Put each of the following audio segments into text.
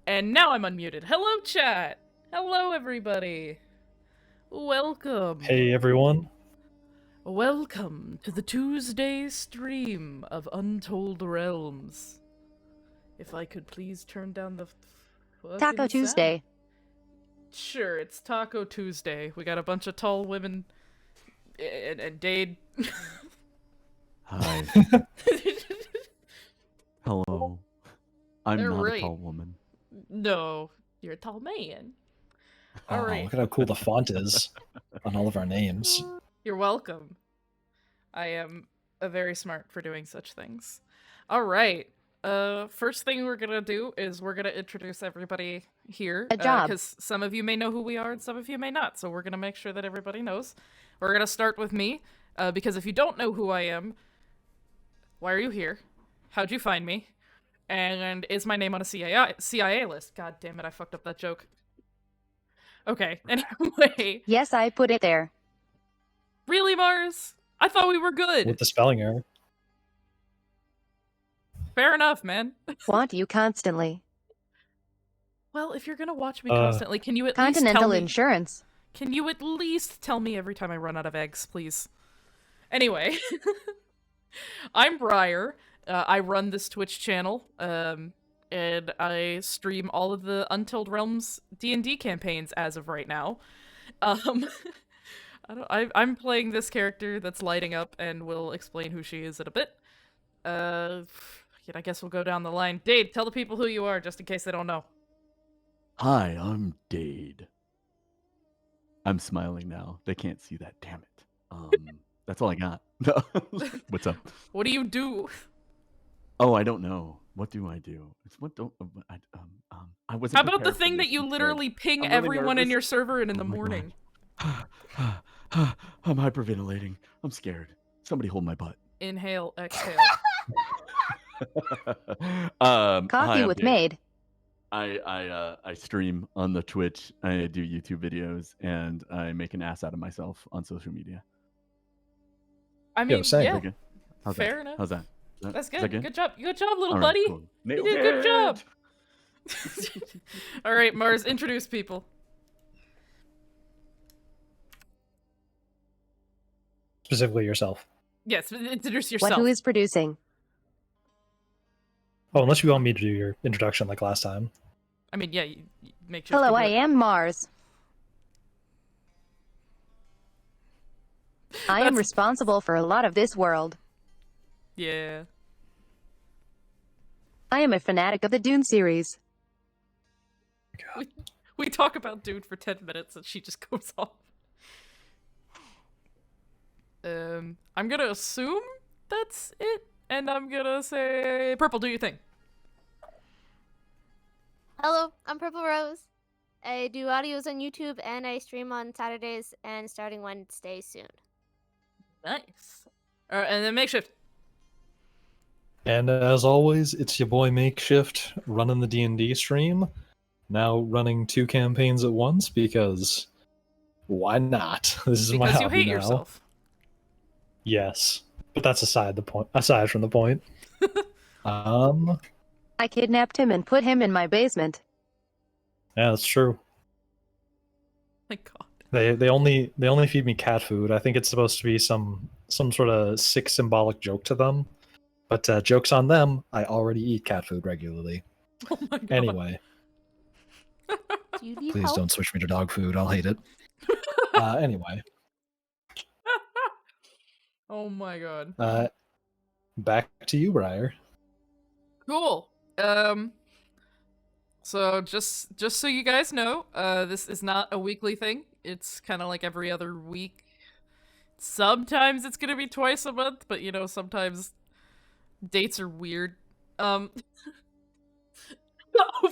And now I'm unmuted. Hello, chat! Hello, everybody! Welcome! Hey, everyone. Welcome to the Tuesday stream of Untold Realms. If I could please turn down the Taco Tuesday. Sure, it's Taco Tuesday. We got a bunch of tall women and Dade. Hi. Hello. I'm They're not right. a tall woman. No, you're a tall man. All right. Look at how cool the font is on all of our names. You're welcome. I am very smart for doing such things. All right. First thing we're gonna do is we're gonna introduce everybody here. A job. Because some of you may know who we are and some of you may not. So we're gonna make sure that everybody knows. We're gonna start with me. Because if you don't know who I am, why are you here? How'd you find me? And is my name on a CIA list? God damn it, I fucked up that joke. Okay, anyway. Yes, I put it there. Really, Mars? I thought we were good. With the spelling error. Fair enough, man. Want you constantly. Well, if you're gonna watch me constantly, can you at least Continental tell me... Insurance. Can you at least tell me every time I run out of eggs, please? Anyway. I'm Briar. I run this Twitch channel, and I stream all of the Untold Realms D&D campaigns as of right now. I'm playing this character that's lighting up, and we'll explain who she is in a bit. I guess we'll go down the line. Dade, tell the people who you are, just in case they don't know. Hi, I'm Dade. I'm smiling now. They can't see that, damn it. That's all I got. What's up? What do you do? Oh, I don't know. What do I do? It's what don't I wasn't. How about the prepared for thing that this you instead. literally ping I'm really everyone in nervous. your server in the Oh my morning? God. I'm hyperventilating. I'm scared. Somebody hold my butt. Inhale, exhale. Coffee hi, I'm with Dade. maid. I stream on the Twitch. I do YouTube videos, and I make an ass out of myself on social media. I mean, same. yeah, Okay. How's fair that? enough. How's that? That's Is that good. good? Good job. Good job, little All right, buddy. cool. You Nailed did a good job. it. All right, Mars, introduce people. Specifically yourself. Yes, introduce What yourself. who is producing? Oh, unless you want me to do your introduction like last time. I mean, yeah, you make sure. Hello, I am Mars. I am That's- responsible for a lot of this world. Yeah. I am a fanatic of the Dune series. We talk about Dude for 10 minutes and she just goes off. I'm gonna assume that's it, and I'm gonna say, Purple, do your thing. Hello, I'm Purple Rose. I do audios on YouTube and I stream on Saturdays and starting Wednesday soon. Nice. Alright, and then Makeshift. And as always, it's your boy Makeshift running the D&D stream. Now running 2 campaigns at once because why not? This is my Because you hobby hate now. yourself. Yes, but that's aside from the point. I kidnapped him and put him in my basement. Yeah, that's true. My god. They only feed me cat food. I think it's supposed to be some sort of sick symbolic joke to them. But joke's on them. I already eat cat food regularly. Oh my god. Anyway, Do you need please help? don't switch me to dog food. I'll hate it. Anyway, Oh my god. back to you, Briar. Cool. So just so you guys know, this is not a weekly thing. It's kind of like every other week. Sometimes it's gonna be twice a month, but you know, sometimes dates are weird. Oh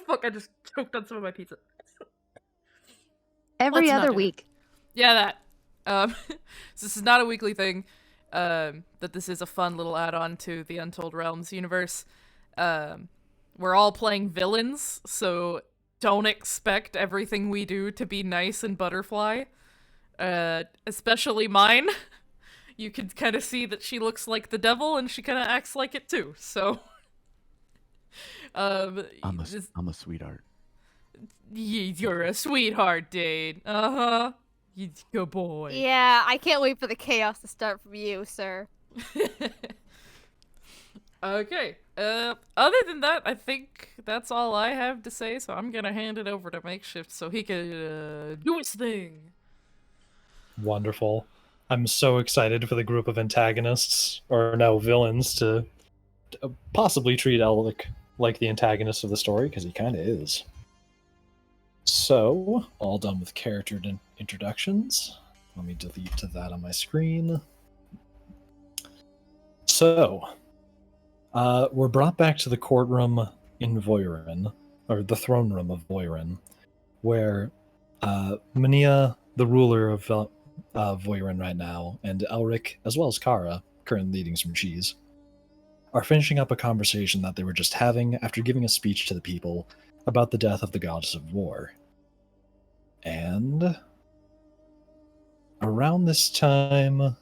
fuck, I just choked on some of my pizza. Every Let's not other do that. week. Yeah, that. So this is not a weekly thing. That this is a fun little add-on to the Untold Realms universe. We're all playing villains, so don't expect everything we do to be nice and butterfly. Especially mine. You can kind of see that she looks like the devil, and she kind of acts like it too, so... I'm a sweetheart. You're a sweetheart, Dade. Uh-huh. You good boy. Yeah, I can't wait for the chaos to start from you, sir. Okay. Other than that, I think that's all I have to say, so I'm gonna hand it over to Makeshift so he can do his thing. Wonderful. I'm so excited for the group of antagonists, or no, villains, to possibly treat Elric like the antagonist of the story, because he kind of is. So, all done with character introductions. Let me delete that on my screen. So, we're brought back to the courtroom in Voirin, or the throne room of Voirin, where Ma'Nia, the ruler of Voirin right now, and Elric, as well as Kara, currently eating some cheese, are finishing up a conversation that they were just having after giving a speech to the people about the death of the goddess of war. And around this time,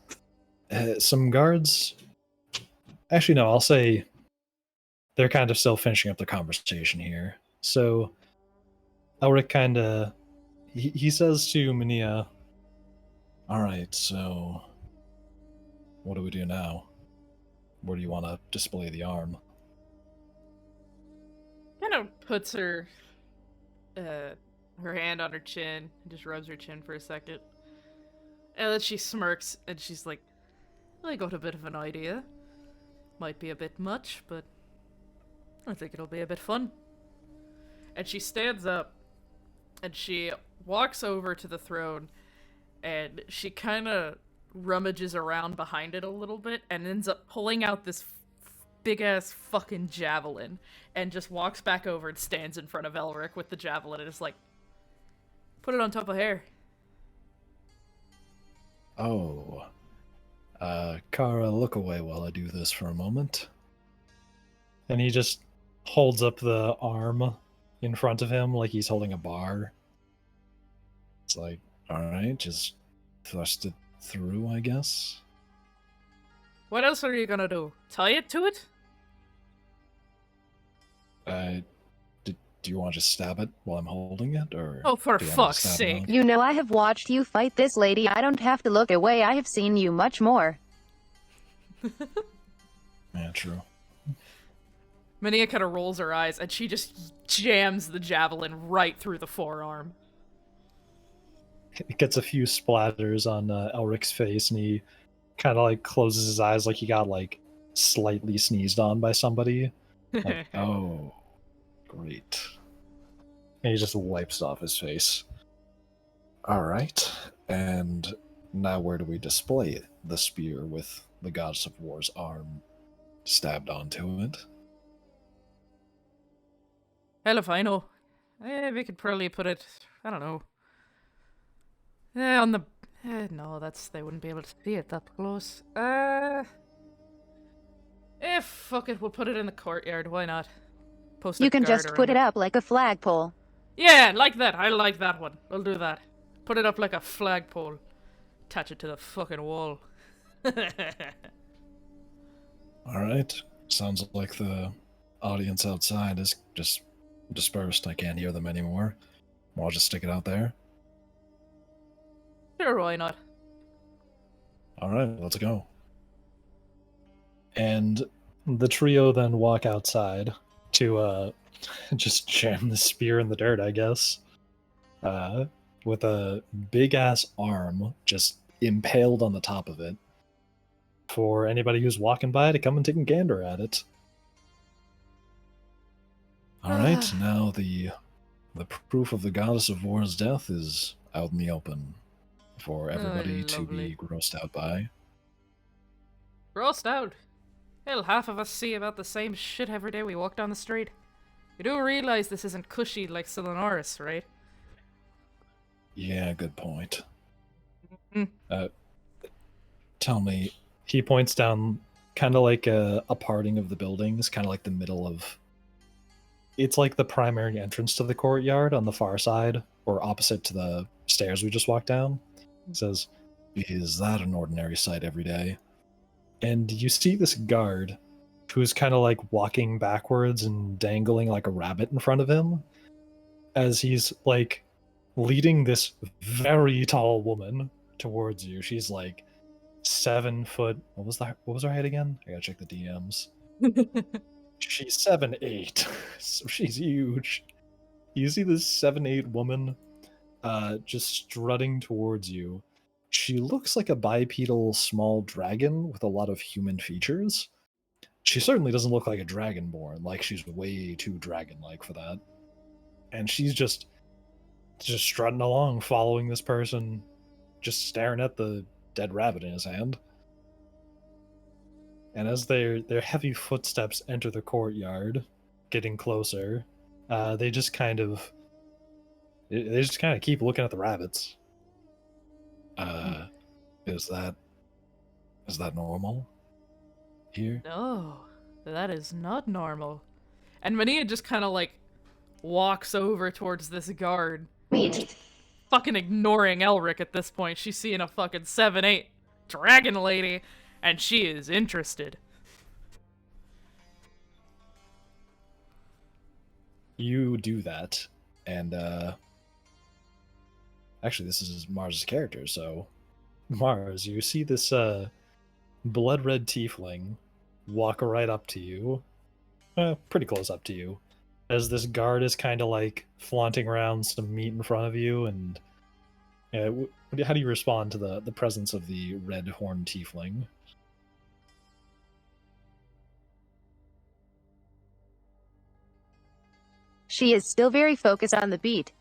some guards... Actually, no, I'll say they're kind of still finishing up the conversation here. So, Elric kind of... He says to Ma'Nia, "Alright, so what do we do now? Where do you want to display the arm?" Kind of puts her hand on her chin and just rubs her chin for a second. And then she smirks and she's like, "I got a bit of an idea. Might be a bit much, but I think it'll be a bit fun." And she stands up and she walks over to the throne and she kind of rummages around behind it a little bit and ends up pulling out this big ass fucking javelin and just walks back over and stands in front of Elric with the javelin and is like, "Put it on top of hair." "Oh, Kara, look away while I do this for a moment." And he just holds up the arm in front of him like he's holding a bar. It's like, alright, just thrust it through, I guess. What else are you gonna do? Tie it to it? Do you want to just stab it while I'm holding it, or... Oh, for do you want me to fuck's stab it sake. out? You know I have watched you fight this lady. I don't have to look away. I have seen you much more. Yeah, true. Ma'Nia kind of rolls her eyes and she just jams the javelin right through the forearm. It gets a few splatters on Elric's face, and he kind of like closes his eyes like he got like slightly sneezed on by somebody. Like, oh, great. And he just wipes it off his face. Alright, and now where do we display the spear with the goddess of war's arm stabbed onto it? Hell if I know. We could probably put it, I don't know. On the... no, they wouldn't be able to see it that close. Fuck it, we'll put it in the courtyard, why not? Post a You can guard just put around it up like a flagpole. Yeah, like that, I like that one. We'll do that. Put it up like a flagpole. Attach it to the fucking wall. Alright, sounds like the audience outside is just dispersed. I can't hear them anymore. I'll just stick it out there. Sure, why not? Alright, let's go. And the trio then walk outside to just jam the spear in the dirt, I guess. With a big-ass arm just impaled on the top of it. For anybody who's walking by to come and take a gander at it. Alright, now the proof of the goddess of war's death is out in the open for everybody to lovely. be grossed out by. Grossed out. Hell, half of us see about the same shit every day we walk down the street. You do realize this isn't cushy like Silenoris, right? Yeah, good point. Mm. Tell me, he points down kind of like a parting of the buildings, kind of like the middle of... It's like the primary entrance to the courtyard on the far side, or opposite to the stairs we just walked down. He says, "Is that an ordinary sight every day?" And you see this guard who's kind of like walking backwards and dangling like a rabbit in front of him. as he's like leading this very tall woman towards you. She's like 7 foot. What was her height again? I gotta check the DMs. She's 7'8", so she's huge. You see this 7'8" woman just strutting towards you. She looks like a bipedal small dragon with a lot of human features. She certainly doesn't look like a dragonborn, like she's way too dragon-like for that. And she's just strutting along, following this person, just staring at the dead rabbit in his hand. And as their heavy footsteps enter the courtyard, getting closer, they just kind of keep looking at the rabbits. Is that normal here? No, that is not normal. And Ma'Nia just kind of like walks over towards this guard. Fucking ignoring Elric at this point. She's seeing a fucking 7'8" dragon lady, and she is interested. You do that, and actually this is Mars' character, so Mars, you see this blood red tiefling walk right up to you, pretty close up to you, as this guard is kind of like flaunting around some meat in front of you. And how do you respond to the presence of the red horned tiefling? She is still very focused on the beat.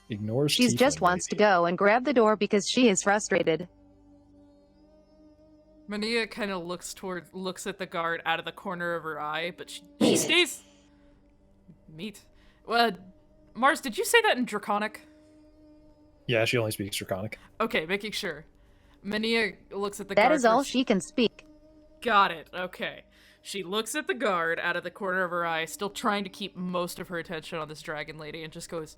Ignores She just tiefling wants to lady. go and grab the door because she is frustrated. Ma'Nia kind of looks at the guard out of the corner of her eye, but she stays. Meat. Well, Mars, did you say that in Draconic? Yeah, she only speaks Draconic. Okay, making sure. Ma'Nia looks at the guard. That is all she can speak. Got it. Okay. She looks at the guard out of the corner of her eye, still trying to keep most of her attention on this dragon lady, and just goes,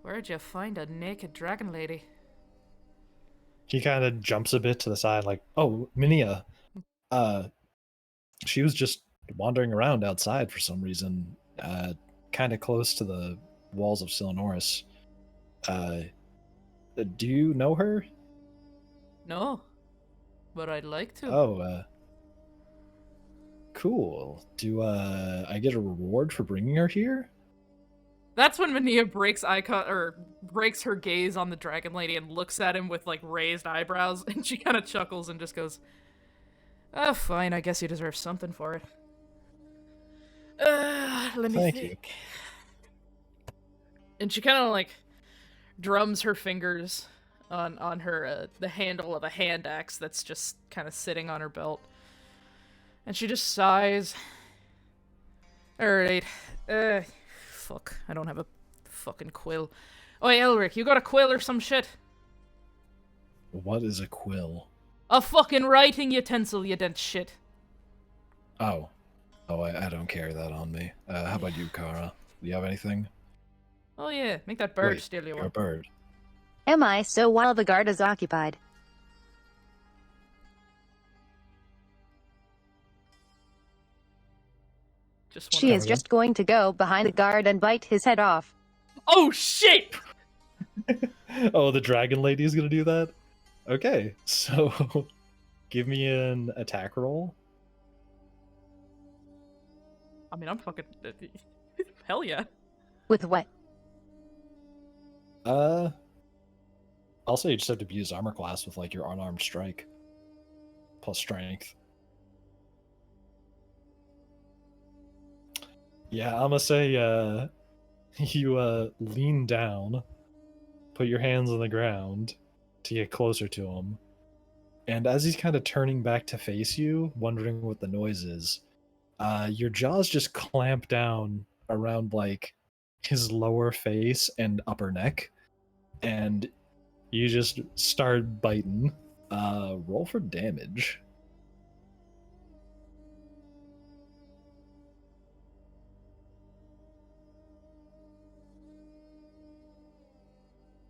"Where'd you find a naked dragon lady?" He kind of jumps a bit to the side, like, "Oh, Ma'Nia, she was just wandering around outside for some reason, kind of close to the walls of Silanoris. Do you know her?" No, but I'd like to. "Oh, cool. Do I get a reward for bringing her here?" That's when Ma'Nia breaks her gaze on the dragon lady and looks at him with like raised eyebrows, and she kind of chuckles and just goes, "Oh, fine. I guess you deserve something for it." Let me Thank think. And she kind of like drums her fingers on her the handle of a hand axe that's just kind of sitting on her belt, and she just sighs. All right. Fuck, I don't have a fucking quill. Oi, Elric, you got a quill or some shit? What is a quill? A fucking writing utensil, you dent shit. Oh, I don't carry that on me. How about you, Kara? Do you have anything? Oh yeah, make that bird Wait, steal you you're a one. bird. Am I so while the guard is occupied? Just She one. is just going to go behind the guard and bite his head off. Oh shit! Oh, the dragon lady is gonna do that? Okay, so give me an attack roll. I mean, I'm fucking... Hell yeah. With what? I'll say you just have to use armor class with like your unarmed strike. Plus strength. Yeah, I'm gonna say you lean down, put your hands on the ground to get closer to him. And as he's kind of turning back to face you, wondering what the noise is, your jaws just clamp down around like his lower face and upper neck, and you just start biting. Roll for damage.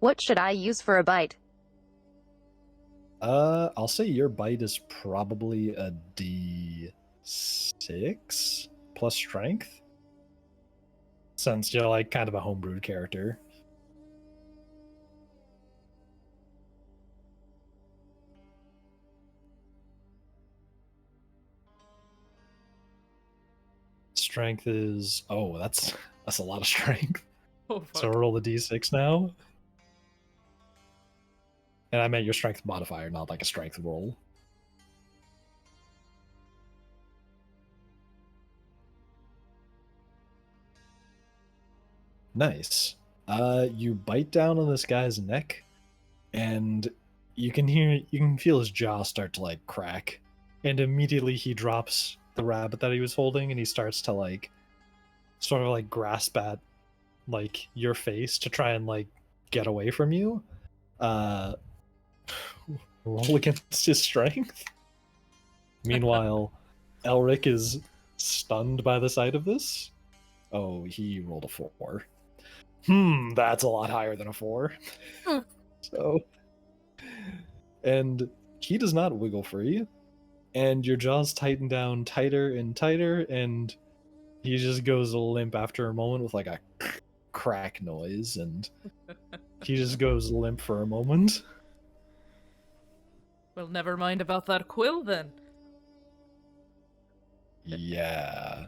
What should I use for a bite? I'll say your bite is probably a D6 plus strength. Since you're like kind of a homebrewed character. Strength is that's a lot of strength. Oh fuck. So roll the d6 now. And I meant your strength modifier, not like a strength roll. Nice. You bite down on this guy's neck, and you can feel his jaw start to like crack, and immediately he drops the rabbit that he was holding, and he starts to like sort of like grasp at like your face to try and like get away from you. Roll against his strength. Meanwhile, Elric is stunned by the sight of this. Oh, he rolled a 4. That's a lot higher than a 4. So, and he does not wiggle free, and your jaws tighten down tighter and tighter, and he just goes limp after a moment with like a crack noise, and he just goes limp for a moment. Well, never mind about that quill then. Yeah.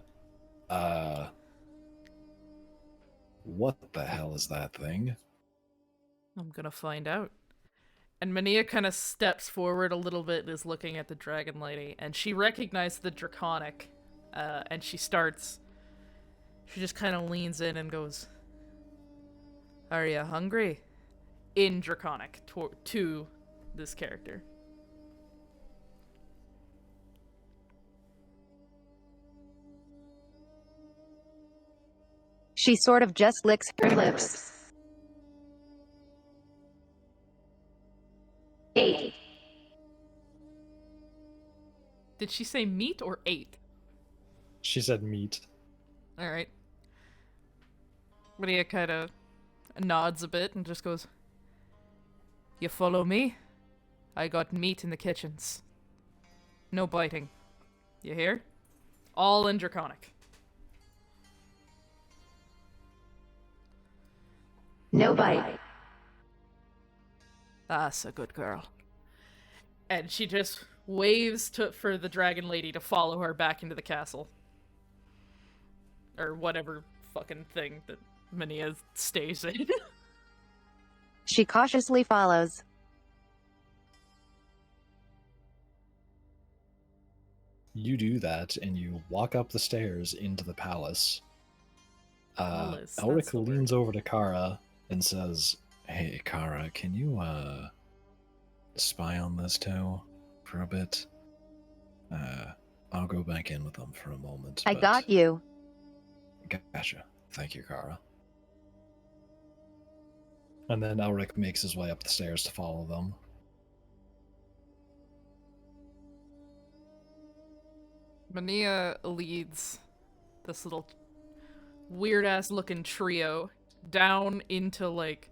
What the hell is that thing? I'm gonna find out. And Ma'Nia kind of steps forward a little bit and is looking at the dragon lady, and she recognized the draconic, and she just kind of leans in and goes, "Are you hungry?" In draconic to this character. She sort of just licks her lips. 8. Did she say meat or 8? She said meat. Alright. Ma'Nia kind of nods a bit and just goes, "You follow me? I got meat in the kitchens. No biting. You hear? All in draconic." No bite. That's a good girl. And she just waves for the dragon lady to follow her back into the castle. Or whatever fucking thing that Ma'Nia stays in. She cautiously follows. You do that, and you walk up the stairs into the palace. Palace, that's Elric the word. leans over to Kara and says, "Hey, Kara, can you, spy on this too for a bit? I'll go back in with them for a moment." I got you. Gotcha. Thank you, Kara. And then Elric makes his way up the stairs to follow them. Ma'Nia leads this little weird-ass looking trio down into, like,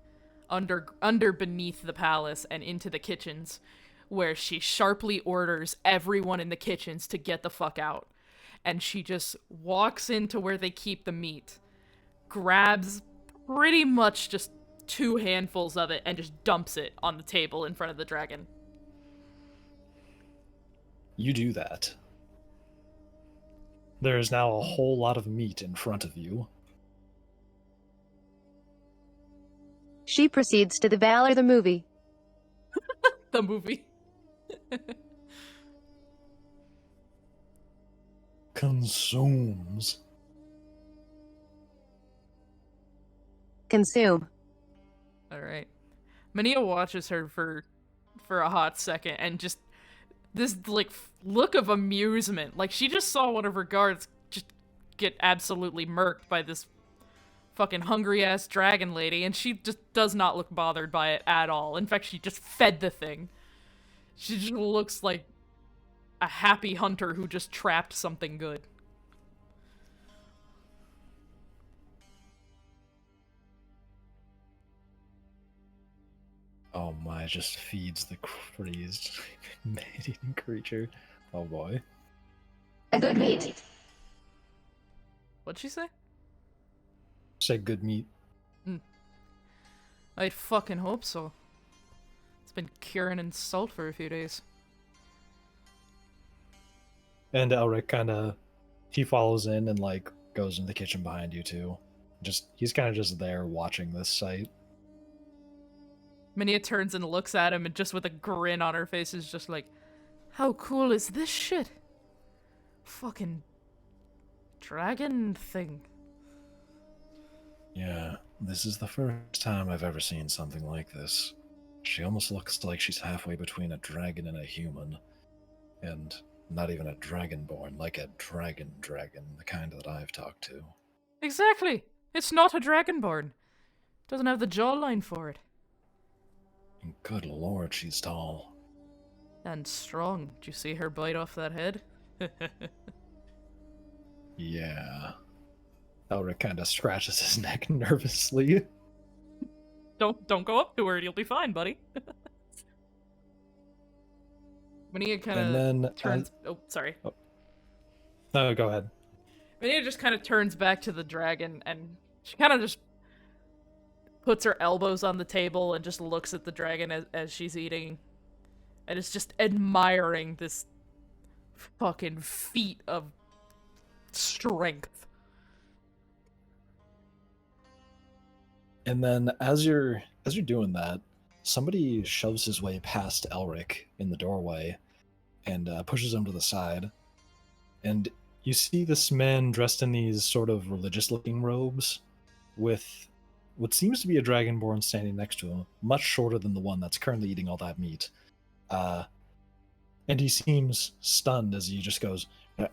under beneath the palace and into the kitchens, where she sharply orders everyone in the kitchens to get the fuck out. And she just walks into where they keep the meat, grabs pretty much just 2 handfuls of it, and just dumps it on the table in front of the dragon. You do that. There is now a whole lot of meat in front of you. She proceeds to devour the movie. The movie. Consumes. Consume. Alright. Ma'Nia watches her for a hot second, and just this, like, look of amusement. Like, she just saw one of her guards just get absolutely murked by this fucking hungry-ass dragon lady, and she just does not look bothered by it at all. In fact, she just fed the thing. She just looks like a happy hunter who just trapped something good. Oh my, just feeds the crazed man-eating creature. Oh boy. A good meat. What'd she say? Said good meat. I fucking hope so. It's been curing in salt for a few days. And Elric kind of, he follows in and like goes into the kitchen behind you too. He's kind of just there watching this sight. Ma'Nia turns and looks at him and just with a grin on her face is just like, how cool is this shit? Fucking dragon thing. Yeah, this is the first time I've ever seen something like this. She almost looks like she's halfway between a dragon and a human. And not even a dragonborn, like a dragon, the kind that I've talked to. Exactly! It's not a dragonborn. Doesn't have the jawline for it. And good lord, she's tall. And strong. Did you see her bite off that head? Yeah. Elric kind of scratches his neck nervously. Don't go up to her, you'll be fine, buddy. Ma'Nia kind And then of turns... Oh, sorry. Oh. No, go ahead. Ma'Nia just kind of turns back to the dragon, and she kind of just puts her elbows on the table and just looks at the dragon as she's eating. And is just admiring this fucking feat of strength. And then as you're doing that, somebody shoves his way past Elric in the doorway and pushes him to the side. And you see this man dressed in these sort of religious-looking robes with what seems to be a dragonborn standing next to him, much shorter than the one that's currently eating all that meat. And he seems stunned as he just goes,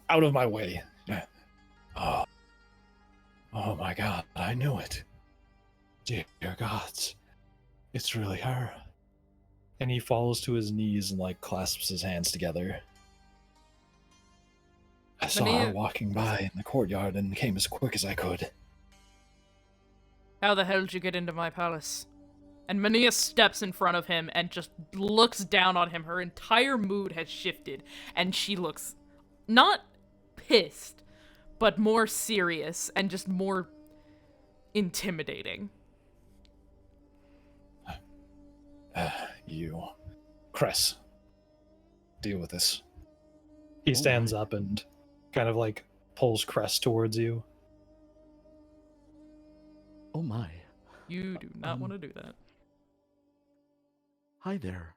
out of my way. Oh my god, I knew it. Dear gods, it's really her. And he falls to his knees and like clasps his hands together. I saw her walking by in the courtyard and came as quick as I could. How the hell did you get into my palace? And Ma'Nia steps in front of him and just looks down on him. Her entire mood has shifted, and she looks not pissed, but more serious and just more intimidating. You. Kres. Deal with this. He stands up and kind of like pulls Kres towards you. Oh my. You do not want to do that. Hi there.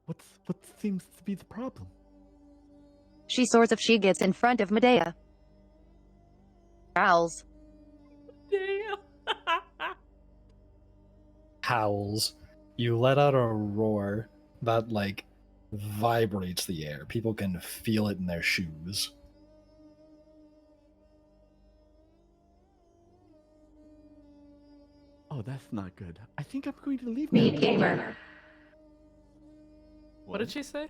What seems to be the problem? She soars if she gets in front of Medea. Owls. Damn. Howls. You let out a roar that like vibrates the air. People can feel it in their shoes. Oh, that's not good. I think I'm going to leave Meat now. gamer. What did she say?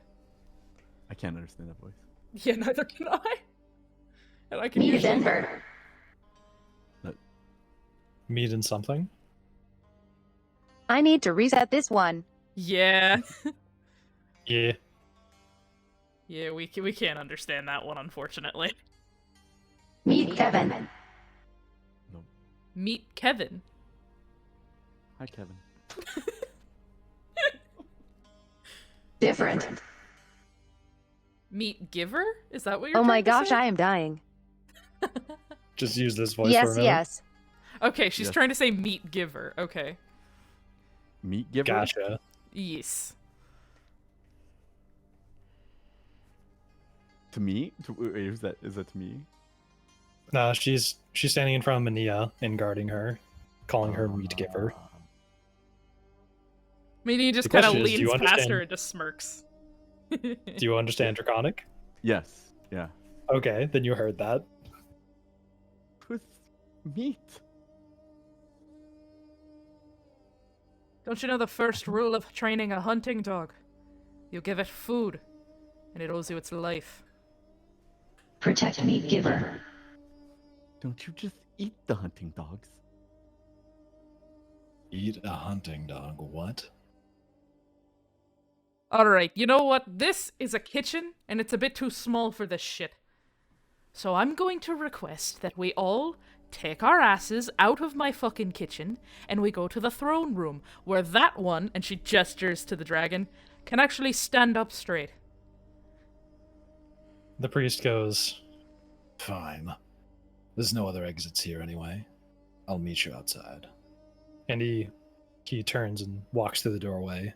I can't understand that voice. Yeah, neither can I. And I can Meat usually... Denver. Meat and something? I need to reset this one. Yeah. Yeah. Yeah, we can't understand that one, unfortunately. Meet Kevin. Nope. Meet Kevin. Hi, Kevin. Different. Meat Giver? Is that what you're Oh my trying to gosh, say? I am dying. Just use this voice for a Yes, minute. yes. Okay, she's Yes. trying to say Meat Giver. Okay. Meat giver? Gotcha. Yes. To me? Wait, is that to me? No, she's standing in front of Ma'Nia and guarding her, calling her meat giver. Meaning he just The kind of question is, do you leans past understand- her and just smirks. Do you understand Draconic? Yes. Yeah. Okay, then you heard that. With meat. Don't you know the first rule of training a hunting dog? You give it food, and it owes you its life. Protect Meat Giver. Don't you just eat the hunting dogs? Eat a hunting dog, what? Alright, you know what? This is a kitchen, and it's a bit too small for this shit. So I'm going to request that we all take our asses out of my fucking kitchen and we go to the throne room, where that one," and she gestures to the dragon, "can actually stand up straight." The priest goes, "Fine. There's no other exits here anyway. I'll meet you outside." And he turns and walks through the doorway.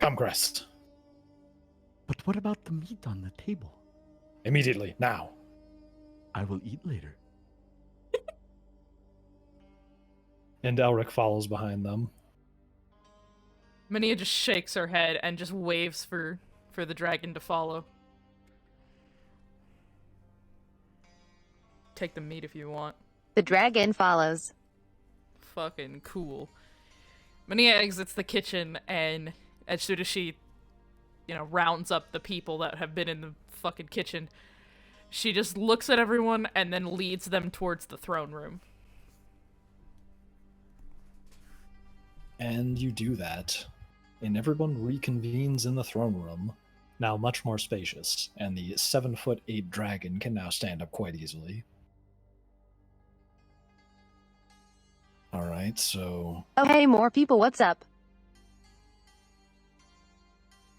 "Come, Kres. But what about the meat on the table? Immediately, now." I will eat later. And Elric follows behind them. Ma'Nia just shakes her head and just waves for the dragon to follow. Take the meat if you want. The dragon follows. Fucking cool. Ma'Nia exits the kitchen, and as soon as she, rounds up the people that have been in the fucking kitchen, she just looks at everyone and then leads them towards the throne room. And you do that, and everyone reconvenes in the throne room, now much more spacious, and the 7'8" dragon can now stand up quite easily. Alright, so... Oh, hey, more people, what's up?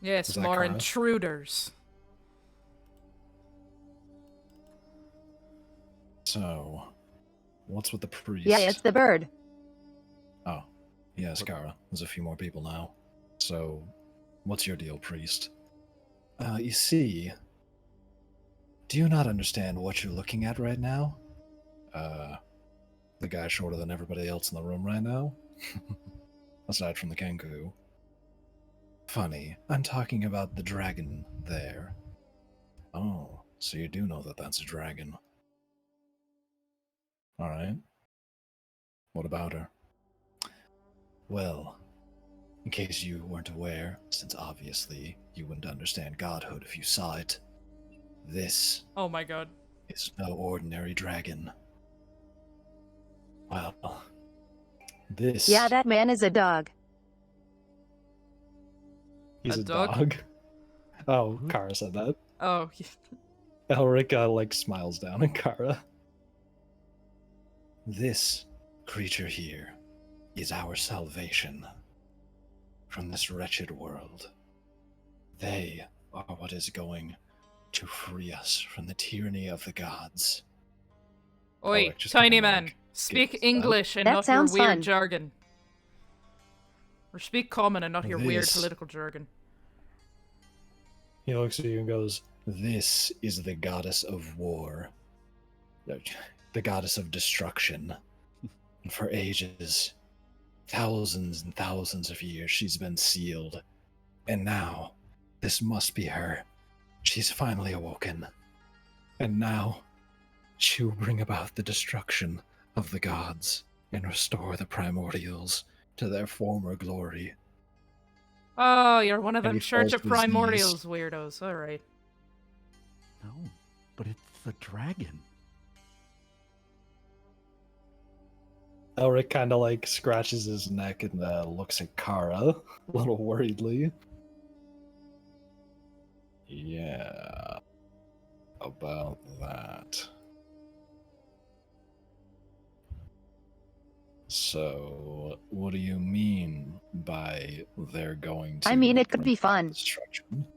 Yes, Is that more Kres? intruders. So... What's with the priest? Yeah, it's the bird. Oh, yes, Kara. There's a few more people now. So, what's your deal, priest? You see... Do you not understand what you're looking at right now? The guy shorter than everybody else in the room right now? Aside from the Kenku. Funny, I'm talking about the dragon there. Oh, so you do know that that's a dragon. Alright. What about her? Well, in case you weren't aware, since obviously you wouldn't understand godhood if you saw it, this Oh my god. is no ordinary dragon. Well, this... Yeah, that man is a dog. He's A a dog? dog. Oh, Kara said that. Oh, Elric, smiles down at Kara. This creature here is our salvation from this wretched world. They are what is going to free us from the tyranny of the gods. Oi, Elric just tiny kinda, man. like, Speak giggles up. English and That not your sounds weird fun. jargon. Or speak common and not your weird This- political jargon. He looks at you and goes, "This is the goddess of war. The goddess of destruction. And for ages, thousands and thousands of years, she's been sealed. And now, this must be her. She's finally awoken. And now, she will bring about the destruction of the gods and restore the primordials to their former glory." Oh, you're one of And them he Church falls of to his knees. Primordials weirdos. Alright. No, but it's the dragon. Elric kind of scratches his neck and looks at Kara a little worriedly. Yeah, about that. So, what do you mean by they're going to... I mean, it could bring be fun. destruction?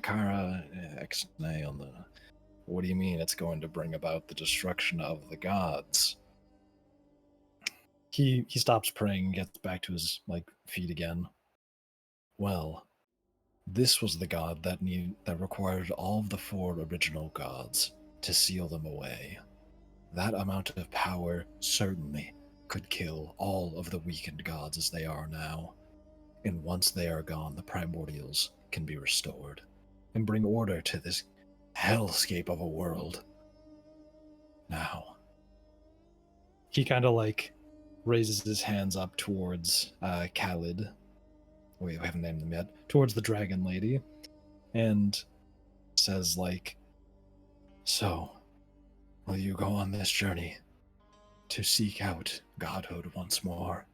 Kara, X-nay on the... What do you mean it's going to bring about the destruction of the gods? He stops praying and gets back to his feet again. Well, this was the god that required all of the 4 original gods to seal them away. That amount of power certainly could kill all of the weakened gods as they are now. And once they are gone, the primordials can be restored and bring order to this hellscape of a world. Now, he kind of raises his hands up towards Khalid. We haven't named them yet. Towards the dragon lady. And says "So, will you go on this journey to seek out godhood once more?"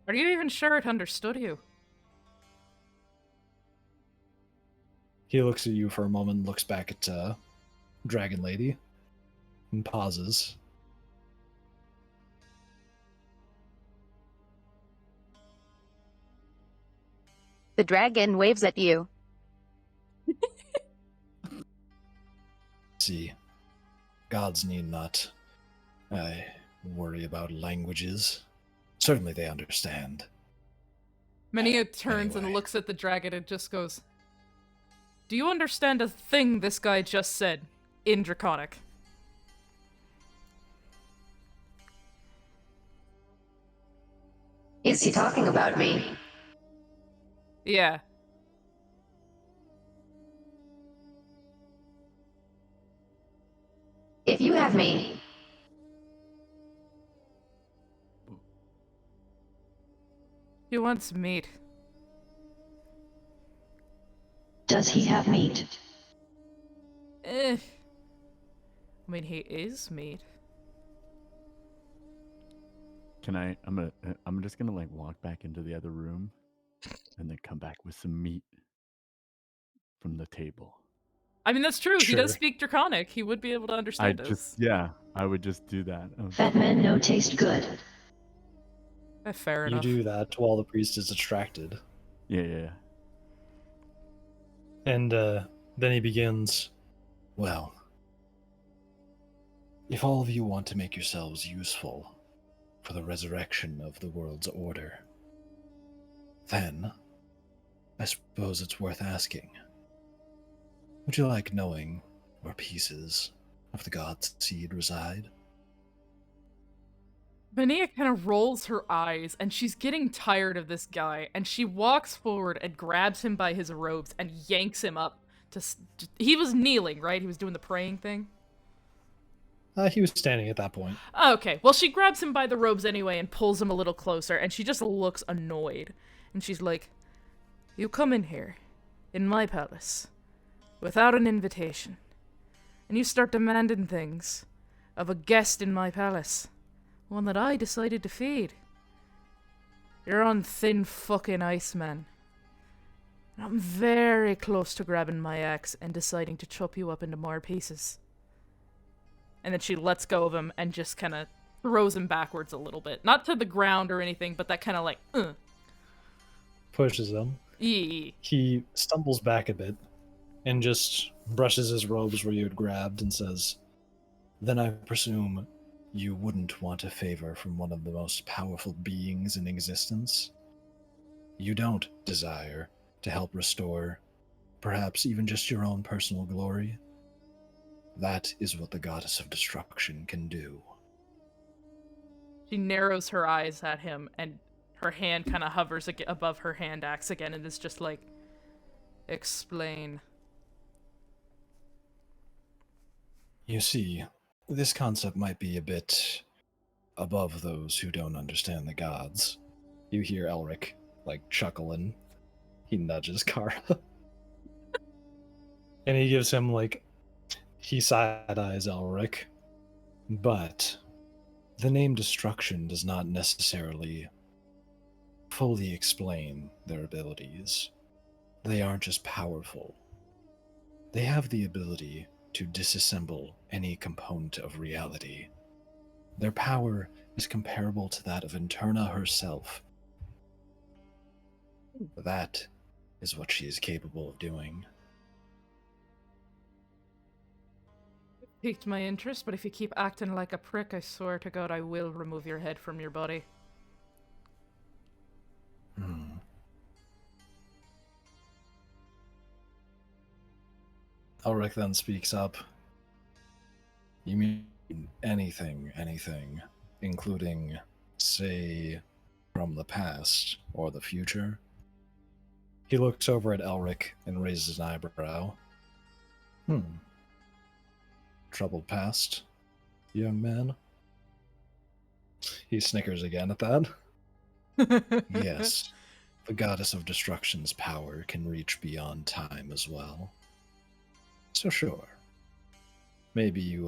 Are you even sure it understood you? He looks at you for a moment, looks back at Dragon Lady, and pauses. The dragon waves at you. See, gods need not worry about languages. Certainly they understand. Ma'Nia turns and Anyway. looks at the dragon and just goes, "Do you understand a thing this guy just said in draconic?" Is he talking about me? Yeah. If you have me, He wants meat. does he have meat? I mean, he is meat. Can I'm just gonna like walk back into the other room and then come back with some meat from the table. I mean, that's true. He does Sure. speak draconic. He would be able to understand us. I would just do that. Fat men no taste good. Fair You enough. do that while the priest is distracted. Yeah. And then he begins, well, if all of you want to make yourselves useful for the resurrection of the world's order, then I suppose it's worth asking. Would you like knowing where pieces of the god's seed reside? Ma'Nia kind of rolls her eyes, and she's getting tired of this guy, and she walks forward and grabs him by his robes and yanks him up. He was kneeling, right? He was doing the praying thing? He was standing at that point. Okay, well, she grabs him by the robes anyway and pulls him a little closer, and she just looks annoyed. And she's like, "You come in here, in my palace, without an invitation, and you start demanding things of a guest in my palace, one that I decided to feed. You're on thin fucking ice, man. And I'm very close to grabbing my axe and deciding to chop you up into more pieces." And then she lets go of him and just kind of throws him backwards a little bit. Not to the ground or anything, but that kind of like, Pushes him. Yee. He stumbles back a bit and just brushes his robes where you had grabbed and says, "Then I presume you wouldn't want a favor from one of the most powerful beings in existence? You don't desire to help restore, perhaps even just your own personal glory? That is what the goddess of destruction can do." She narrows her eyes at him, and her hand kind of hovers above her hand axe again, and is just like, "Explain." You see, this concept might be a bit above those who don't understand the gods. You hear Elric, like, chuckling. He nudges Kara. And he gives him, like, he side-eyes Elric. But the name destruction does not necessarily fully explain their abilities. They aren't just powerful. They have the ability to disassemble any component of reality. Their power is comparable to that of Interna herself. That is what she is capable of doing. Piqued my interest, but if you keep acting like a prick, I swear to God I will remove your head from your body. Elric then speaks up. You mean anything, including, say, from the past or the future? He looks over at Elric and raises an eyebrow. Troubled past, young man? He snickers again at that. Yes, the goddess of destruction's power can reach beyond time as well. So sure, maybe you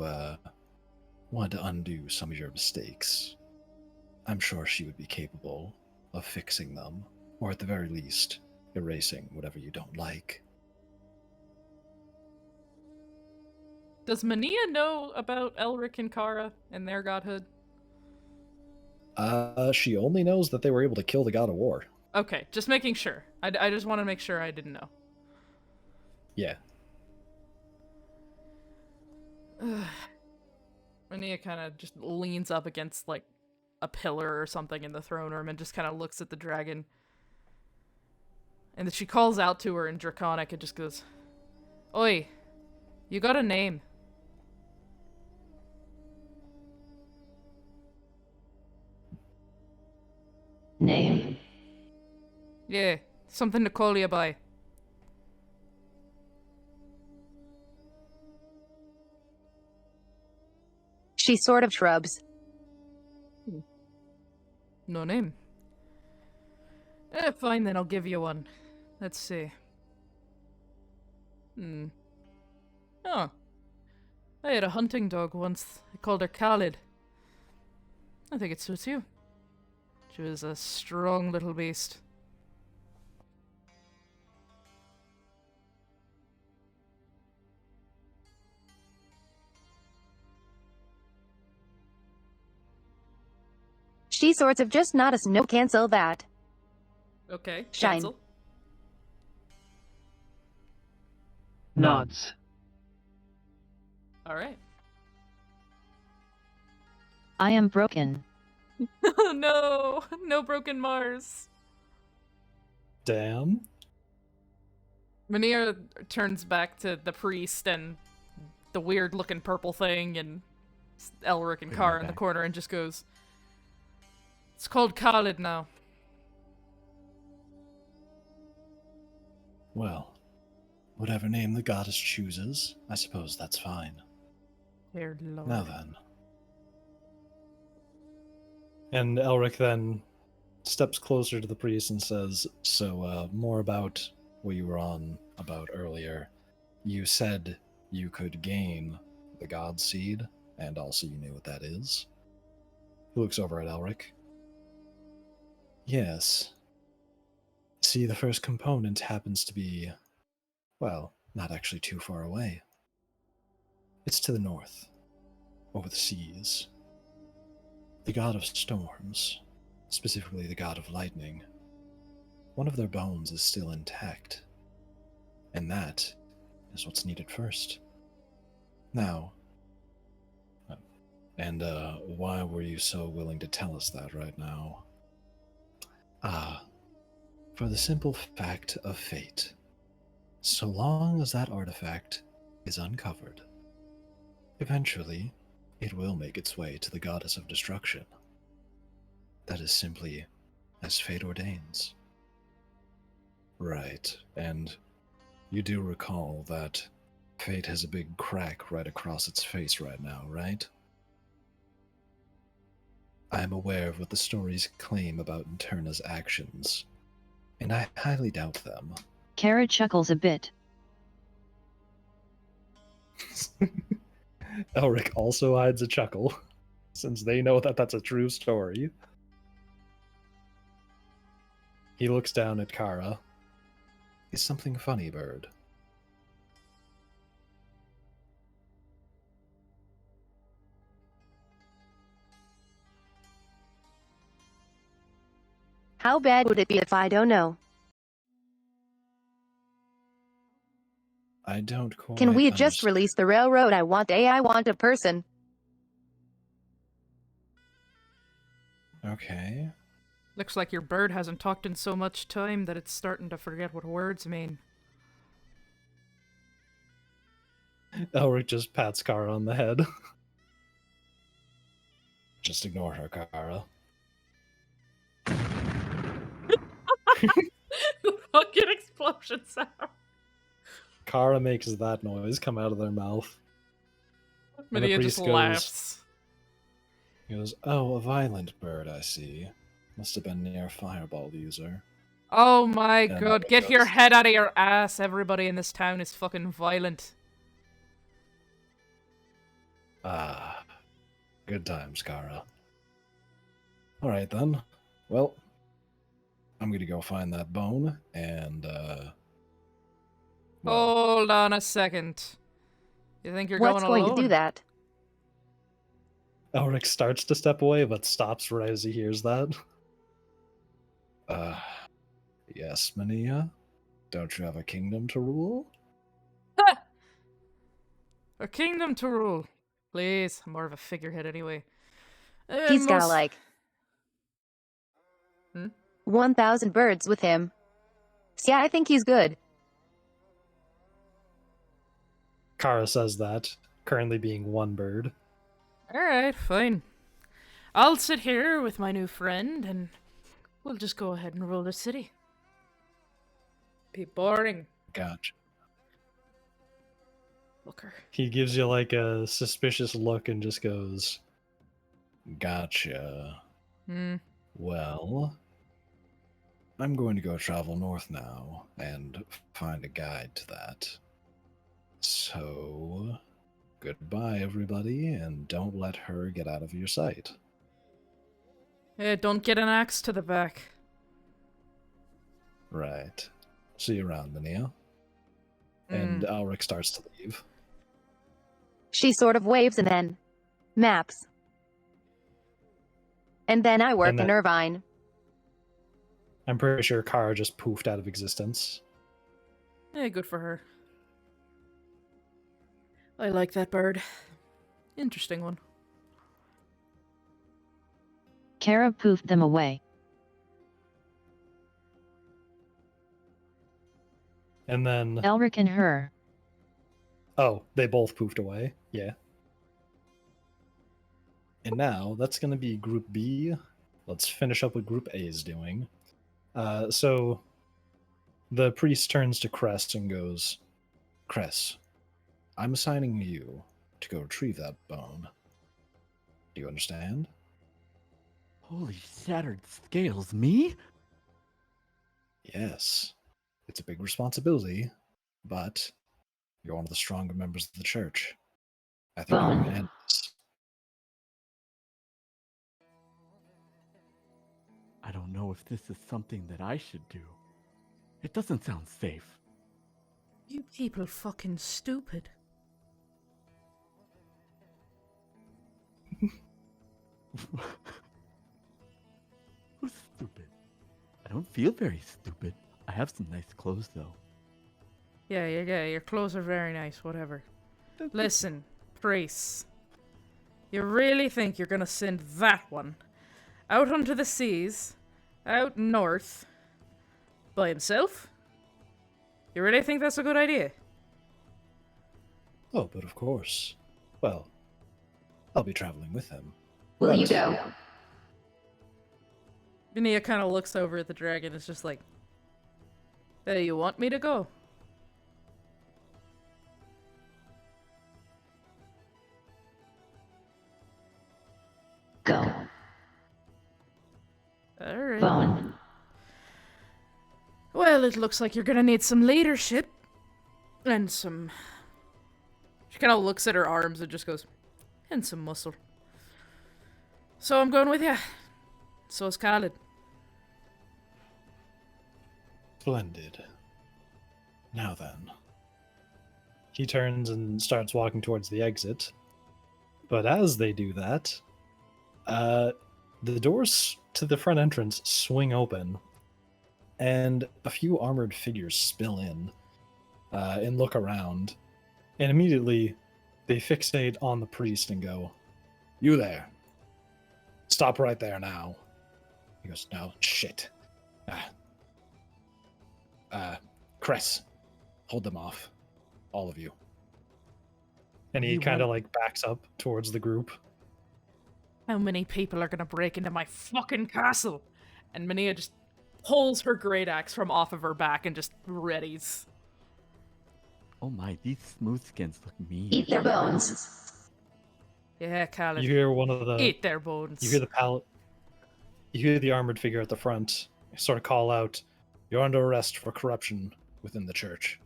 want to undo some of your mistakes. I'm sure she would be capable of fixing them, or at the very least, erasing whatever you don't like. Does Ma'Nia know about Elric and Kara and their godhood? She only knows that they were able to kill the god of war. Okay, just making sure. I just want to make sure I didn't know. Yeah. Ma'Nia kind of just leans up against, like, a pillar or something in the throne room and just kind of looks at the dragon. And then she calls out to her in draconic and just goes, "Oi, you got a name." Name? Yeah, something to call you by. She sort of shrubs. No name. Fine then, I'll give you one. Let's see. Oh. I had a hunting dog once. I called her Khalid. I think it suits you. She was a strong little beast. She sorts of just not us. No, cancel that. Okay, Shine. cancel. Nods. Alright. I am broken. Oh no! No broken Mars! Damn. Ma'Nia turns back to the priest and the weird looking purple thing and Elric and Bring Kara that in the back. corner and just goes, "It's called Khalid now." Well, whatever name the goddess chooses, I suppose that's fine. Dear Lord. Now then. And Elric then steps closer to the priest and says, "So, more about what you were on about earlier. You said you could gain the god seed, and also you knew what that is." He looks over at Elric. "Yes. See, the first component happens to be, well, not actually too far away. It's to the north, over the seas. The god of storms, specifically the god of lightning, one of their bones is still intact. And that is what's needed first. Now, and why were you so willing to tell us that right now?" For the simple fact of fate. So long as that artifact is uncovered, eventually it will make its way to the goddess of destruction. That is simply as fate ordains. Right, and you do recall that fate has a big crack right across its face right now, right? I am aware of what the stories claim about Interna's actions, and I highly doubt them. Kara chuckles a bit. Elric also hides a chuckle, since they know that that's a true story. He looks down at Kara. "Is something funny, bird?" How bad would it be if I don't know? I don't quite Can we just understand. release the railroad? I want a person. Okay. Looks like your bird hasn't talked in so much time that it's starting to forget what words mean. Elric just pats Kara on the head. Just ignore her, Kara. The fucking explosion sound. Kara makes that noise come out of their mouth. And the Ma'Nia just priest goes- laughs. He goes, "Oh, a violent bird, I see. Must have been near a fireball user." Oh my And god, Elric get your goes, head out of your ass. Everybody in this town is fucking violent. "Ah, good times, Kara. Alright then. Well, I'm gonna go find that bone, and, well, Hold on a second. You think you're What's going going to do alone? that? Elric starts to step away, but stops right as he hears that. Yes, Ma'Nia? Don't you have a kingdom to rule? A kingdom to rule. Please, I'm more of a figurehead anyway. He's got Most... like Hmm? 1,000 birds with him. Yeah, I think he's good. Kara says that, currently being one bird. Alright, fine. I'll sit here with my new friend, and we'll just go ahead and rule the city. Be boring. Gotcha. Looker. He gives you like a suspicious look and just goes, Gotcha. Well, I'm going to go travel north now and find a guide to that. So, goodbye, everybody, and don't let her get out of your sight. Don't get an axe to the back. Right. See you around, Ma'Nia. And Elric starts to leave. She sort of waves and then maps. And then I work And in then- Irvine. I'm pretty sure Kara just poofed out of existence. Good for her. I like that bird. Interesting one. Kara poofed them away. And then... Elric and her. Oh, they both poofed away. Yeah. And now, that's going to be Group B. Let's finish up what Group A is doing. So, the priest turns to Kres and goes, Kres, I'm assigning you to go retrieve that bone. Do you understand? Holy shattered scales, me? Yes. It's a big responsibility, but you're one of the stronger members of the church. I think you can handle this. I don't know if this is something that I should do. It doesn't sound safe. You people fucking stupid. Who's stupid? I don't feel very stupid. I have some nice clothes, though. Yeah, your clothes are very nice, whatever. Listen, priests. You really think you're gonna send that one out onto the seas, out north, by himself? You really think that's a good idea? Oh, but of course. Well, I'll be traveling with him. Will you go? Ma'Nia kind of looks over at the dragon. It's just like, hey, you want me to go? Go. Alright. Bone. Well, it looks like you're gonna need some leadership. And some... She kind of looks at her arms and just goes, and some muscle. So I'm going with you. So is Khalid. Splendid. Now then. He turns and starts walking towards the exit. But as they do that, the doors to the front entrance swing open, and a few armored figures spill in and look around. And immediately, they fixate on the priest and go, "You there. Stop right there now." He goes, "No, shit. Kres, hold them off. All of you." And he You kind of want- like backs up towards the group. How many people are gonna break into my fucking castle? And Ma'Nia just pulls her great axe from off of her back and just readies. Oh my, these smooth skins look mean. Eat their bones. Yeah, Khalid. You hear one of the Eat their bones. you hear the armored figure at the front sort of call out, "You're under arrest for corruption within the church.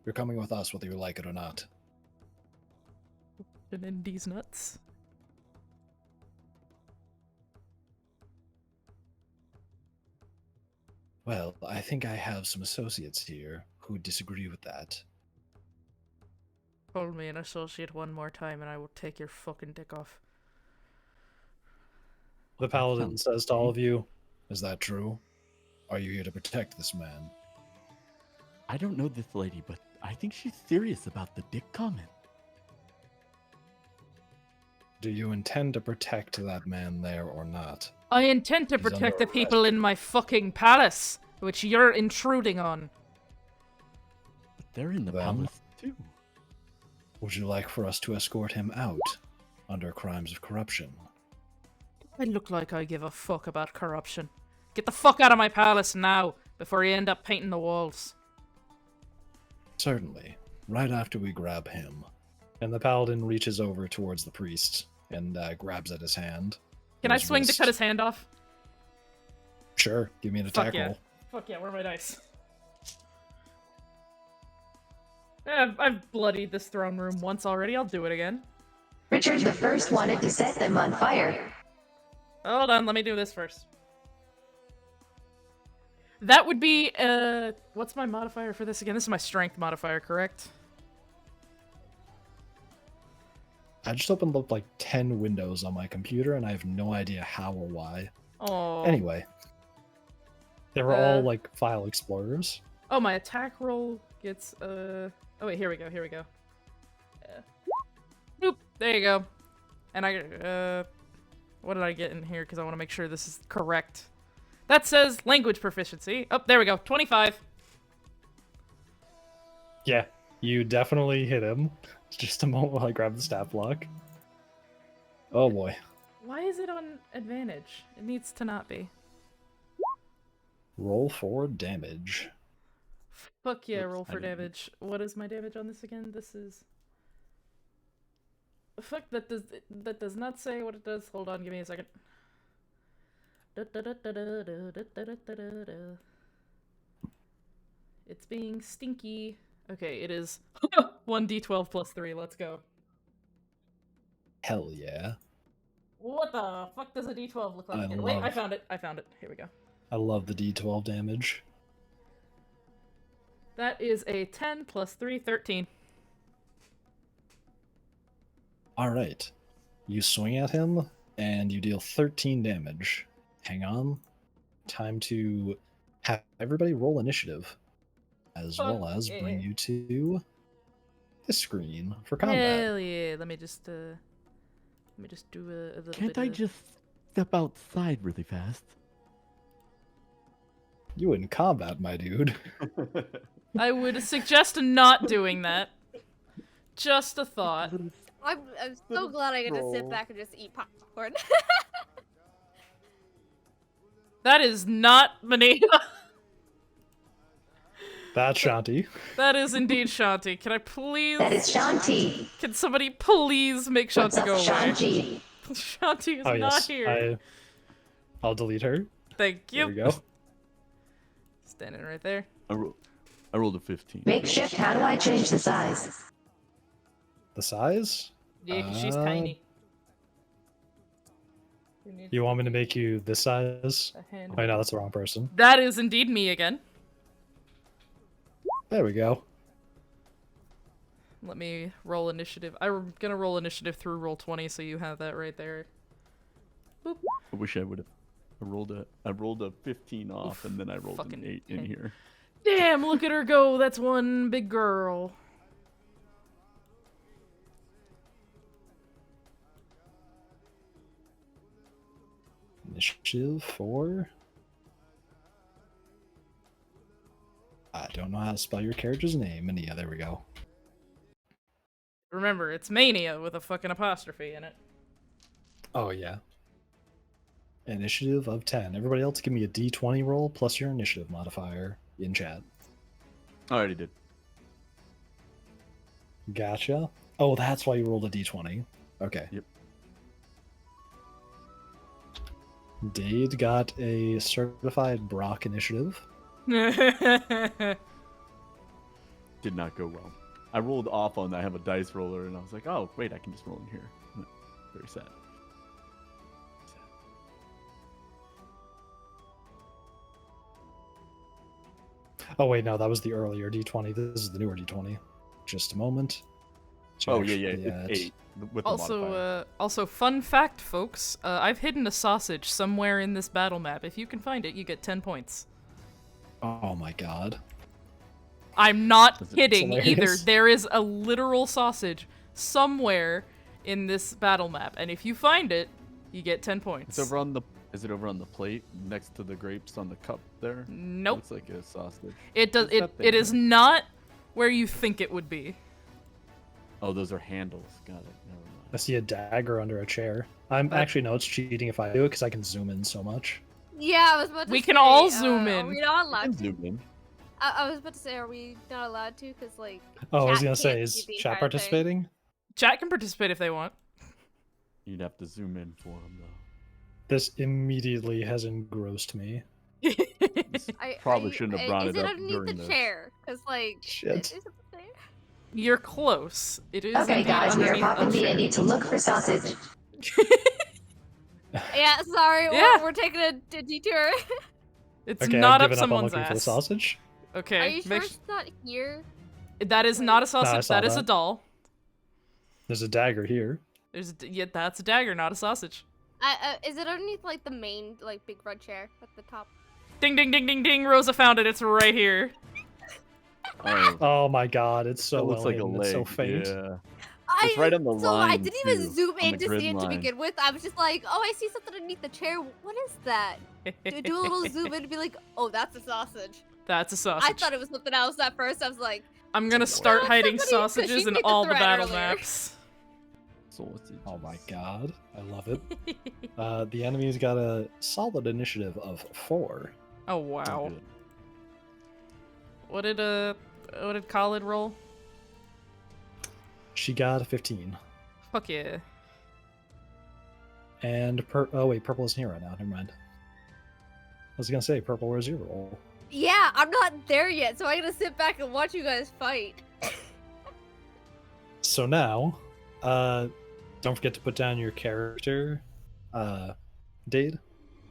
You're coming with us whether you like it or not." And then these nuts. Well, I think I have some associates here who disagree with that. Call me an associate one more time and I will take your fucking dick off. The paladin says to all of you, "Is that true? Are you here to protect this man?" I don't know this lady, but I think she's serious about the dick comment. Do you intend to protect that man there or not? I intend to He's protect the under people arrest. in my fucking palace, which you're intruding on. But they're in the Well, palace too. Would you like for us to escort him out under crimes of corruption? I look like I give a fuck about corruption. Get the fuck out of my palace now, before you end up painting the walls. Certainly. Right after we grab him. And the paladin reaches over towards the priest and grabs at his hand. Can I His swing to wrist. cut his hand off? Sure, give me an Fuck attack yeah. roll. Fuck yeah, where are my dice? I've bloodied this throne room once already, I'll do it again. Richard the First wanted to set them on fire. Hold on, let me do this first. That would be, what's my modifier for this again? This is my strength modifier, correct? I just opened up like 10 windows on my computer and I have no idea how or why. Oh. Anyway. They were all like file explorers. Oh, my attack roll gets, oh wait, here we go. Boop, there you go. And I, what did I get in here? Because I want to make sure this is correct. That says language proficiency. Oh, there we go, 25. Yeah, you definitely hit him. Just a moment while I grab the stat block. Oh boy. Why is it on advantage? It needs to not be. Roll for damage. Fuck yeah, Oops, roll I for didn't- damage. What is my damage on this again? This is... Fuck, that does not say what it does. Hold on, give me a second. It's being stinky. Okay, it is 1d12 plus 3, let's go. Hell yeah. What the fuck does a d12 look like? I again? Wait, I love- found it. Here we go. I love the d12 damage. That is a 10 plus 3, 13. Alright. You swing at him, and you deal 13 damage. Hang on. Time to have everybody roll initiative. As well as bring you to this screen for combat. Hell yeah. Let me just do a little Can't bit I of... just step outside really fast? You in combat, my dude. I would suggest not doing that. Just a thought. I'm so glad I get to sit back and just eat popcorn. That is not Ma'Nia. That's Shanti. That is indeed Shanti. Can I please... That is Shanti. Can somebody please make What's Shanti up, go away? Shanti? Shanti is Oh, not yes. here. I'll delete her. Thank There you. we go. Standing right there. I rolled a 15. Makeshift, how do I change the size? The size? Yeah, 'cause she's Uh, tiny. You want me to make you this size? A hand. Wait, no, that's the wrong person. That is indeed me again. There we go. Let me roll initiative. I'm gonna roll initiative through roll 20, so you have that right there. Boop. I wish I would have. I rolled a 15 off, Oof, and then I rolled an fucking 8 in hey. here. Damn, look at her go. That's one big girl. Initiative for... I don't know how to spell your character's name. And yeah, there we go. Remember, it's Mania with a fucking apostrophe in it. Oh, yeah. Initiative of 10. Everybody else give me a d20 roll plus your initiative modifier in chat. I already did. Gotcha. Oh, that's why you rolled a d20. Okay. Yep. Dade got a certified Brock initiative. Did not go well. I rolled off on I have a dice roller, and I was like, oh, wait, I can just roll in here. Very sad. Oh, wait, no, that was the earlier d20. This is the newer d20. Just a moment. to Oh, yeah, actually yeah. It's 8 with the modifier. Also, fun fact, folks. I've hidden a sausage somewhere in this battle map. If you can find it, you get 10 points. Oh my god. I'm not That's kidding either. hilarious. There is a literal sausage somewhere in this battle map, and if you find it, you get 10 points. It's over on the. Is it over on the plate next to the grapes on the cup there? Nope. Looks like a sausage. It does. What's that It thing is there? not where you think it would be. Oh, those are handles. Got it. Never I mind. see a dagger under a chair. I'm actually no, it's cheating if I do it because I can zoom in so much. Yeah, I was about to We say. can all zoom Are in. we not I allowed can to? zoom in. I was about to say, are we not allowed to? Because like. Oh, I was Chat gonna say, can't is see the chat entire thing. participating? Chat can participate if they want. You'd have to zoom in for them though. This immediately has engrossed me. Probably shouldn't have brought is it up underneath during the this. chair? Because like. Shit. Is it there? You're close. It is Okay, indeed guys, we are underneath a popping chair. D&D to look for sausage. Yeah, sorry, Yeah. we're taking a detour. It's Okay, not I've up given up on someone's looking for the ass. sausage. Okay. Are you sure make it's not here? That is not a sausage. saw That is a that. doll. There's a dagger here. Yeah, that's a dagger, not a sausage. Is it underneath like the main like big red chair at the top? Ding ding ding ding ding. Rosa found it. It's right here. Oh, Oh my god, it's so that looks well like a hidden, leg. it's so faint. Yeah. I It's right on the so I line, didn't even too, zoom on in the to grid see it to line. begin with. I was just like, oh, I see something underneath the chair. What is that? Do a little zoom in and be like, oh, that's a sausage. That's a sausage. I thought it was something else at first. I was like, I'm gonna start No, hiding somebody- 'cause sausages she in made the all the thread battle earlier. maps. Sausages. Oh my god, I love it. The enemy's got a solid initiative of 4. Oh Oh, wow. good. What did Khalid roll? She got a 15. Fuck yeah. And oh wait, purple isn't here right now. Never mind. I was gonna say purple. Where's your roll? yeah, I'm not there yet, so I'm gonna sit back and watch you guys fight. So now, don't forget to put down your character, Dade.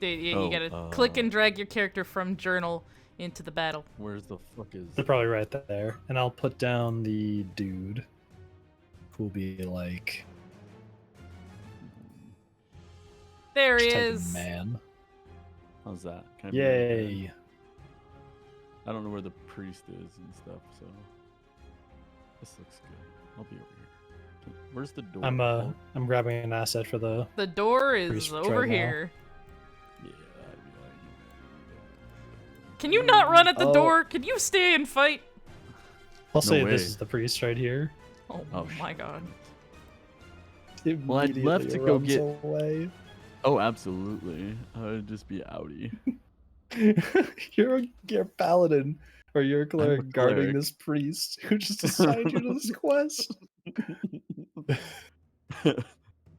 Yeah, you Oh, gotta click and drag your character from journal into the battle. Where's the fuck is? They're probably right there. And I'll put down the dude, who'll be like. There he just type is. Man. How's that? Can I be right there? Yay! I don't know where the priest is and stuff, so this looks good. I'll be over here. Where's the door? Oh, I'm grabbing an asset for the. The door is Priest over right now. here. yeah. Can you not run at the Oh. door? Can you stay and fight? I'll say way. this is the priest right here. Oh, Oh, my shit. god. Well, I'd love Immediately to go runs get- away. Oh, absolutely. I'd just be outie. you're a paladin, or you're a cleric a guarding cleric. this priest who just assigned you to this quest.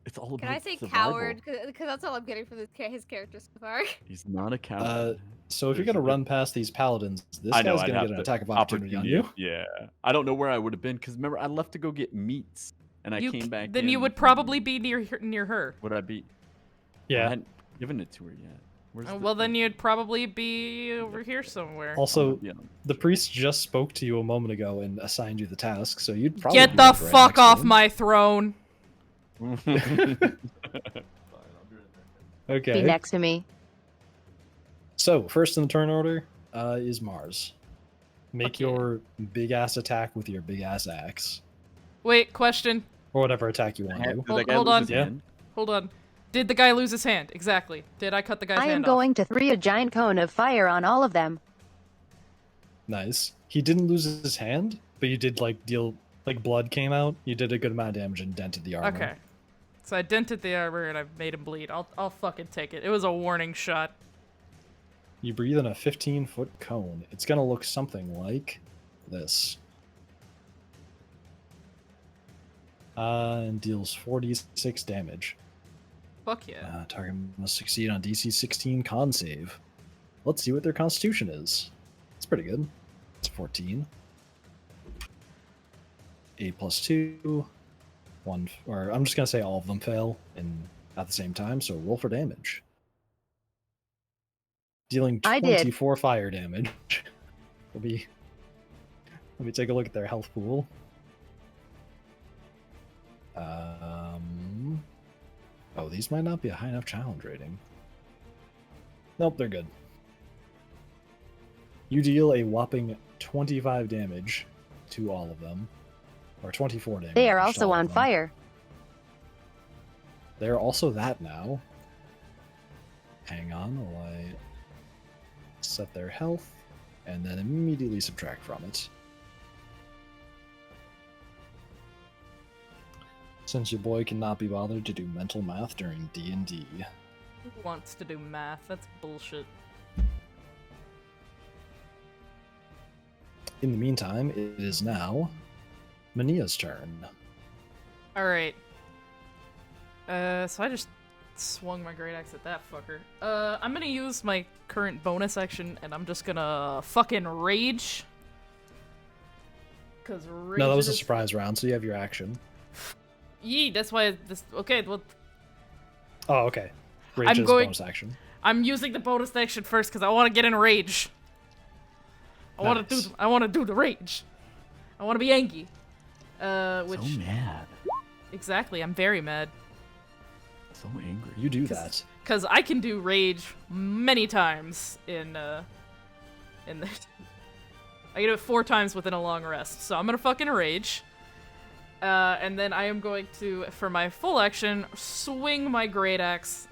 It's all Can about I say survival. coward? Because that's all I'm getting from his character so far. He's not a coward. So if you're There's gonna a big- run past these paladins, this I know, guy's I'd gonna have get an to- attack of opportunity on you. Yeah. I don't know where I would have been because remember I left to go get meats and I came back. Then you in would probably be near her. Would I be? I Yeah. hadn't given it to her yet. Where's the Well, then priest? you'd probably be over here somewhere. Also, Yeah. the priest just spoke to you a moment ago and assigned you the task, so you'd probably Get be, the like, right fuck next to off him. my throne. Be Okay. next to me. So first in the turn order is Mars. Make Okay. your big ass attack with your big ass axe, Wait, question. or whatever attack you want to Did do. that Hold- guy hold lose on. his Yeah. hand? Hold on. Did the guy lose his hand? Exactly. Did I cut the guy's I am hand going to throw a giant cone of fire on all of them. Nice. He didn't lose his hand, but you did deal blood came out. You did a good amount of damage and dented the armor. off? Okay. So I dented the armor and I made him bleed. I'll fucking take it. It was a warning shot. You breathe in a 15-foot cone. It's gonna look something like this. And deals 46 damage. Fuck yeah. Target must succeed on DC 16 con save. Let's see what their constitution is. It's pretty good. It's 14. 8 plus 2. 1, or I'm just gonna say all of them fail at the same time, so roll for damage. Dealing I did. 24 fire damage. Let me take a look at their health pool. Oh, these might not be a high enough challenge rating. Nope, they're good. You deal a whopping 25 damage to all of them. Or 24 damage. They are to also all of on them. fire. They're also that now. Hang on while I set their health and then immediately subtract from it. Since your boy cannot be bothered to do mental math during D&D. Who wants to do math? That's bullshit. In the meantime, it is now Ma'Nia's turn. Alright. So I just swung my great axe at that fucker. I'm gonna use my current bonus action, and I'm just gonna fucking rage. Cause rage No, that was a is- surprise round, so you have your action. Yee, that's why this. Okay, well, Oh, okay. Rage I'm is going- bonus action. I'm using the bonus action first because I want to get in rage. I want to Nice. do. I want to do the rage. I want to be angry. Which So mad. exactly, I'm very mad. So angry. You do that. Because I can do rage many times in the... I can do it 4 times within a long rest. So I'm gonna fucking rage. And then I am going to, for my full action, swing my great axe,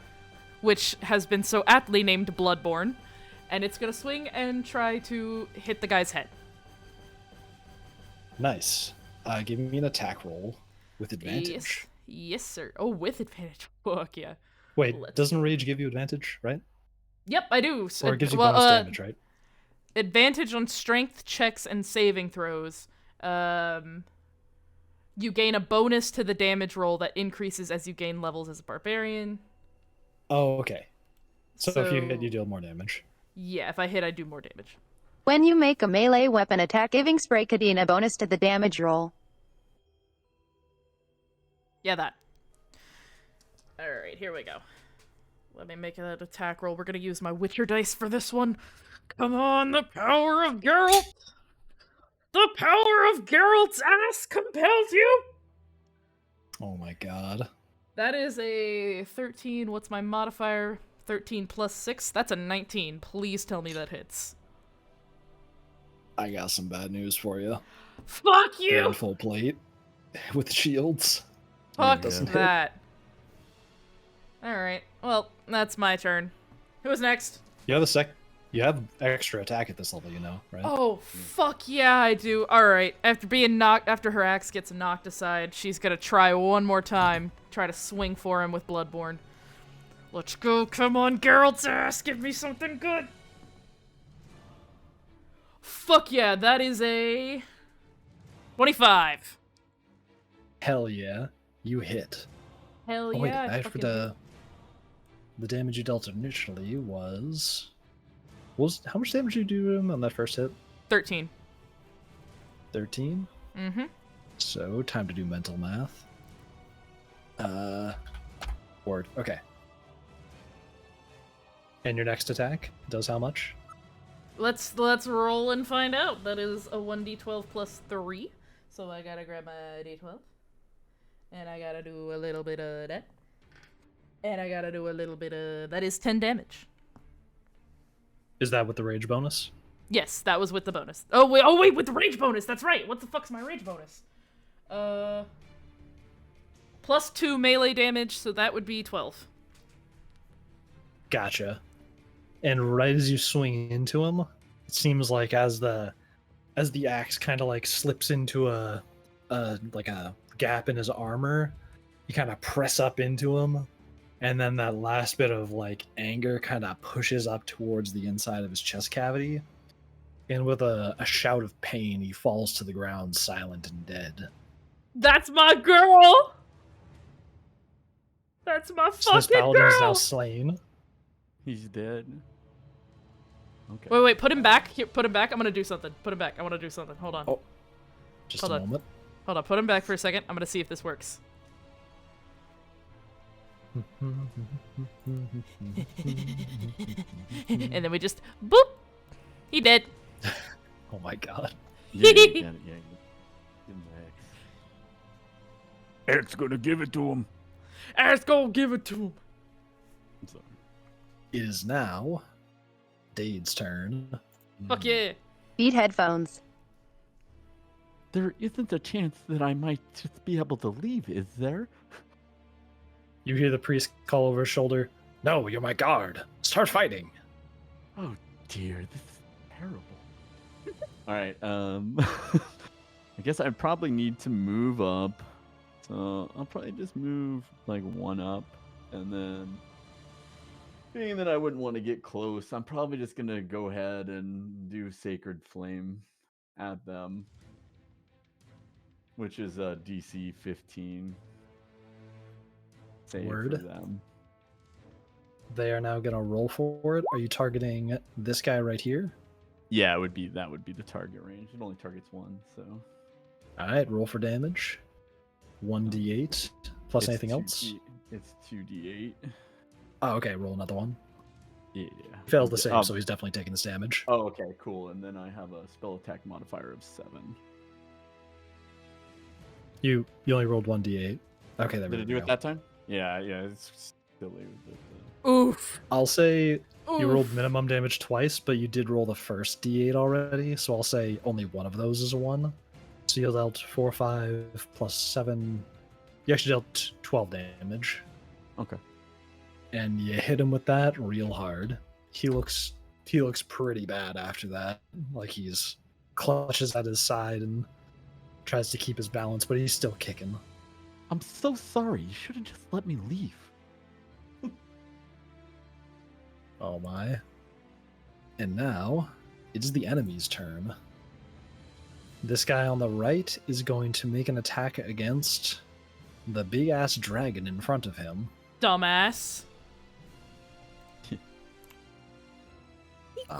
which has been so aptly named Bloodborne. And it's gonna swing and try to hit the guy's head. Nice. Give me an attack roll with advantage. Yes, sir. Oh, with advantage. Fuck yeah. Wait, Let's- doesn't rage give you advantage, right? Yep, I do. Or it gives you bonus damage, right? Advantage on strength checks and saving throws. You gain a bonus to the damage roll that increases as you gain levels as a barbarian. Oh, okay. So if you hit, you deal more damage. Yeah, if I hit, I do more damage. When you make a melee weapon attack, giving spray Kadeen a bonus to the damage roll. Yeah, that. Alright, here we go. Let me make that attack roll. We're gonna use my Witcher dice for this one. Come on, the power of Geralt! The power of Geralt's ass compels you! Oh my god. That is a 13. What's my modifier? 13 plus 6. That's a 19. Please tell me that hits. I got some bad news for you. Fuck They're in you! full plate with shields. Fuck doesn't hit. that. Alright, well, that's my turn. Who's next? You have extra attack at this level, you know, right? Oh, fuck yeah, I do. Alright, after her axe gets knocked aside, she's gonna try one more time. Try to swing for him with Bloodborne. Let's go, come on, Geralt's ass, give me something good. Fuck yeah, that is a 25. Hell yeah. You hit. Hell Oh wait, yeah. I for fucking the damage you dealt initially was how much damage did you do to him on that first hit? 13. 13? Mm-hmm. So time to do mental math. Word. Okay. And your next attack does how much? Let's roll and find out. That is a 1d12 plus 3. So I gotta grab my d12. And I gotta do a little bit of that. And I gotta do a little bit of... That is 10 damage. Is that with the rage bonus? Yes, that was with the bonus. Oh wait, with the rage bonus. That's right. What the fuck's my rage bonus? Plus 2 melee damage, so that would be 12. Gotcha. And right as you swing into him, it seems like as the axe kind of like slips into a gap in his armor, you kind of press up into him, and then that last bit of like anger kind of pushes up towards the inside of his chest cavity, and with a shout of pain, he falls to the ground, silent and dead. That's my girl. That's my So this fucking paladin is now girl. slain. He's dead. Okay. Wait, put him back. Here, put him back. I'm gonna do something. Put him back. I want to do something. Hold on. Oh. Just Hold a on. moment. Hold on. Put him back for a second. I'm gonna see if this works. And then we just boop. He dead. Oh my god. Yeah, you got it, yeah, give him the axe. Eric's gonna give it to him. Let's go give it to him. I'm sorry. It is now Dade's turn. Fuck yeah. Beat headphones. There isn't a chance that I might just be able to leave, is there? You hear the priest call over his shoulder. No, you're my guard. Start fighting. Oh dear, this is terrible. All right, I guess I probably need to move up. So I'll probably just move like one up, and then being that I wouldn't want to get close, I'm probably just gonna go ahead and do Sacred Flame at them, which is a DC 15 save Word. for them. They are now going to roll for it. Are you targeting this guy right here? Yeah, that would be the target range. It only targets one, so. All right, roll for damage. 1d8 plus It's anything 2D else. It's 2d8. Oh, okay. Roll another one. Yeah. He failed the save, so he's definitely taking this damage. Oh, okay, cool. And then I have a spell attack modifier of 7. You only rolled 1d8. Okay, there we Did go. it do it that time? Yeah. It's silly with Oof. I'll say Oof. you rolled minimum damage twice, but you did roll the first d8 already, so I'll say only one of those is a 1. So you dealt 4, 5 plus 7. You actually dealt 12 damage. Okay. And you hit him with that real hard. He looks pretty bad after that. Like he's clutches at his side and tries to keep his balance, but he's still kicking. I'm so sorry. You should have just let me leave. Oh my. And now it is the enemy's turn. This guy on the right is going to make an attack against the big ass dragon in front of him. Dumbass.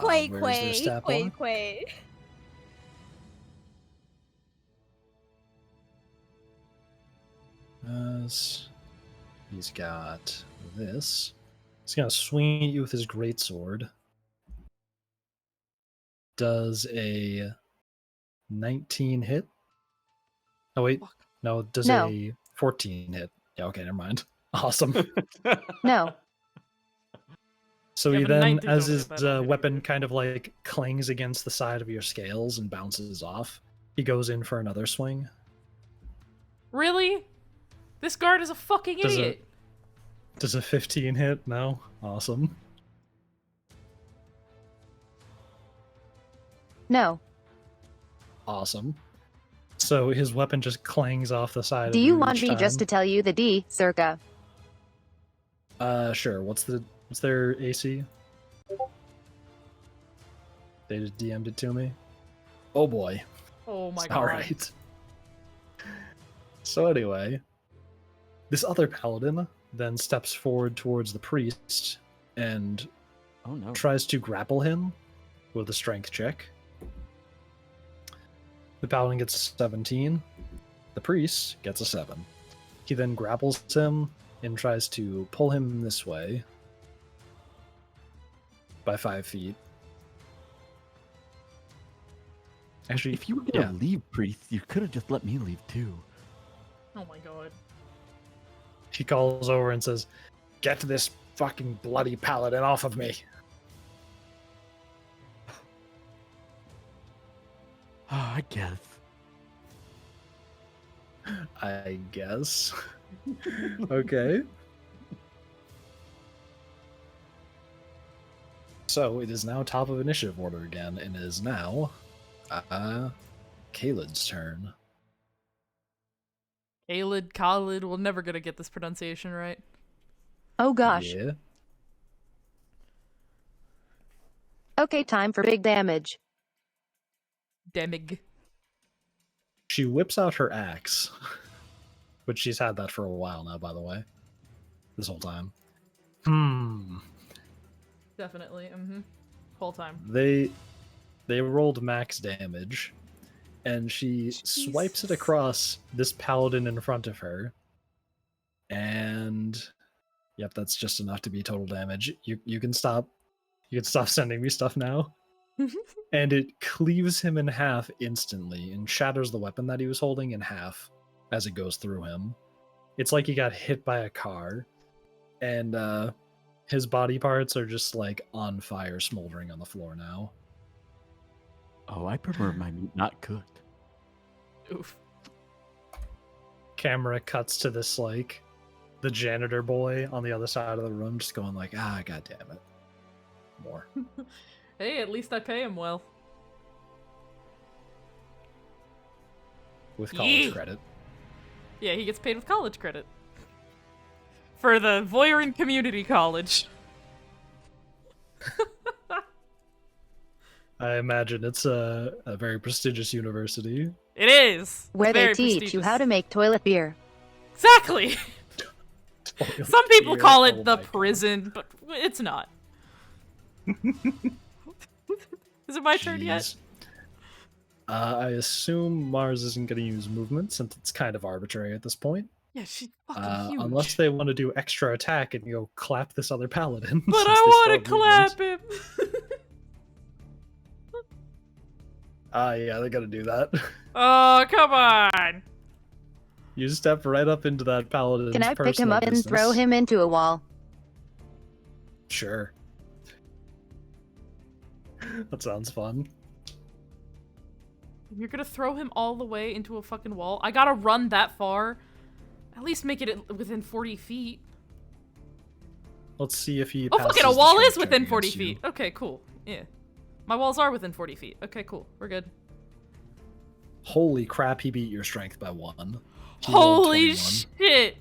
Quay, where's their quay, stat quay, block? quay. He's got this. He's gonna swing at you with his greatsword. Does a 19 hit? Oh wait, no. Does No. a 14 hit? Yeah, okay, never mind. Awesome. No. So Yeah, he but then, 19 as don't his hit, that'll hit weapon either. kind of like clangs against the side of your scales and bounces off, he goes in for another swing. Really? This guard is a fucking Does idiot. Does a 15 hit? No. Awesome. No. Awesome. So his weapon just clangs off the side Do of you you want each me just to time. tell you the D, circa? Sure. What's their AC? They just DM'd it to me. Oh boy. Oh my god. All right. So anyway, this other paladin then steps forward towards the priest and Oh no. tries to grapple him with a strength check. The paladin gets a 17. The priest gets a 7. He then grapples him and tries to pull him this way by 5 feet. Actually, If you were gonna yeah. leave, priest, you could have just let me leave too. Oh my god. He calls over and says, "Get this fucking bloody paladin off of me." I guess. I guess. Okay. So it is now top of initiative order again, and it is now Kalid's turn. Khalid, we're never gonna get this pronunciation right. Oh gosh. Yeah. Okay, time for big damage. Demig. She whips out her axe, which she's had that for a while now, by the way. This whole time. Definitely. Whole time. They rolled max damage, and she swipes it Jesus. across this paladin in front of her. And yep, that's just enough to be total damage. You can stop. You can stop sending me stuff now. And it cleaves him in half instantly and shatters the weapon that he was holding in half as it goes through him. It's like he got hit by a car, and his body parts are just like on fire, smoldering on the floor now. Oh, I prefer my meat not cooked. Oof. Camera cuts to this like the janitor boy on the other side of the room, just going like, god damn it, more. Hey, at least I pay him well. With college Yee. credit. Yeah, he gets paid with college credit. For the Voyeurin Community College. I imagine it's a very prestigious university. It is! Where It's they very teach you how to prestigious. make toilet beer. Exactly! Some people Beer, call it oh the my God. prison, but it's not. Is it my turn yet? Jeez. I assume Mars isn't going to use movement since it's kind of arbitrary at this point. Yeah, she's fucking huge. Unless they want to do extra attack and go clap this other paladin. But since I they want to still have clap him! movement. Yeah, they got to do that. Oh, come on! You step right up into that paladin's Can I pick him personal up and throw business. him into a wall? Sure. That sounds fun. You're gonna throw him all the way into a fucking wall? I gotta run that far? At least make it within 40 feet. Let's see if he Oh, passes fucking, a the wall strength is within check 40 against you. feet. Okay, cool. Yeah. My walls are within 40 feet. Okay, cool. We're good. Holy crap, he beat your strength by 1. He rolled Holy 21. shit!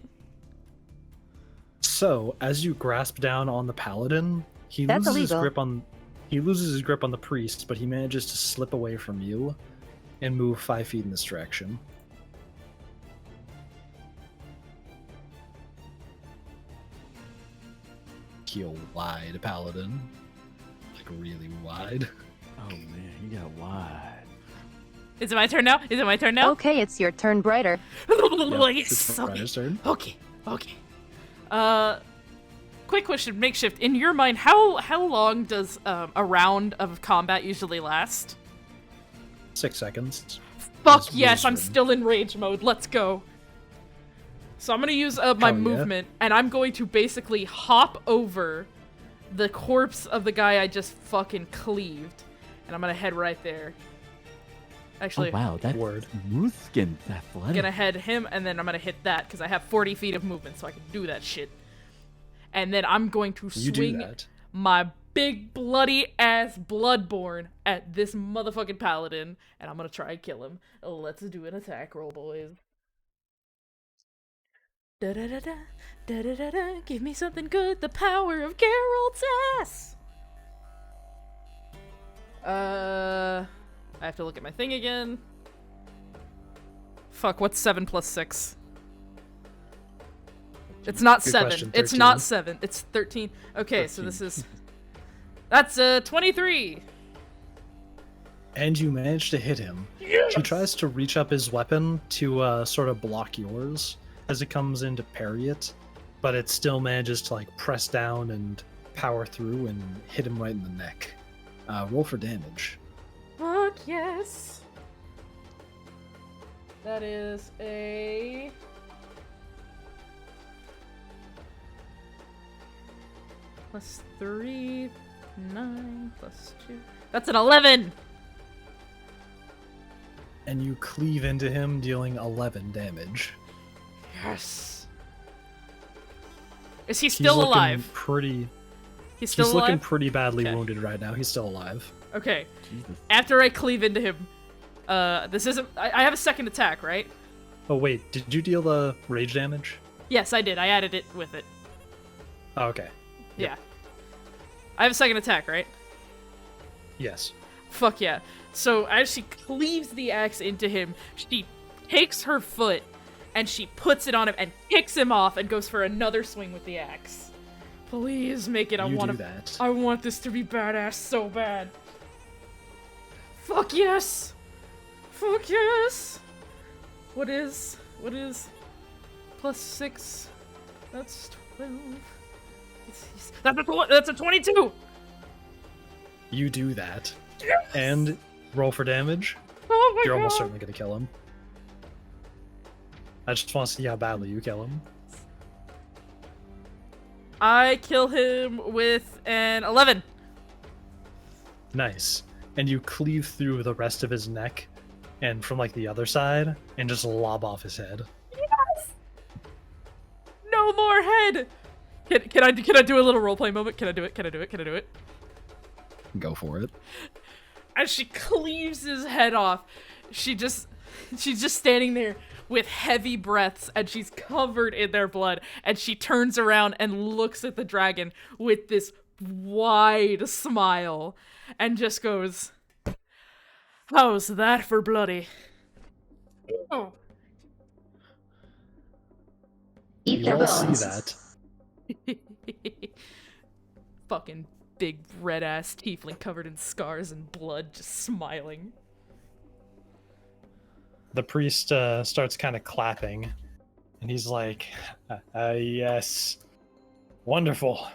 So, as you grasp down on the paladin, he That's loses his illegal. grip on the priest, but he manages to slip away from you and move 5 feet in this direction. He'll wide paladin. Like really wide. Oh man, you got wide. Is it my turn now? Is it my turn now? Okay, it's your turn, Brighter. Yes, It's okay. Ryder's turn. Okay, okay. Quick question, makeshift. In your mind, how long does a round of combat usually last? 6 seconds. Fuck It's yes, I'm wizard. still in rage mode. Let's go. So I'm gonna use my Hell yeah. movement, and I'm going to basically hop over the corpse of the guy I just fucking cleaved, and I'm gonna head right there. Actually, Oh wow, that's Word. smooth skin I'm athletic. gonna head him, and then I'm gonna hit that because I have 40 feet of movement, so I can do that shit. And then I'm going to You do swing that. my big bloody ass bloodborne at this motherfucking paladin, and I'm gonna try and kill him. Let's do an attack roll, boys. Da da da da da da da da. Give me something good. The power of Geralt's ass. I have to look at my thing again. Fuck, what's 7 plus 6? It's not Good 7. question, It's 13. not 7. It's 13. Okay, so this is... That's 23! And you manage to hit him. Yes! He tries to reach up his weapon to sort of block yours as it comes in to parry it, but it still manages to like press down and power through and hit him right in the neck. Roll for damage. Fuck yes! That is a... Plus 3, 9, plus 2... That's an 11! And you cleave into him, dealing 11 damage. Yes! Is he He's still looking alive? Pretty. He's still He's alive? looking pretty badly Okay. wounded right now. He's still alive. Okay. Jesus. After I cleave into him, this isn't... I have a second attack, right? Oh wait, did you deal the rage damage? Yes, I did. I added it with it. Oh, okay. Yeah. I have a second attack, right? Yes. Fuck yeah. So as she cleaves the axe into him, she takes her foot and she puts it on him and kicks him off and goes for another swing with the axe. Please make it. You do that. I want this to be badass so bad. Fuck yes. Fuck yes. What is plus 6? That's 12. That's a 22. You do that. And roll for damage. Oh my You're god. almost certainly going to kill him. I just want to see how badly you kill him. I kill him with an 11. Nice. And you cleave through the rest of his neck and from like the other side and just lob off his head. Yes! No more head! Can I do a little roleplay moment? Can I do it? Go for it. As she cleaves his head off, she's just standing there with heavy breaths, and she's covered in their blood, and she turns around and looks at the dragon with this wide smile and just goes, "How's that for bloody?" Oh. Eat You their all see bones. that. Fucking big red ass tiefling covered in scars and blood, just smiling. The priest starts kind of clapping, and he's like, yes, wonderful.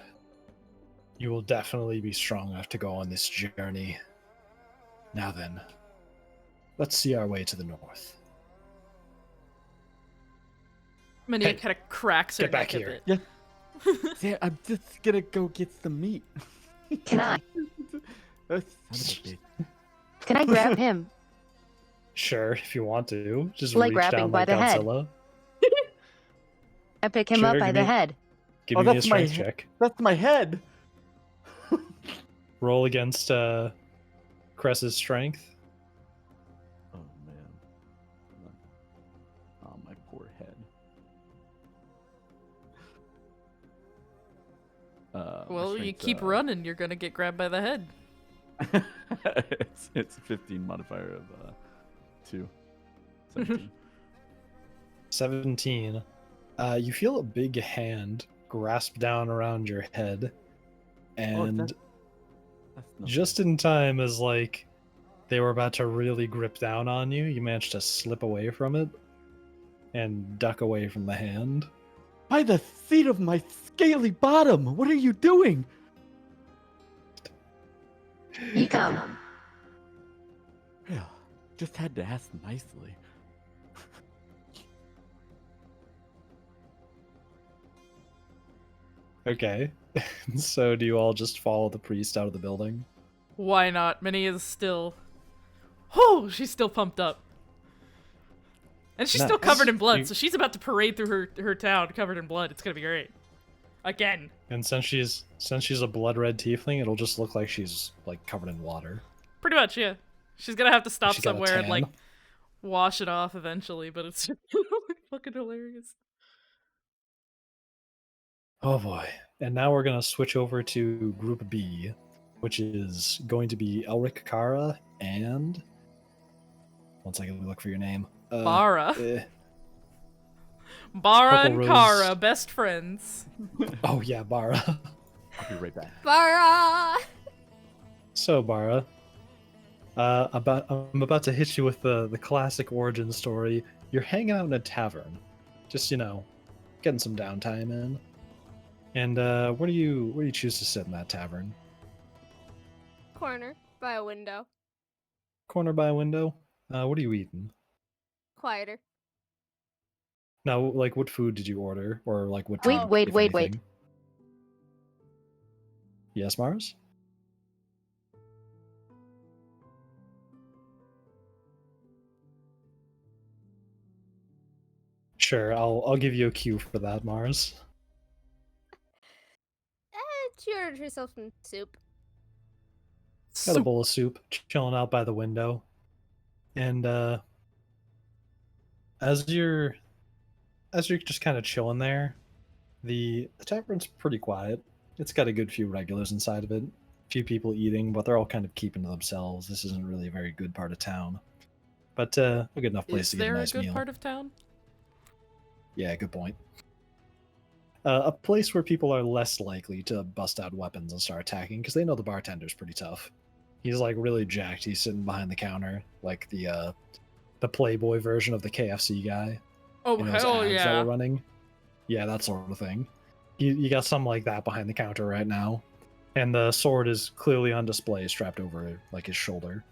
You will definitely be strong enough to go on this journey. Now then, let's see our way to the north. Ma'Nia Hey, kind of cracks her get back neck here. a bit. Yeah, I'm just gonna go get some meat. Can I? Oh, son of a bitch. Can I grab him? Sure, if you want to. Just Like reach grabbing down by like the head. Godzilla. I pick him Sure, up by give the me- head. Give Oh, me a that's my strength he- check. That's my head. Roll against Kres's strength. Oh man. Oh, my poor head. My Well, you strength, keep running, you're gonna get grabbed by the head. it's a 15 modifier of 2. 17. 17. You feel a big hand grasp down around your head, and that's not just in time as like they were about to really grip down on you, you managed to slip away from it and duck away from the hand. By the seat of my scaly bottom! What are you doing? You come. Yeah, just had to ask nicely. Okay. So do you all just follow the priest out of the building? Why not? Ma'Nia's still... Oh, she's still pumped up. And she's still Nice. covered in blood, You- so she's about to parade through her town covered in blood. It's gonna be great. Again. And since she's a blood red tiefling, it'll just look like she's like covered in water. Pretty much, yeah. She's gonna have to stop She got a somewhere and, tan. like, wash it off eventually, but it's really fucking hilarious. Oh boy. And now we're going to switch over to Group B, which is going to be Elric, Kara, and... One second, let me look for your name. Bara. eh. Bara Purple and Rose. Kara, best friends. Oh yeah, Bara. I'll be right back. Bara! So, Bara, I'm about to hit you with the classic origin story. You're hanging out in a tavern, just getting some downtime in. And where do you choose to sit in that tavern? Corner by a window. Corner by a window. What are you eating? Quieter. Now, like, what food did you order, or like what? Wait, drink, wait, if wait. anything? Yes, Mars. Sure, I'll give you a cue for that, Mars. She ordered herself some soup. Got a bowl of soup, chilling out by the window, and as you're just kind of chilling there, the tavern's pretty quiet. It's got a good few regulars inside of it, a few people eating, but they're all kind of keeping to themselves. This isn't really a very good part of town, but a good enough place Is to get a there a nice good meal. part of town? Yeah, good point. A place where people are less likely to bust out weapons and start attacking because they know the bartender's pretty tough. He's like really jacked. He's sitting behind the counter, like the Playboy version of the KFC guy. Oh, You know, those hell ads that yeah. were running. Yeah, that sort of thing. You got something like that behind the counter right now, and the sword is clearly on display, strapped over like his shoulder.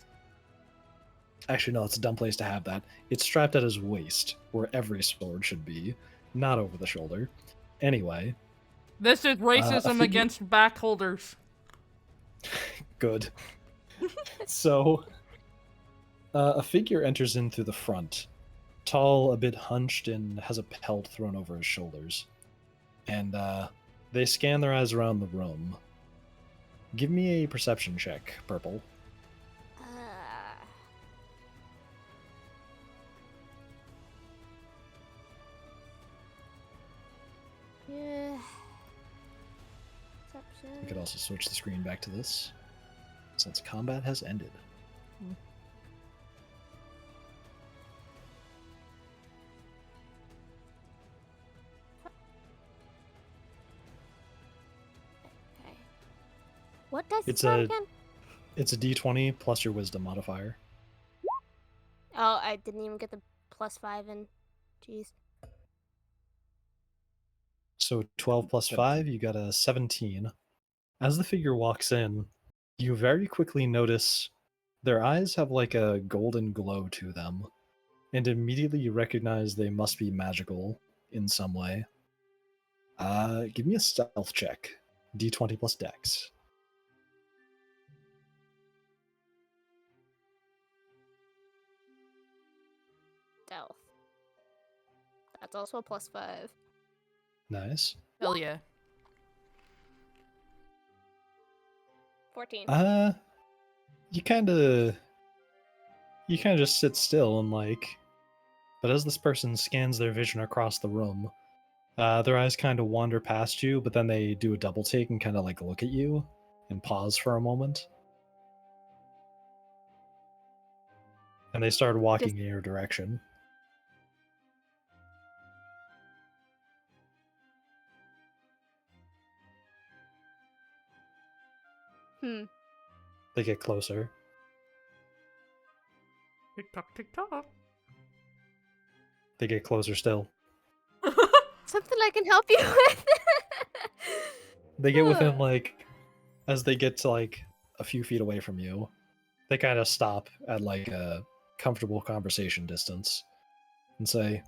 Actually, no, it's a dumb place to have that. It's strapped at his waist, where every sword should be, not over the shoulder. Anyway, This is racism figure- against back holders. good. So, a figure enters in through the front, tall, a bit hunched, and has a pelt thrown over his shoulders. And they scan their eyes around the room. Give me a perception check, Purple. Yeah. You could also switch the screen back to this, since combat has ended. Okay. What does It's it a- again? It's a d20 plus your wisdom modifier. Oh, I didn't even get the +5 in. Jeez. So 12 plus 5, you got a 17. As the figure walks in, you very quickly notice their eyes have like a golden glow to them, and immediately you recognize they must be magical in some way. Give me a stealth check. D20 plus dex. Stealth. That's also a +5. Nice. Hell yeah. 14. You kind of just sit still and like, but as this person scans their vision across the room, their eyes kind of wander past you, but then they do a double take and kind of like look at you and pause for a moment. And they start walking in your direction. They get closer. Tick tock, tick tock. They get closer still. Something I can help you with? They get within like, as they get to like a few feet away from you, they kind of stop at like a comfortable conversation distance and say,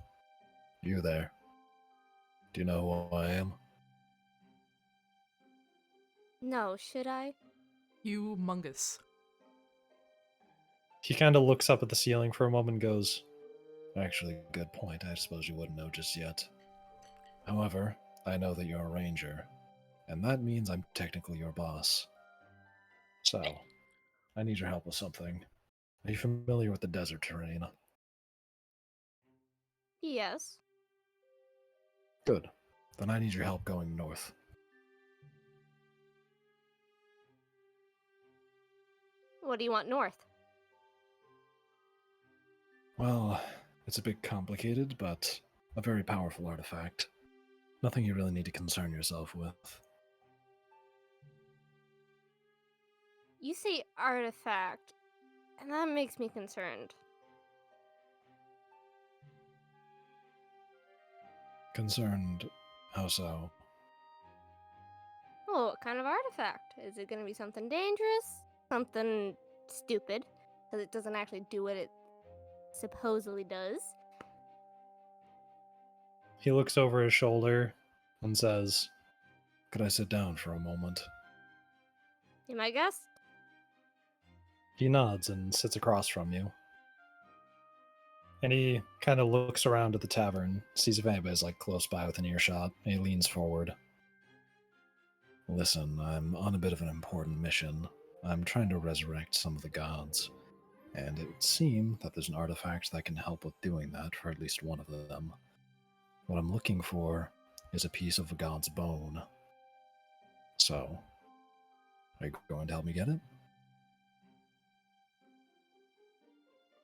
"You there? Do you know who I am?" No, should I? Humongous. He kind of looks up at the ceiling for a moment and goes, "Actually, good point. I suppose you wouldn't know just yet. However, I know that you're a ranger, and that means I'm technically your boss. So, I need your help with something. Are you familiar with the desert terrain?" Yes. Good. Then I need your help going north. What do you want north? Well, it's a bit complicated, but a very powerful artifact. Nothing you really need to concern yourself with. You say artifact, and that makes me concerned. Concerned? How so? Oh, what kind of artifact? Is it going to be something dangerous? Something stupid? Because it doesn't actually do what it supposedly does? He looks over his shoulder and says, "Could I sit down for a moment?" You my guess? He nods and sits across from you. And he kind of looks around at the tavern, sees if anybody's like close by within earshot, and he leans forward. "Listen, I'm on a bit of an important mission. I'm trying to resurrect some of the gods, and it would seem that there's an artifact that can help with doing that for at least one of them. What I'm looking for is a piece of a god's bone. So, are you going to help me get it?"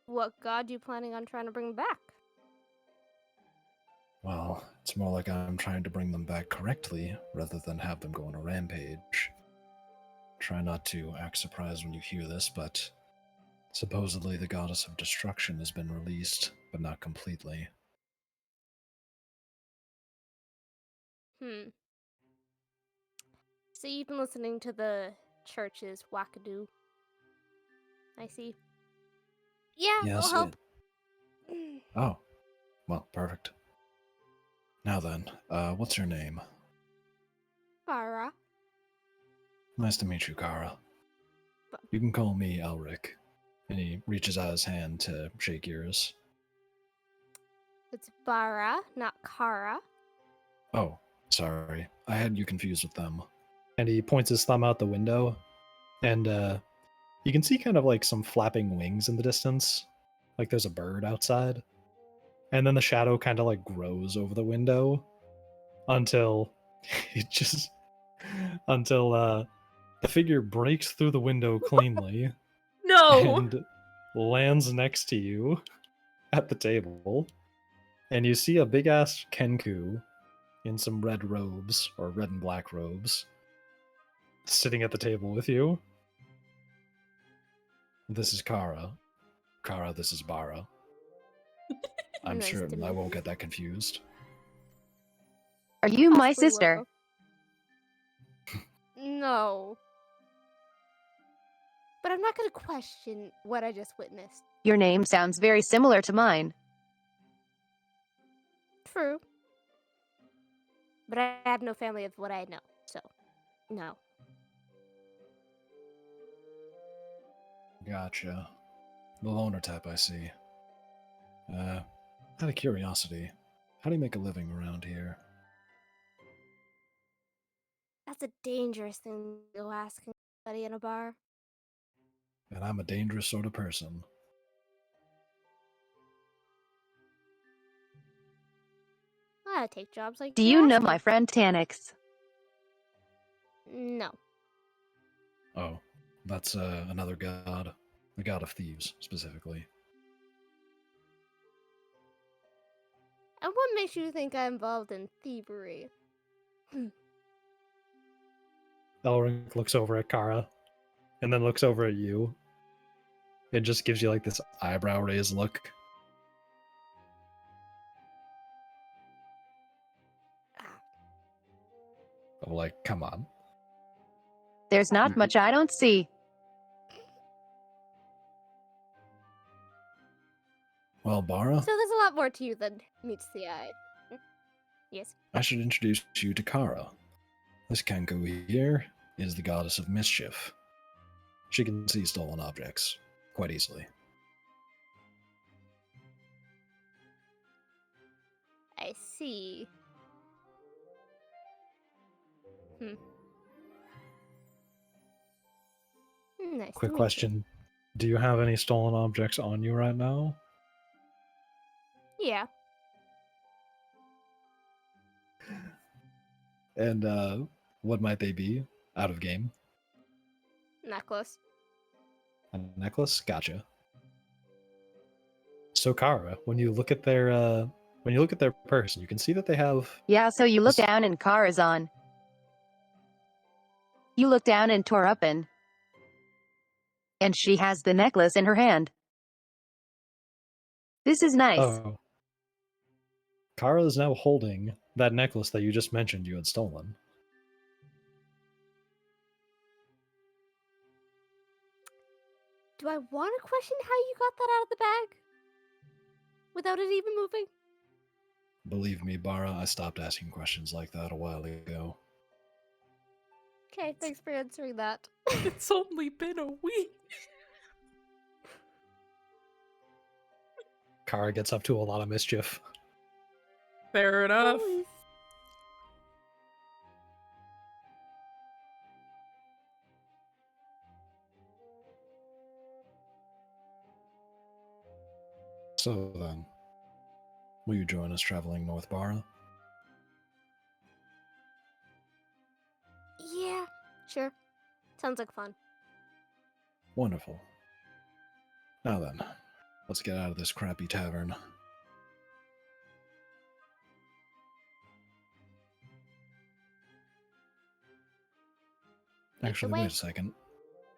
What god you planning on trying to bring back? Well, it's more like I'm trying to bring them back correctly rather than have them go on a rampage. Try not to act surprised when you hear this, but supposedly the goddess of destruction has been released, but not completely. So you've been listening to the church's wackadoo. I see. Yeah, Yes. it'll help. Oh, well, perfect. Now then, what's your name? Bara. Nice to meet you, Kara. But- You can call me Elric. And he reaches out his hand to shake yours. It's Bara, not Kara. Oh, sorry. I had you confused with them. And he points his thumb out the window, and you can see kind of like some flapping wings in the distance. Like there's a bird outside. And then the shadow kind of like grows over the window until it just until the figure breaks through the window cleanly No. and lands next to you at the table. And you see a big ass Kenku in some red robes, or red and black robes, sitting at the table with you. This is Kara. Kara, this is Bara. I'm Nice sure to I meet won't you. get that confused. Are you my Possibly sister? will. No. But I'm not gonna question what I just witnessed. Your name sounds very similar to mine. True. But I have no family of what I know, so no. Gotcha. The loner type, I see. Out of curiosity, how do you make a living around here? That's a dangerous thing to go ask anybody in a bar. And I'm a dangerous sort of person. I take jobs like Do you're you know asking. my friend Tanix? No. Oh, that's another god. The god of thieves, specifically. And what makes you think I'm involved in thievery? Elric looks over at Kara, and then looks over at you. It just gives you like this eyebrow raised look. Of like, come on. There's not much I don't see. Well, Bara, So there's a lot more to you than meets the eye. Yes. I should introduce you to Kara. This Kenku here is the goddess of mischief. She can see stolen objects quite easily. I see. Nice Quick to meet question. Do you have any stolen objects on you right now? you. Yeah. And what might they be? Out of game? Necklace. A necklace? Gotcha. So Kara, when you look at their purse, you can see that they have Yeah, so you look This- down and Kara's on. You look down and tore up and she has the necklace in her hand. This is nice. Oh. Kara is now holding that necklace that you just mentioned you had stolen. Do I want to question how you got that out of the bag? Without it even moving? Believe me, Bara, I stopped asking questions like that a while ago. Okay, thanks for answering that. It's only been a week. Kara gets up to a lot of mischief. Fair enough. Always. So then, will you join us traveling north, Bara? Yeah, sure. Sounds like fun. Wonderful. Now then, let's get out of this crappy tavern. Lead the Actually, way. wait a second.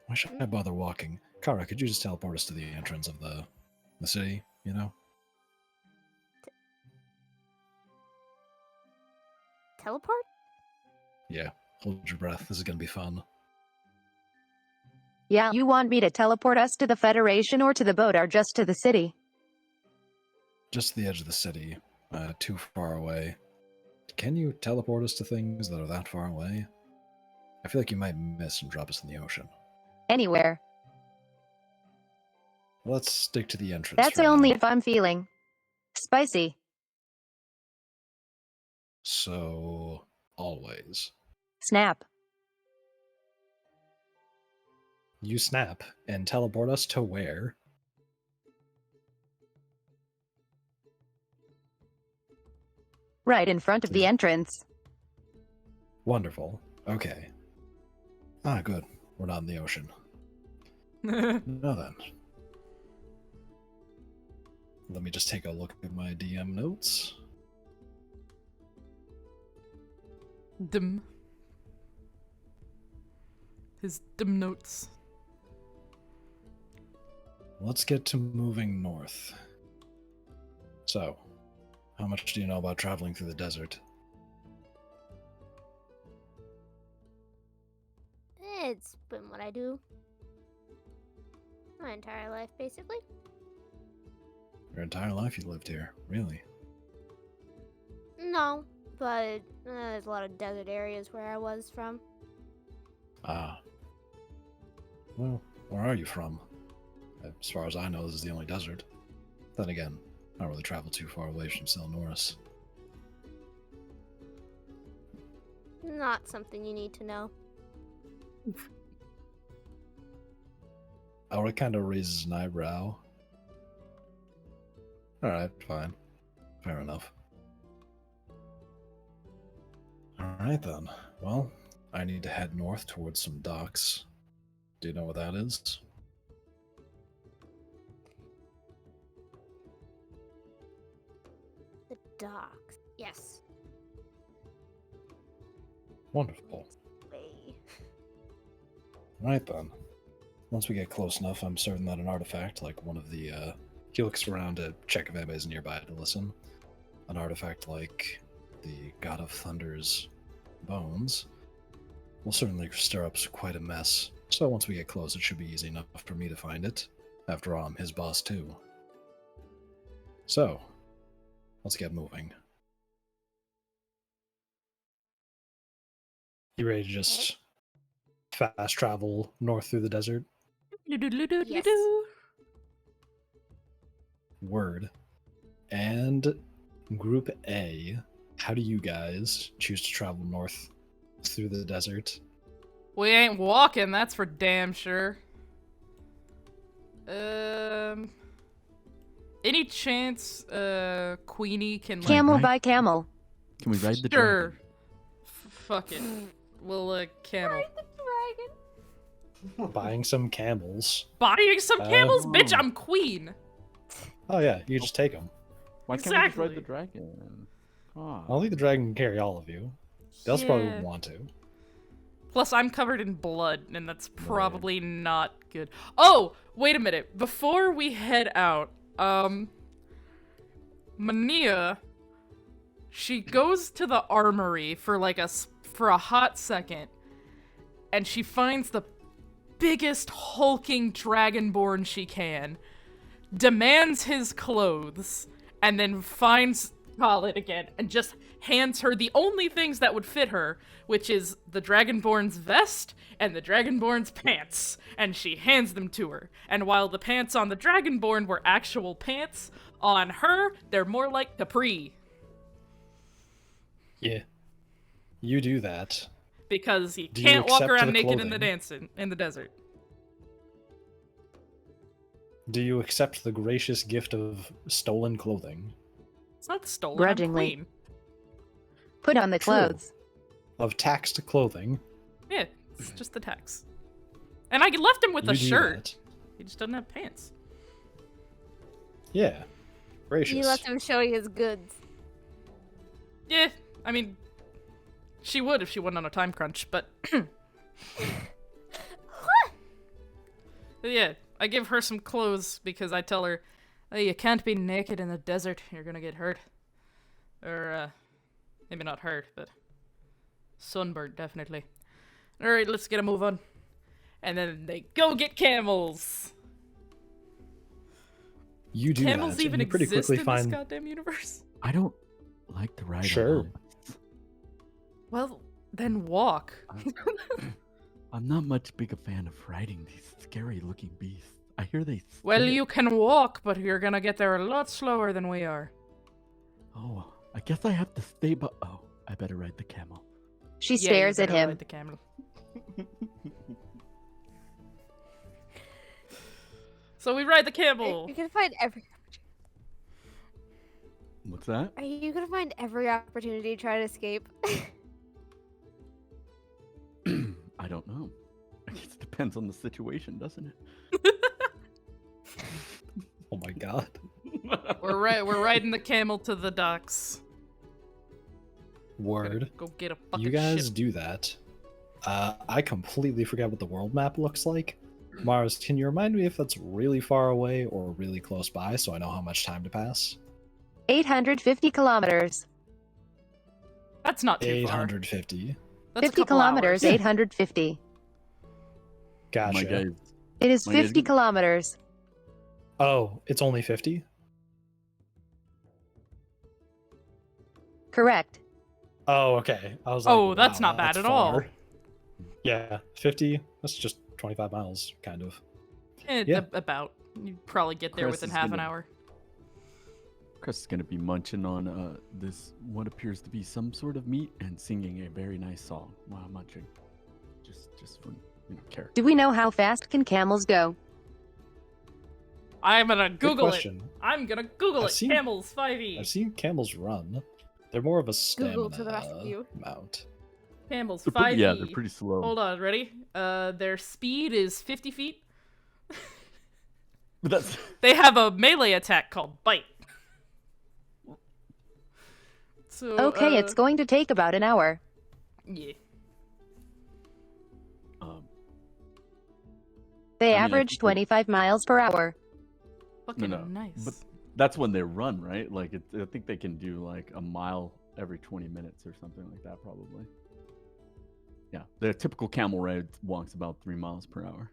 Why should I bother walking? Kara, could you just teleport us to the entrance of the city, you know? Teleport? Yeah, hold your breath. This is gonna be fun. Yeah, you want me to teleport us to the Federation or to the boat or just to the city? Just the edge of the city, too far away. Can you teleport us to things that are that far away? I feel like you might miss and drop us in the ocean. Anywhere. Let's stick to the entrance That's for only now. if I'm feeling spicy. So, always. Snap. You snap and teleport us to where? Right in front of the entrance. Wonderful. Okay. Ah, good. We're not in the ocean. No then. Let me just take a look at my DM notes. Dim. His dim notes. Let's get to moving north. So, how much do you know about traveling through the desert? It's been what I do my entire life, basically. Your entire life you lived here, really? No, but there's a lot of desert areas where I was from. Ah. Well, where are you from? As far as I know, this is the only desert. Then again, I don't really travel too far away from Selnoris. Not something you need to know. Elric kind of raises an eyebrow. Alright, fine. Fair enough. Alright then. Well, I need to head north towards some docks. Do you know what that is? The docks. Yes. Wonderful. Way. Right then. Once we get close enough, I'm certain that an artifact, like one of the, he looks around to check if anybody's nearby to listen. An artifact like the God of Thunder's bones will certainly stir up quite a mess. So once we get close, it should be easy enough for me to find it. After all, I'm his boss too. So, let's get moving. You ready to just fast travel north through the desert? Yes. Word. And Group A, how do you guys choose to travel north through the desert? We ain't walking, that's for damn sure. Any chance, Queenie can like... Camel right? by camel. Can we ride the Sure. dragon? Fuck it. We'll, camel. Buying some camels. Buying some camels? Bitch, Oh. I'm queen! Oh yeah, you just take them. Why can't we just ride Exactly. the dragon? I Oh. don't think the dragon can carry all of you. They also probably Yeah. wouldn't want to. Plus, I'm covered in blood, and that's probably not good. Oh! Wait a minute. Before we head out, Ma'Nia, she goes to the armory for like for a hot second, and she finds the biggest hulking dragonborn she can, demands his clothes, and then finds Khalid again and just hands her the only things that would fit her, which is the dragonborn's vest and the dragonborn's pants, and she hands them to her. And while the pants on the dragonborn were actual pants, on her they're more like capri. Yeah. You do that. Because you Do you can't walk accept around the naked in clothing? the desert. Do you accept the gracious gift of stolen clothing? It's not stolen, Grudgingly. I'm queen. Put on the True. clothes. Of taxed clothing? Yeah, it's just the tax. And I left him with You a do shirt. that. He just doesn't have pants. Yeah. Gracious. You let him show you his goods. Yeah, I mean, she would if she wasn't on a time crunch, but... But yeah, I give her some clothes because I tell her, oh, you can't be naked in the desert, you're gonna get hurt. Or, maybe not hurt, but sunburned, definitely. Alright, let's get a move on. and then they go get camels. You do Camels that, even and you pretty exist quickly in find this goddamn universe? I don't like to ride Sure. on Well, then walk. I'm not much big a fan of riding these scary looking beasts. I hear they Well, stink. you can walk, but you're gonna get there a lot slower than we are. Oh, I guess I have to stay oh, I better ride the camel. She Yeah, you stares at better him. ride the camel. So we ride the camel. You're gonna find every. What's that? Are you gonna find every opportunity to try to escape? I don't know. I guess it depends on the situation, doesn't it? Oh my god. We're riding the camel to the docks. Word. Go get a fucking You guys ship. do that. I completely forgot what the world map looks like. Mars, can you remind me if that's really far away or really close by so I know how much time to pass? 850 kilometers. That's not too far. 850. That's a 50 couple kilometers, hours. 850. Gotcha. My guys, It is My guys 50 get- kilometers. Oh, it's only 50? Correct. Oh, okay. I was like, Oh, that's wow, not bad that's at all. far. Yeah, 50. That's just 25 miles, kind of. Yeah. About. You'd probably get there Kres within is half an gonna- hour. Chris is gonna be munching on this what appears to be some sort of meat and singing a very nice song while munching. Just for character. Do we know how fast can camels go? I'm gonna Good Google it. question. I'm gonna Google I've it. seen- Camels 5e. I've seen camels run. They're more of a Google stamina to the rescue. mount. Camels They're 5e. yeah, they're pretty slow. Hold on, ready? Their speed is 50 feet. But that's They have a melee attack called Bite. So, Okay, it's going to take about an hour. Yeah. They I mean, I average think 25 miles per hour. Fucking no, nice. but that's when they run, right? Like I think they can do like a mile every 20 minutes or something like that, probably. Yeah, the typical camel ride walks about 3 miles per hour.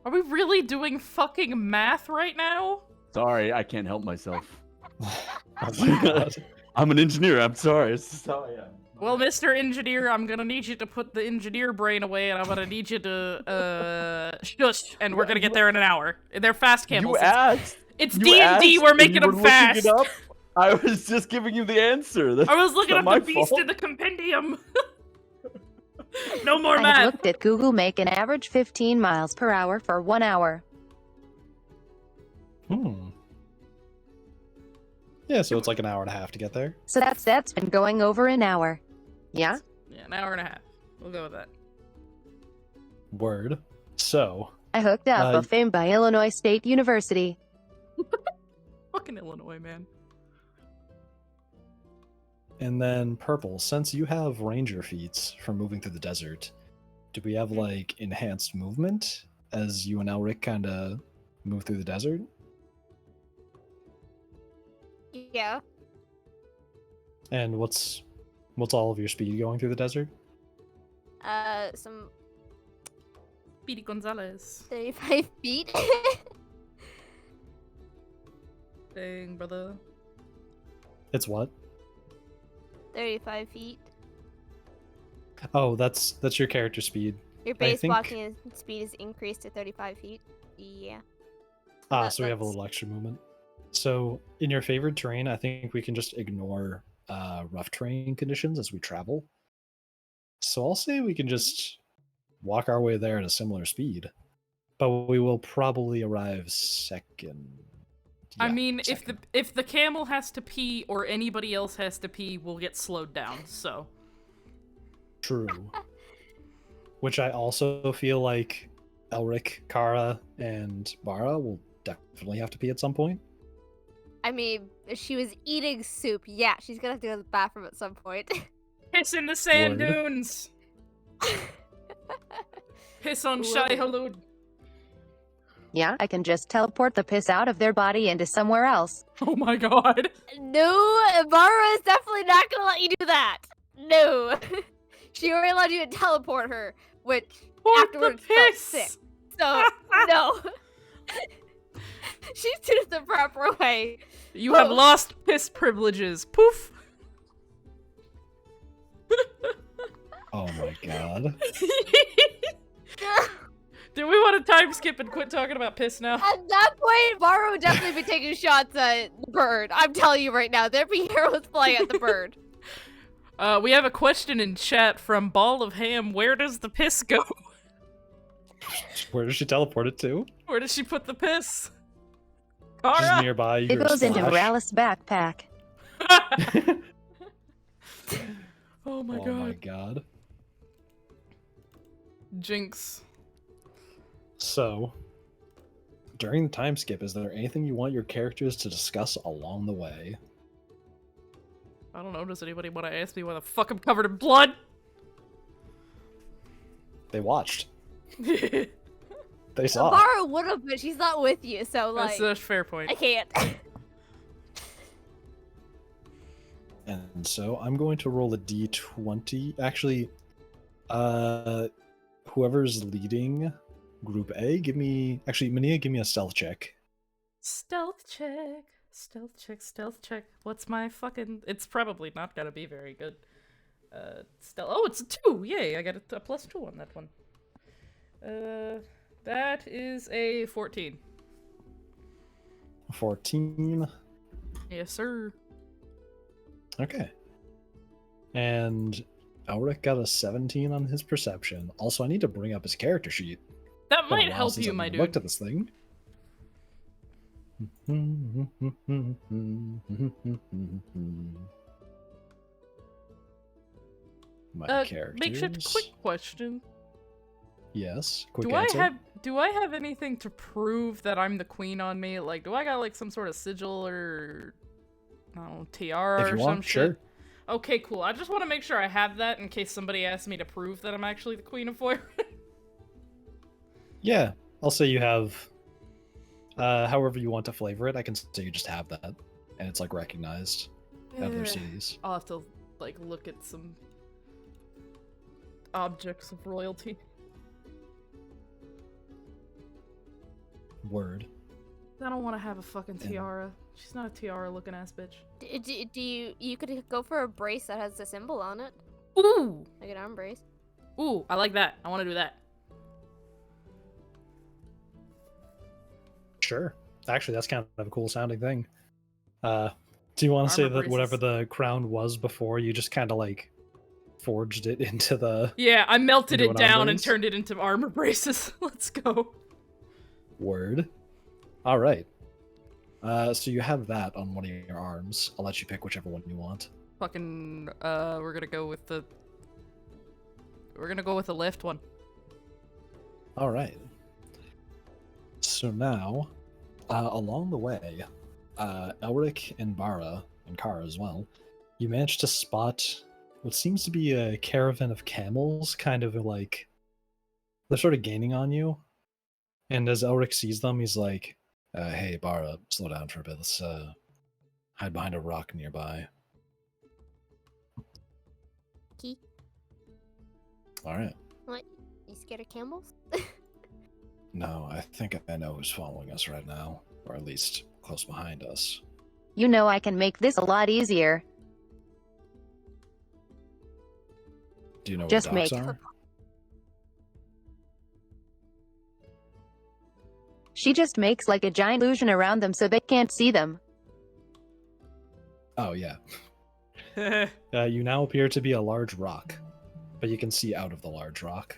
Are we really doing fucking math right now? Sorry, I can't help myself. Oh my god. I'm an engineer. I'm sorry. It's just how I am. Well, Mr. Engineer, I'm gonna need you to put the engineer brain away, and I'm gonna need you to, shush, and we're gonna get there in an hour. They're fast camels. You asked. It's you D&D, asked, we're and making you them were looking fast! it up. I was just giving you the answer. That's I was looking not up my the beast fault. in the compendium! No more I have math! looked at Google make an average 15 miles per hour for 1 hour. Yeah, so it's like an hour and a half to get there. So that's been going over an hour. Yeah? Yeah, an hour and a half. We'll go with that. Word. So, I hooked up Uh, a fame by Illinois State University. Fucking Illinois, man. and then Purple, since you have ranger feats from moving through the desert, do we have like enhanced movement as you and Elric kind of move through the desert? Yeah. And what's all of your speed going through the desert? Some Speedy Gonzalez. 35 feet. Dang, brother. It's what? 35 feet. Oh, that's your character speed. Your base think- walking speed is increased to 35 feet. Yeah. So we have a little extra movement. So in your favored terrain, I think we can just ignore rough terrain conditions as we travel. So I'll say we can just walk our way there at a similar speed, but we will probably arrive second. I Yeah, mean, second. if the camel has to pee or anybody else has to pee, we'll get slowed down, so. True. Which I also feel like Elric, Kara, and Bara will definitely have to pee at some point. I mean, if she was eating soup, yeah, she's gonna have to go to the bathroom at some point. Piss in the sand Word. dunes! Piss on Whoa. Shai Halud. Yeah, I can just teleport the piss out of their body into somewhere else. Oh my god. No, Bara is definitely not gonna let you do that. No. She already allowed you to teleport her, which afterwards felt sick. So, no. She did it the proper way. You have lost piss privileges. Poof. Oh my god. Do we want to time skip and quit talking about piss now? At that point, Bara would definitely be taking shots at the bird. I'm telling you right now, there'd be arrows flying at the bird. We have a question in chat from Ball of Ham. Where does the piss go? Where does she teleport it to? Where does she put the piss? She's Kara! nearby. You It hear a goes into splash. Morales' backpack. Oh my Oh god. my god. Jinx. So, during the time skip, is there anything you want your characters to discuss along the way? I don't know, does anybody want to ask me why the fuck I'm covered in blood? They watched. That's They saw. Bara would have, but she's not with you, so like, a fair point. I can't. And so I'm going to roll a d20. Actually, whoever's leading Group A, give me... Actually, Ma'Nia, give me a stealth check. Stealth check. Stealth check, stealth check. What's my fucking... It's probably not gonna be very good. Stealth... Oh, it's a 2! Yay, I got a +2 on that one. That is a 14. 14. Yes, sir. Okay. And Elric got a 17 on his perception. Also, I need to bring up his character sheet. That Been a might while help since you, I've my even dude. looked at this thing. My characters. Makeshift quick question. Yes. Quick Do answer. I have anything to prove that I'm the queen on me? Like, do I got like some sort of sigil or I don't know, tiara If or you some want, shit? sure. Okay, cool. I just want to make sure I have that in case somebody asks me to prove that I'm actually the queen of Foyer. Yeah, I'll say you have. However you want to flavor it, I can say you just have that, and it's like recognized in other cities. I'll have to like look at some objects of royalty. Word. I don't want to have a fucking tiara. She's not a tiara looking ass bitch. Do you could go for a brace that has the symbol on it, Ooh! like an arm brace. Ooh, I like that. I want to do that. Sure. Actually, that's kind of a cool sounding thing. Do you want to say Armor that whatever braces. the crown was before, you just kind of like forged it into the Yeah, I melted Into it an arm down and brace? turned it into armor braces. Let's go. word? All right. So you have that on one of your arms. I'll let you pick whichever one you want. Fucking, we're gonna go with the left one. All right. So now, along the way, Elric and Bara, and Kara as well, you managed to spot what seems to be a caravan of camels, kind of like, they're sort of gaining on you. And as Elric sees them, he's like, hey, Bara, slow down for a bit. Let's hide behind a rock nearby. Key. All right. What? You scared of camels? No, I think I know who's following us right now, or at least close behind us. You know I can make this a lot easier. Do you know Just where the docks make- are? She just makes like a giant illusion around them so they can't see them. Oh, yeah. You now appear to be a large rock, but you can see out of the large rock.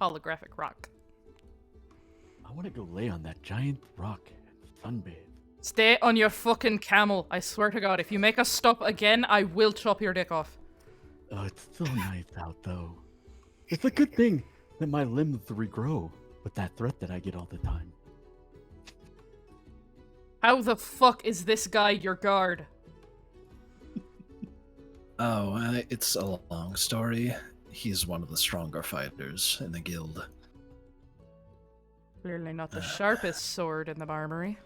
Holographic rock. I want to go lay on that giant rock and sunbathe. Stay on your fucking camel. I swear to God, if you make us stop again, I will chop your dick off. Oh, it's still nice out though. It's a good thing that my limbs regrow with that threat that I get all the time. How the fuck is this guy your guard? Oh, it's a long story. He's one of the stronger fighters in the guild. Clearly not the sharpest sword in the armory.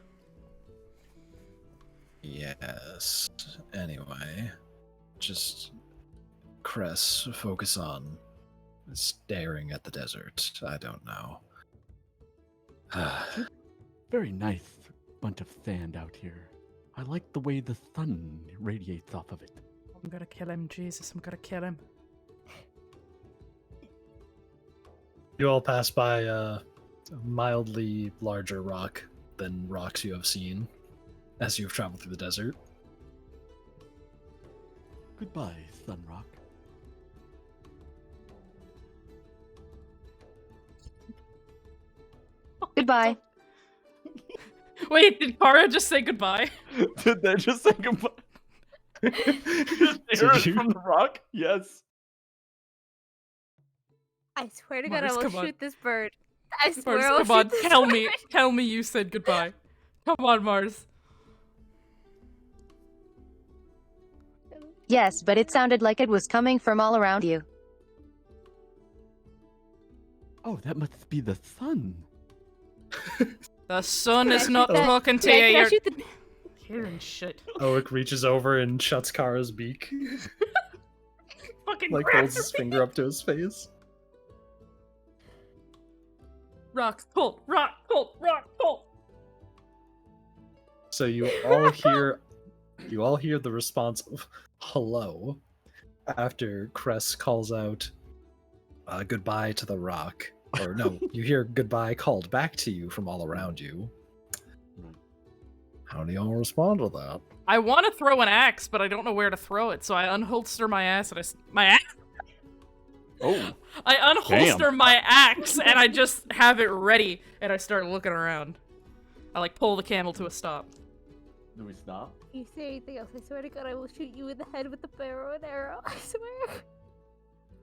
Yes. Anyway, just Kres, focus on staring at the desert. I don't know. Very nice bunch of sand out here. I like the way the sun radiates off of it. I'm gonna kill him, Jesus, I'm gonna kill him. You all pass by a mildly larger rock than rocks you have seen as you've traveled through the desert. Goodbye, Sunrock. Goodbye. Wait, did Kara just say goodbye? Did they just say goodbye? Just hear it you- from the rock? Yes. I swear to God, I Mars, will come on. shoot this bird. I swear Mars, I'll come on, shoot this tell bird. me. Tell me you said goodbye. Come on, Mars. Yes, but it sounded like it was coming from all around you. Oh, that must be the sun. The sun Can I is shoot not that? talking to Can you. I You're shoot the... hearing shit. Oak reaches over and shuts Kara's beak, Fucking like grabs holds her his finger up to his face. Rock, Colt, rock, Colt, rock, Colt. So you all hear the response of hello after Kres calls out goodbye to the rock. Or no, you hear goodbye called back to you from all around you. How do y'all respond to that? I want to throw an axe, but I don't know where to throw it, so I unholster my axe and my axe. Oh. I unholster my axe and I just have it ready and I start looking around. I like pull the camel to a stop. Do we stop? You say anything else, I swear to God, I will shoot you in the head with the bow and arrow. I swear.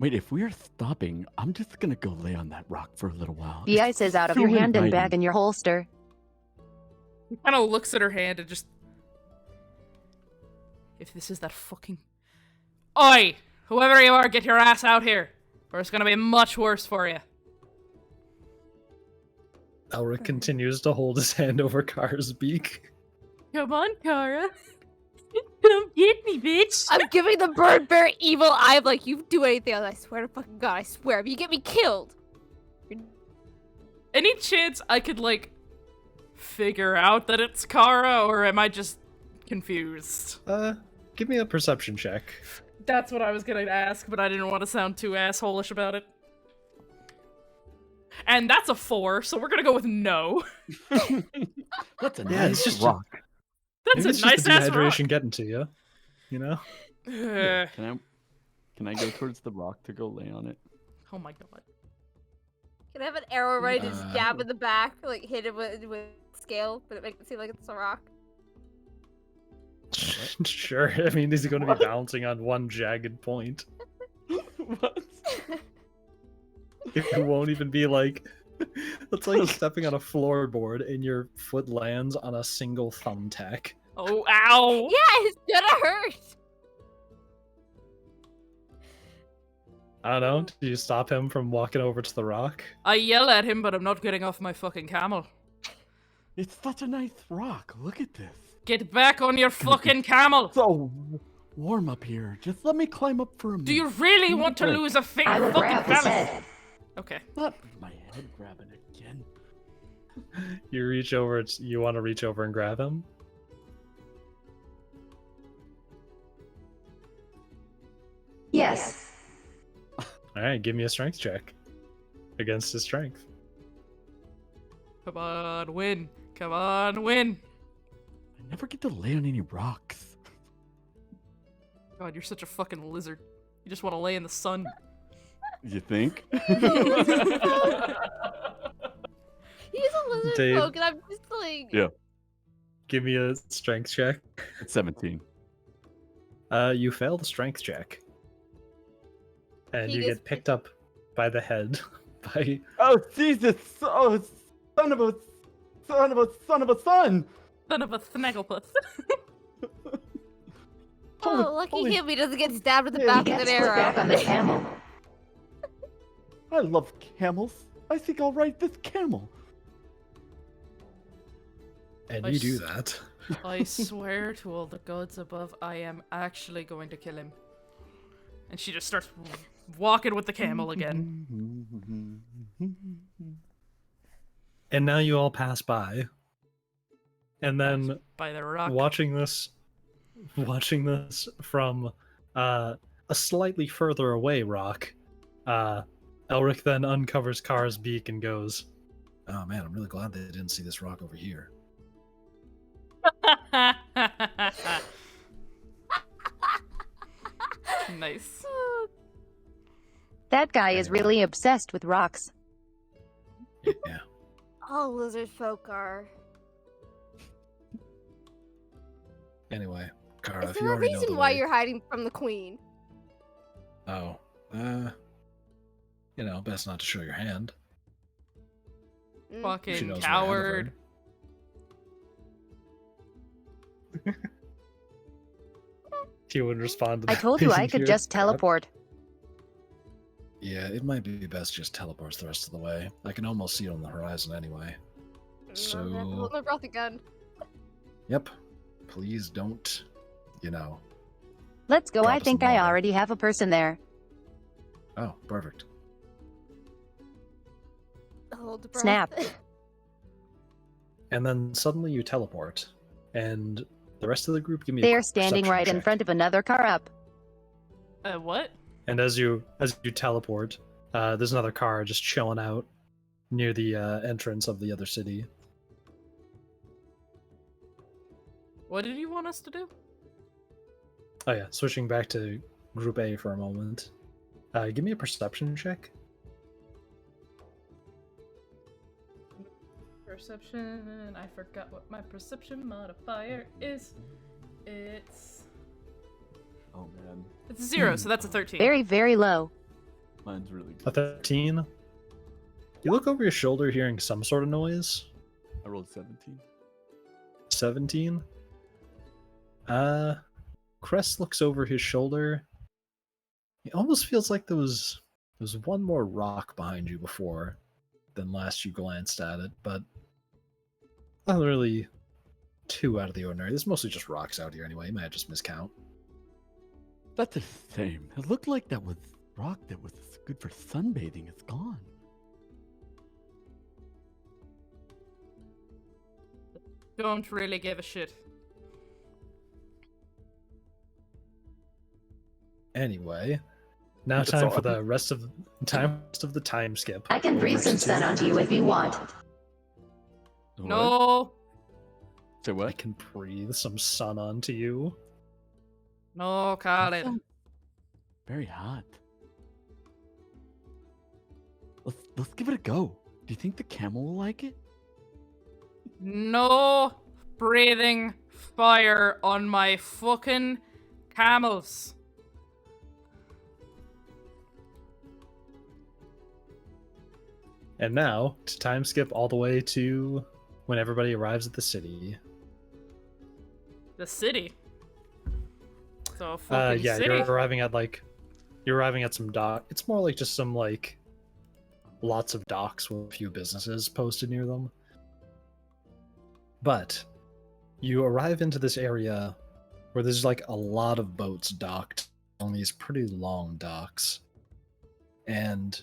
Wait, if we're stopping, I'm just gonna go lay on that rock for a little while. The ice is out of So your hand and inviting. bag in your holster. He kind of looks at her hand and just... If this is that fucking... Oi! Whoever you are, get your ass out here, or it's gonna be much worse for you. Elric continues to hold his hand over Kara's beak. Come on, Kara. Come get me, bitch. I'm giving the bird very evil eye. I'm like, you do anything else, I swear to fucking God, I swear. If you get me killed. Any chance I could, like, figure out that it's Kara, or am I just confused? Give me a perception check. That's what I was gonna ask, but I didn't want to sound too asshole-ish about it. And that's a 4, so we're gonna go with no. That's a Yeah, it's nice just rock. That's Maybe a it's just the nice-ass rock. dehydration getting to you. You know? Ugh. Can I go towards the rock to go lay on it? Oh my god. Can I have an arrow ready to Uh, stab in the back? Like, hit it with scale, but it makes it seem like it's a rock? Sure. I mean, is he going to be bouncing on one jagged point? What? It won't even be like... It's like stepping on a floorboard and your foot lands on a single thumbtack. Oh, ow! Yeah, it's gonna hurt! I don't know. Do you stop him from walking over to the rock? I yell at him, but I'm not getting off my fucking camel. It's such a nice rock. Look at this. Get back on your fucking camel! So warm up here. Just let me climb up for a minute. Do you really want to lose a I will fucking grab his camel? head. Okay. Not my head grabbing again. You reach over, you want to reach over and grab him? Yes. Alright, give me a strength check. Against his strength. Come on, win. Come on, win. I never get to lay on any rocks. God, you're such a fucking lizard. You just want to lay in the sun. You think? He's a lizard Dave. folk, and I'm just like... Yeah. Give me a strength check. It's 17. You fail the strength check. And He you just- get picked up by the head by Oh Jesus! Oh, son of a son! Son of a snagglepuss. Oh, lucky him, he doesn't get stabbed in the He back He with gets an put back on arrow. the camel. I love camels. I think I'll ride this camel. and I you do s- that. I swear to all the gods above, I am actually going to kill him. And she just starts walking with the camel again. And now you all pass by. And then By the rock. watching this from a slightly further away rock, Elric then uncovers Kara's beak and goes, "Oh man, I'm really glad they didn't see this rock over here." Nice. That guy is really obsessed with rocks. Yeah. All lizard folk are. Anyway, Kara, Is if you there a already know reason the why way... you're hiding from the queen? Oh, best not to show your hand. She Fucking knows coward. He would respond to I that. told you I could just teleport. Yeah, it might be best just teleports the rest of the way. I can almost see it on the horizon anyway. So... I have to hold my breath again. Yep. Please don't, Let's go. Drop I us think in the I water. already have a person there. Oh, perfect. Hold the breath. Snap. And then suddenly you teleport, and the rest of the group give me a They are quick standing perception right in check. front of another car up. What? And as you teleport, there's another car just chilling out near the entrance of the other city. What did you want us to do? Oh yeah, switching back to Group A for a moment. Give me a perception check. Perception. I forgot what my perception modifier is. It's Oh man, a 0, so that's a 13. Very, very low. mine's really A good. 13. You look over your shoulder hearing some sort of noise. I rolled 17. 17. Kres looks over his shoulder. It almost feels like there was one more rock behind you before than last you glanced at it, but not really too out of the ordinary. There's mostly just rocks out here anyway. You might just miscount. That's the same. It looked like that was rock that was good for sunbathing. It's gone. Don't really give a shit. Anyway, now That's time all. for the rest of the time skip. I can breathe some sun onto you if you want. What? No. Say I what? can breathe some sun onto you. No, Khaled. Very hot. Let's give it a go. Do you think the camel will like it? No breathing fire on my fucking camels. And now to time skip all the way to when everybody arrives at the city. The city. So fucking Yeah, city. you're arriving at some dock. It's more like just some lots of docks with a few businesses posted near them. But you arrive into this area where there's a lot of boats docked on these pretty long docks. And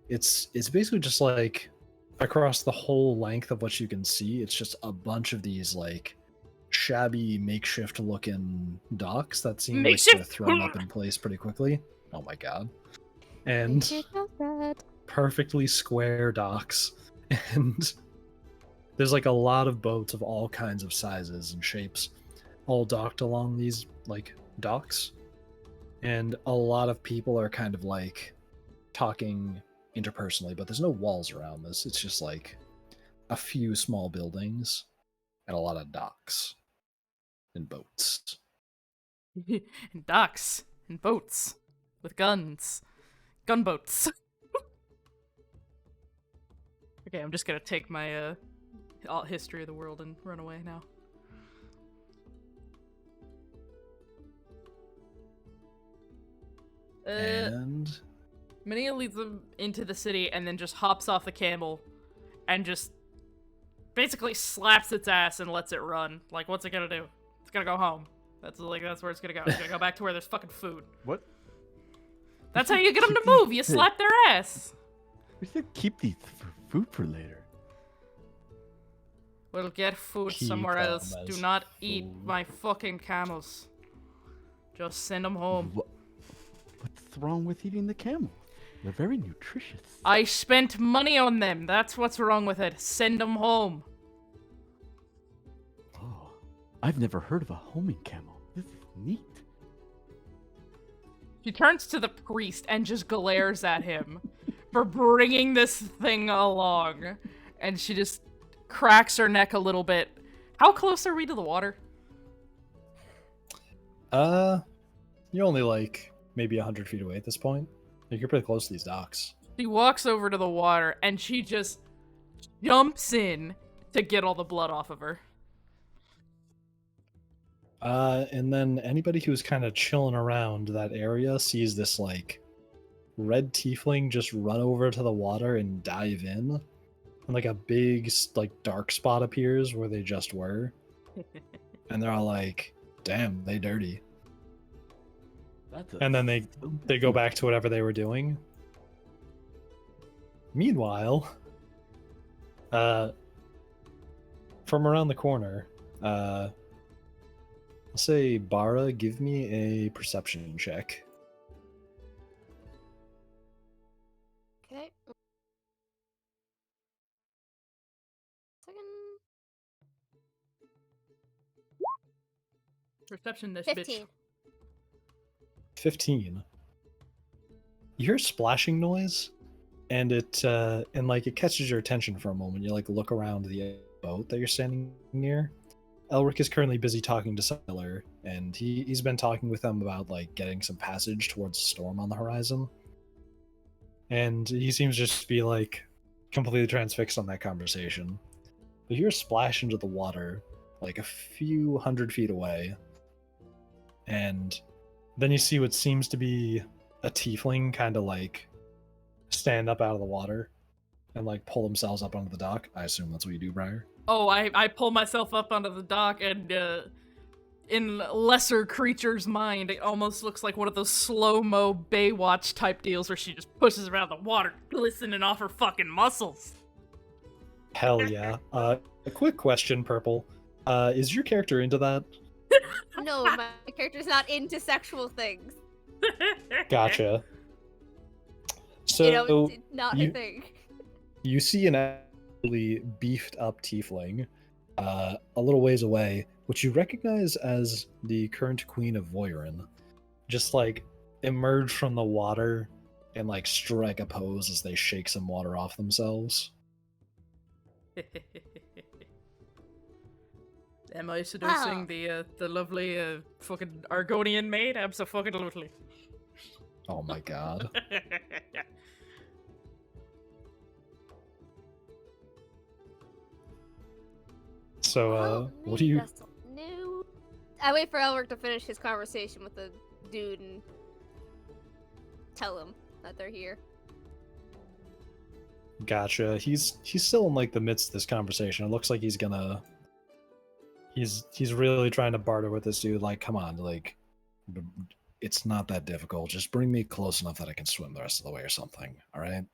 it's basically just across the whole length of what you can see, it's just a bunch of these shabby makeshift looking docks that seem like they're thrown up in place pretty quickly. Oh my god. And perfectly square docks. And there's a lot of boats of all kinds of sizes and shapes all docked along these docks. And a lot of people are kind of talking interpersonally, but there's no walls around this. It's just a few small buildings and a lot of docks and boats. And docks and boats with guns. Gunboats. Okay, I'm just gonna take my history of the world and run away now. And Ma'Nia leads them into the city and then just hops off the camel and just basically slaps its ass and lets it run. What's it gonna do? It's gonna go home. That's where it's gonna go. It's gonna go back to where there's fucking food. What? That's how you get them to move. You slap their ass. We should keep these for food for later. We'll get food Keep somewhere them else. Do as not eat food. my fucking camels. Just send them home. What's wrong with eating the camel? They're very nutritious. I spent money on them. That's what's wrong with it. Send them home. Oh, I've never heard of a homing camel. This is neat. She turns to the priest and just glares at him for bringing this thing along. And she just cracks her neck a little bit. How close are we to the water? You're only like maybe 100 feet away at this point. Like, you're pretty close to these docks. She walks over to the water and she just jumps in to get all the blood off of her. And then anybody who's kind of chilling around that area sees this like red tiefling just run over to the water and dive in. And like a big like dark spot appears where they just were. And they're all like, damn, they dirty. And then they go back to whatever they were doing. Meanwhile, from around the corner, I'll say, Bara, give me a perception check. Okay. Second. Perception this 15. bitch. 15. You hear a splashing noise, and it catches your attention for a moment. You like look around the boat that you're standing near. Elric is currently busy talking to Sailor, and he's been talking with them about like getting some passage towards a storm on the horizon. And he seems just to be like completely transfixed on that conversation. But you hear a splash into the water, like a few 100 feet away, and then you see what seems to be a tiefling kind of like stand up out of the water and like pull themselves up onto the dock. I assume that's what you do, Briar. Oh, I pull myself up onto the dock and in lesser creature's mind, it almost looks like one of those slow-mo Baywatch type deals where she just pushes around the water, glistening off her fucking muscles. Hell yeah. A quick question, Purple. Is your character into that? No, my character's not into sexual things. Gotcha. So You know, it's not her thing. you see an absolutely beefed up tiefling a little ways away, which you recognize as the current queen of Voyrin, just like emerge from the water and like strike a pose as they shake some water off themselves. Am I seducing the lovely fucking Argonian maid? Abso-fucking-lutely. Oh my god. So, what do you... No. I wait for Elric to finish his conversation with the dude and tell him that they're here. Gotcha. He's still in like the midst of this conversation. It looks like he's gonna... He's really trying to barter with this dude. Like, come on, like, it's not that difficult. Just bring me close enough that I can swim the rest of the way or something. All right?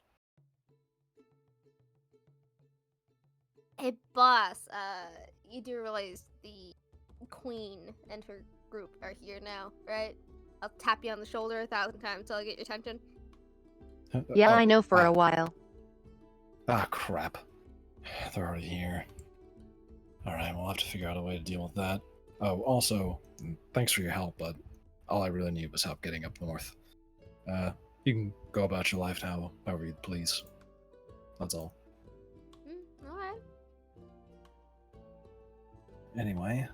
Hey, boss. You do realize the queen and her group are here now, right? I'll tap you on the shoulder 1,000 times till I get your attention. Yeah, I know for a while. Ah, crap. They're already here. Alright, we'll have to figure out a way to deal with that. Oh, also, thanks for your help, but all I really need was help getting up north. You can go about your life now, however you please. That's all. Alright. Anyway,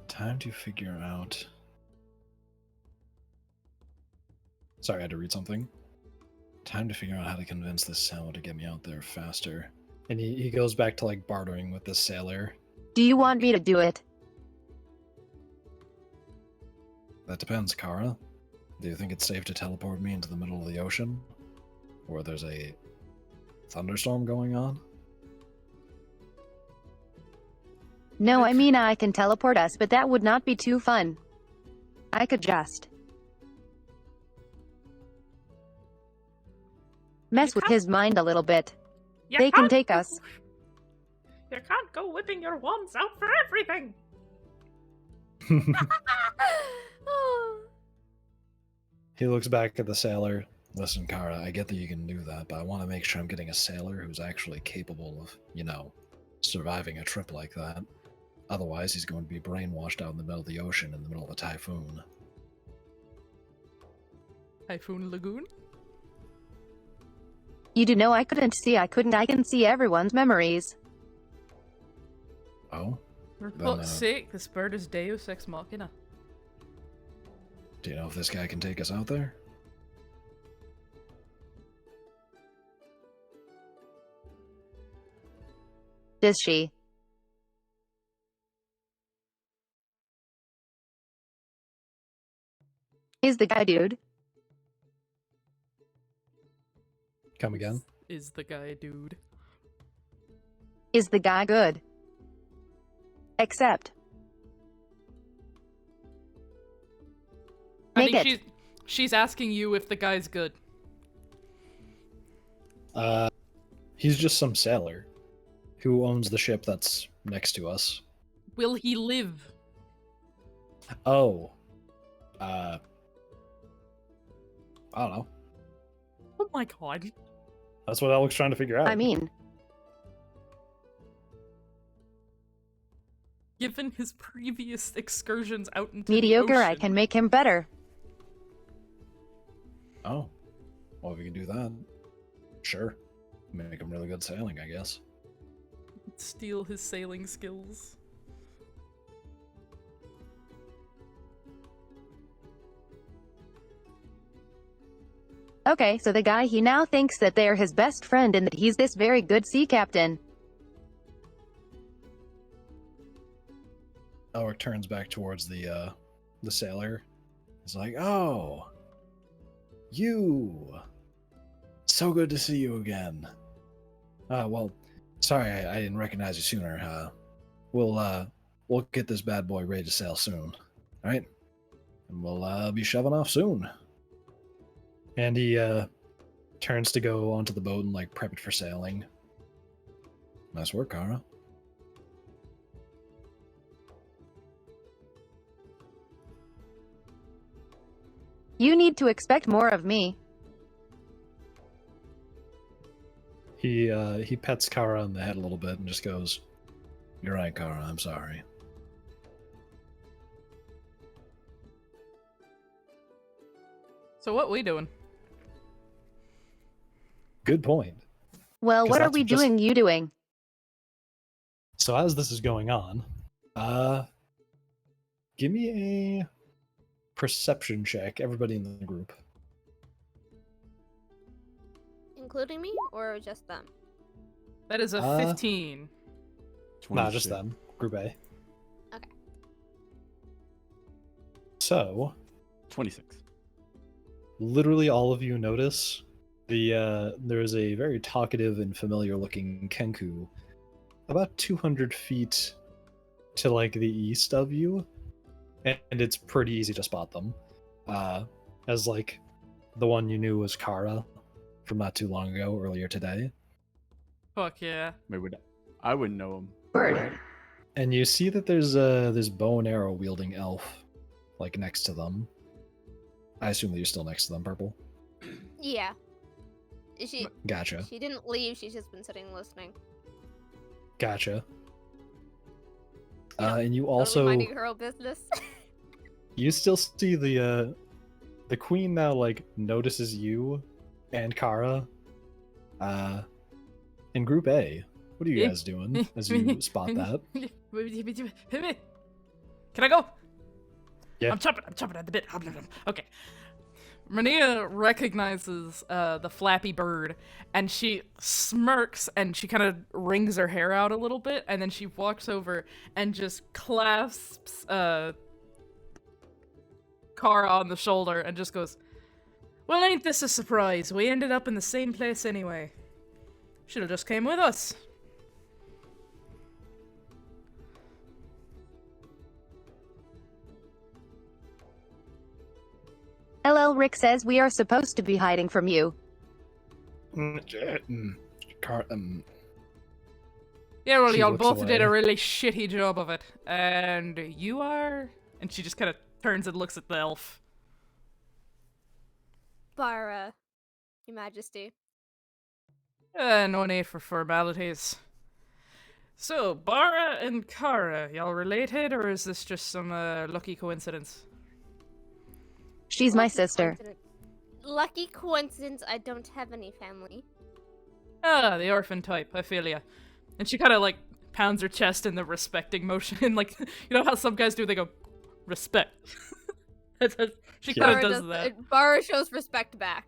time to figure out... Sorry, I had to read something. Time to figure out how to convince this sailor to get me out there faster. And he goes back to, like, bartering with this sailor. Do you want me to do it? That depends, Kara. Do you think it's safe to teleport me into the middle of the ocean? Where there's a thunderstorm going on? No, I mean I can teleport us, but that would not be too fun. I could just... Mess with can't- his mind a little bit. You They can can't take go- us. You can't go whipping your wands out for everything. He looks back at the sailor. Listen, Kara, I get that you can do that, but I want to make sure I'm getting a sailor who's actually capable of, surviving a trip like that. Otherwise, he's going to be brainwashed out in the middle of the ocean in the middle of a typhoon. Typhoon Lagoon? You do know I couldn't see. I can see everyone's memories. Oh? For Then, fuck's sake, this bird is Deus Ex Machina. Do you know if this guy can take us out there? Does she? Is the guy dude? Come again? Is the guy dude. Is the guy good? Except. I Make think it. she's asking you if the guy's good. He's just some sailor who owns the ship that's next to us. Will he live? Oh. I don't know. Oh my god. That's what Alec's trying to figure out. I mean, Given his previous excursions out into mediocre, the I ocean, can make him better. Oh. Well, if we can do that, sure. Make him really good sailing, I guess. steal his sailing skills. Okay, so the guy he now thinks that they're his best friend and that he's this very good sea captain. Elric turns back towards the sailor. He's like, "Oh, you! So good to see you again. Well, sorry I didn't recognize you sooner. We'll get this bad boy ready to sail soon, all right? And we'll be shoving off soon." And he turns to go onto the boat and prep it for sailing. Nice work, Kara. You need to expect more of me. He pets Kara on the head a little bit and just goes, "You're right, Kara. I'm sorry." So what we doing? Good point. Well, 'Cause what are that's we just- doing, you doing? So as this is going on, give me a perception check, everybody in the group. Including me or just them? That is a 15. Nah, just 26. them. Group A. Okay. So, 26. literally all of you notice there is a very talkative and familiar looking Kenku about 200 feet to the east of you, and it's pretty easy to spot them. As the one you knew was Kara from not too long ago, earlier today. Fuck yeah. I wouldn't know him. Word. And you see that there's this bow and arrow wielding elf next to them. I assume that you're still next to them, Purple. Yeah. She Gotcha. she didn't leave, she's just been sitting listening. Gotcha. Yeah, And you Totally also minding her own business. you still see the queen now notices you and Kara. In Group A, what are you guys doing as you spot that? Can I go? Yeah. I'm chopping at the bit. Okay. Ma'Nia recognizes the flappy bird, and she smirks, and she kind of wrings her hair out a little bit, and then she walks over and just clasps Kara on the shoulder and just goes, "Well, ain't this a surprise? We ended up in the same place anyway. Should've just came with us." LL Rick says we are supposed to be hiding from you. Yeah, well, She y'all looks both did a away. really shitty job of it. And you are... And she just kind of turns and looks at the elf. Bara, Your Majesty. No need for formalities. So, Bara and Kara, y'all related, or is this just some lucky coincidence? She's my Lucky sister. coincidence. Lucky coincidence, I don't have any family. Ah, the orphan type, I feel ya. And she kind of, like, pounds her chest in the respecting motion, like, you know how some guys do, they go, respect. She kind of Bara does that. Bara shows respect back.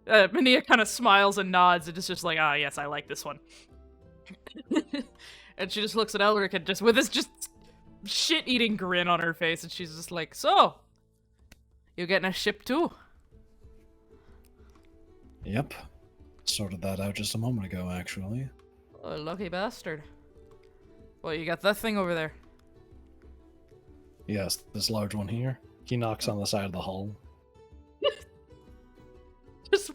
Ma'Nia kind of smiles and nods, and is just like, ah, yes, I like this one. And she just looks at Elric and just, with this just shit-eating grin on her face, and she's just like, so, you getting a ship too? Yep. Sorted that out just a moment ago, actually. Oh, lucky bastard. Well, you got that thing over there. Yes, this large one here. He knocks on the side of the hull. Just,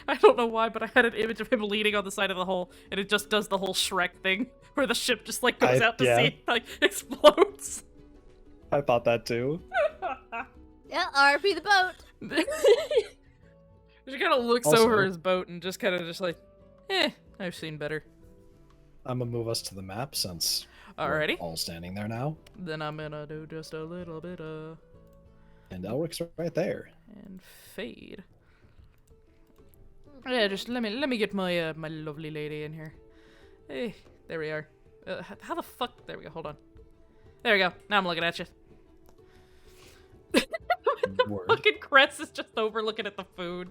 I don't know why, but I had an image of him leaning on the side of the hull, and it just does the whole Shrek thing, where the ship just, like, goes out to sea, like, explodes. I thought that too. Yeah, RP the boat. She kind of looks Also- over his boat and just kind of just like, I've seen better. I'm gonna move us to the map since Alrighty. we're all standing there now. Then I'm gonna do just a little bit of... And Elric's right there. and fade. Yeah, just let me get my my lovely lady in here. Hey, there we are. How the fuck? There we go. Hold on. There we go. Now I'm looking at you. Word. Fucking Kres is just over looking at the food.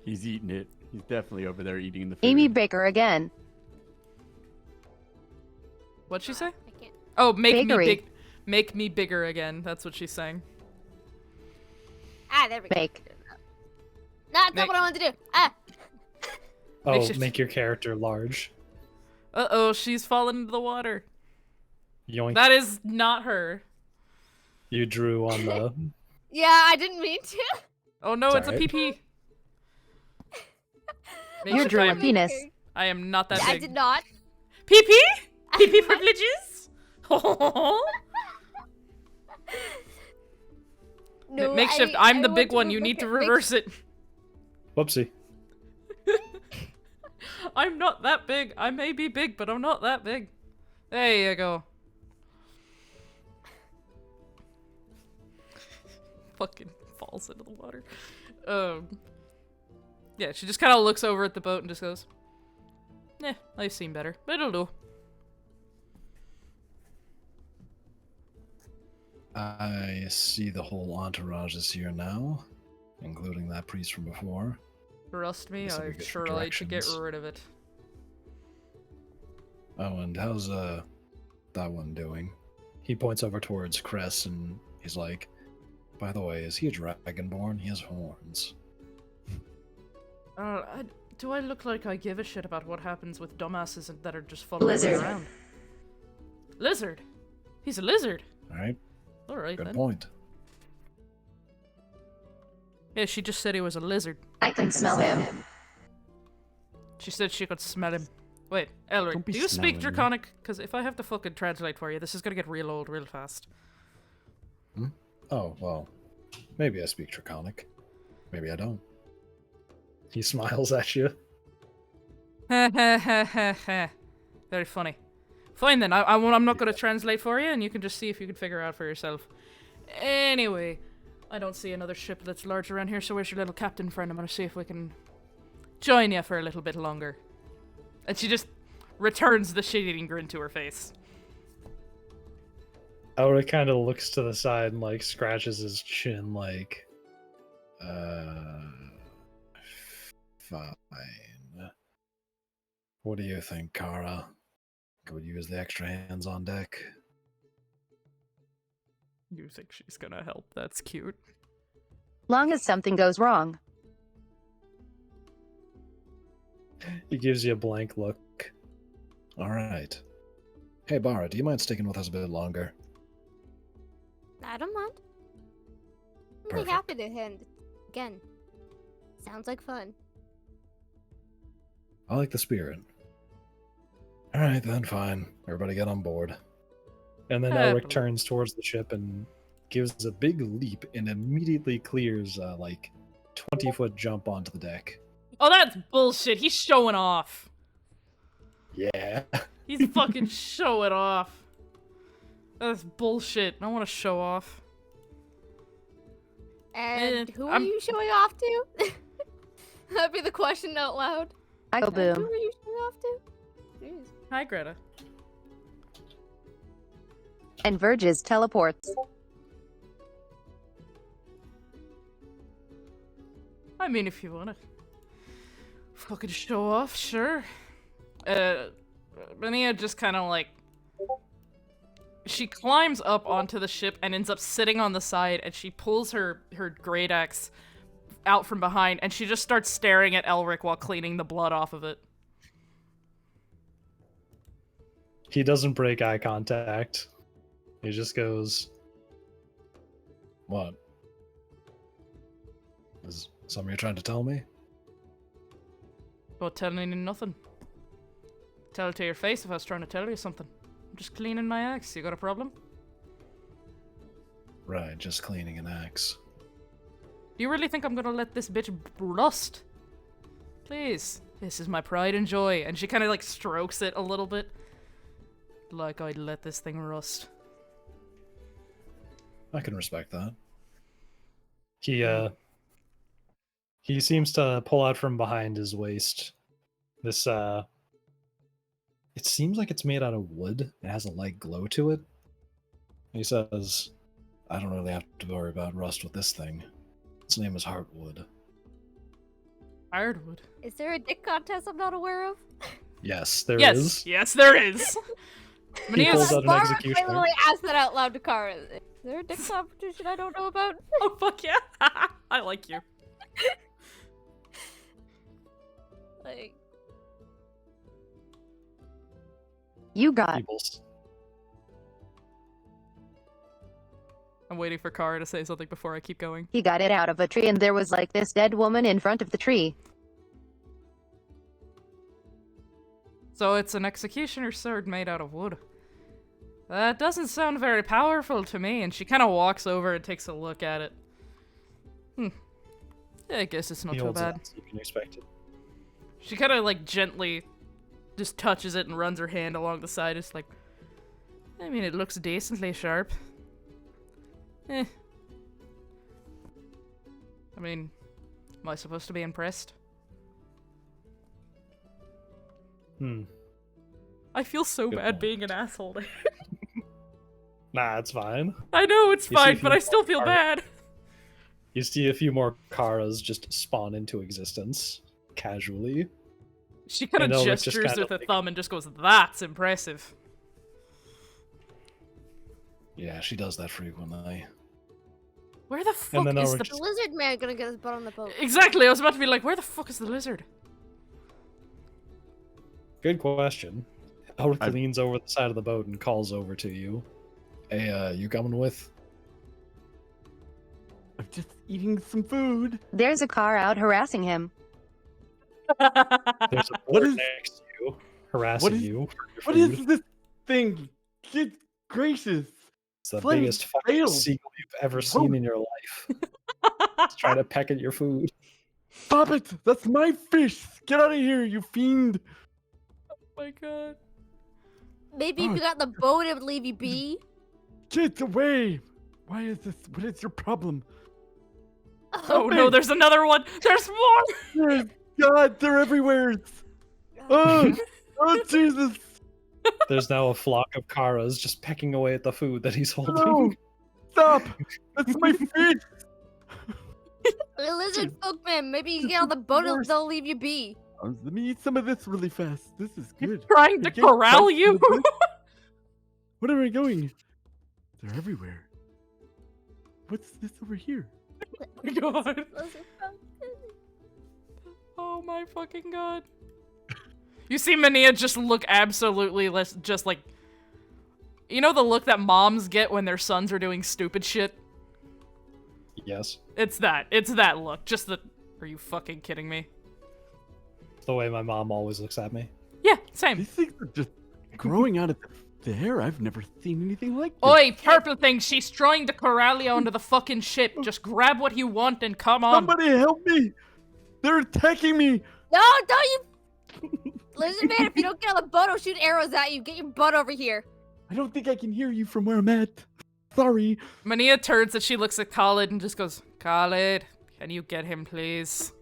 He's eating it. He's definitely over there eating the food. Amy Baker again. What'd she say? I can't. Oh, Bakery. make me bigger again. That's what she's saying. Ah, there we go. Make. No, that's not what I wanted to do. Ah. Oh, Makes it- make your character large. Uh-oh, she's fallen into the water. Yoink. That is not her. You drew on the... Yeah, I didn't mean to. Oh no, It's it's a alright. PP. You Makes it drew a fine. penis. I am not that Yeah, I big. did not. PP? PP privileges? No, Makeshift, I I'm the want big to one. You need to reverse it. Whoopsie. I'm not that big. I may be big, but I'm not that big. There you go. Fucking falls into the water. Yeah, she just kind of looks over at the boat and just goes, I've seen better. It'll do. I see the whole entourage is here now, including that priest from before. Trust me, Guess we I'd get sure like to get directions. rid of it. Oh, and how's that one doing? He points over towards Kres and he's like, by the way, is he a dragonborn? He has horns. Do I look like I give a shit about what happens with dumbasses that are just following me Lizard. around? Lizard? He's a lizard. Alright, Alright good then. point. Yeah, she just said he was a lizard. I can smell him. She said she could smell him. Wait, Elric, Don't be do you speak smelling. Draconic? Because if I have to fucking translate for you, this is gonna get real old real fast. Oh, well, maybe I speak Draconic. Maybe I don't. He smiles at you. Very funny. Fine then, I'm not gonna translate for you, and you can just see if you can figure out for yourself. Anyway, I don't see another ship that's large around here, so where's your little captain friend? I'm gonna see if we can join you for a little bit longer. And she just returns the shit-eating grin to her face. Elric kind of looks to the side and like scratches his chin like, fine. What do you think, Kara? Could we use the extra hands on deck? You think she's gonna help? That's cute. Long as something goes wrong. He gives you a blank look. Alright. Hey, Bara, do you mind sticking with us a bit longer? I don't mind. I'm Perfect. really happy to hand again. Sounds like fun. I like the spirit. Alright then, fine. Everybody get on board. And then Elric turns towards the ship and gives a big leap and immediately clears like 20-foot jump onto the deck. Oh, that's bullshit. He's showing off. Yeah. He's fucking showing off. That's bullshit. I want to show off. And who are you showing off to? That'd be the question out loud. I go boom. Who are you showing off to? Jeez. Hi, Greta. And Verges teleports. I mean, if you wanna fucking show off, sure. Ma'Nia just kind of like... She climbs up onto the ship and ends up sitting on the side, and she pulls her great axe out from behind, and she just starts staring at Elric while cleaning the blood off of it. He doesn't break eye contact. He just goes, "What? Is something you're trying to tell me?" Well, telling you nothing. Tell it to your face if I was trying to tell you something. I'm just cleaning my axe. You got a problem? Right, just cleaning an axe. Do you really think I'm gonna let this bitch rust? Please. This is my pride and joy. And she kind of like strokes it a little bit. Like I'd let this thing rust. I can respect that. He seems to pull out from behind his waist this it seems like it's made out of wood. It has a light glow to it. He says, "I don't really have to worry about rust with this thing. Its name is Heartwood." Hardwood. Is there a dick contest I'm not aware of? Yes, there is. Yes, there is. He pulls out an I executioner. literally asked that out loud to Kara. Is there a dick competition I don't know about? Oh, fuck yeah. I like you. Like, You got. Peoples. I'm waiting for Kara to say something before I keep going. He got it out of a tree, and there was like this dead woman in front of the tree. So it's an executioner's sword made out of wood. That doesn't sound very powerful to me, and she kind of walks over and takes a look at it. Yeah, I guess it's not He too holds it bad. out so you can expect it. She kind of like gently just touches it and runs her hand along the side. It's like, I mean, it looks decently sharp. I mean, am I supposed to be impressed? I feel so Good bad point. being an asshole. Nah, it's fine. I know it's You see fine, if but you I still feel are- bad. You see a few more Karas just spawn into existence, casually. She kind And of Elric just gestures kinda with her like- thumb and just goes, "That's impressive." Yeah, she does that frequently. Where the fuck then is Elric the... the lizard man gonna get his butt on the boat. Exactly, I was about to be like, where the fuck is the lizard? Good question. Elric leans over the side of the boat and calls over to you. Hey, you coming with? I'm just eating some food. There's a car out harassing him. There's a What bird is- next to you, harassing is- you. What is this thing? Good gracious. It's the Flying biggest fucking fail. seagull you've ever seen in your life. It's trying to peck at your food. Stop it! That's my fish! Get out of here, you fiend! Oh my god. Maybe if you got in the boat, it would leave you be. Get away! Why is this? What is your problem? Oh no, there's another one! There's more! Yes, God, they're everywhere! Oh, oh Jesus! There's now a flock of Karas just pecking away at the food that he's holding. No! Stop! That's my fish! The lizard folk man. Maybe you get on the boat, they'll leave you be. Let me eat some of this really fast. This is good. Trying to You get corral bites you? in the butt? Where am I going? They're everywhere. What's this over here? Oh my god. Lizard folk. Oh my fucking god. You see Ma'Nia just look absolutely just like... You know the look that moms get when their sons are doing stupid shit? Yes. It's that. It's that look. Just the... Are you fucking kidding me? the way my mom always looks at me. Yeah, same. These things are just growing out of the air. I've never seen anything like this. Oi, purple thing, she's trying to corral you onto the fucking ship. Just grab what you want and come on. Somebody help me! They're attacking me! No, don't you! Listen, man, if you don't get on the boat, I'll shoot arrows at you. Get your butt over here. I don't think I can hear you from where I'm at. Sorry. Ma'Nia turns and she looks at Khalid and just goes, Khalid, can you get him, please?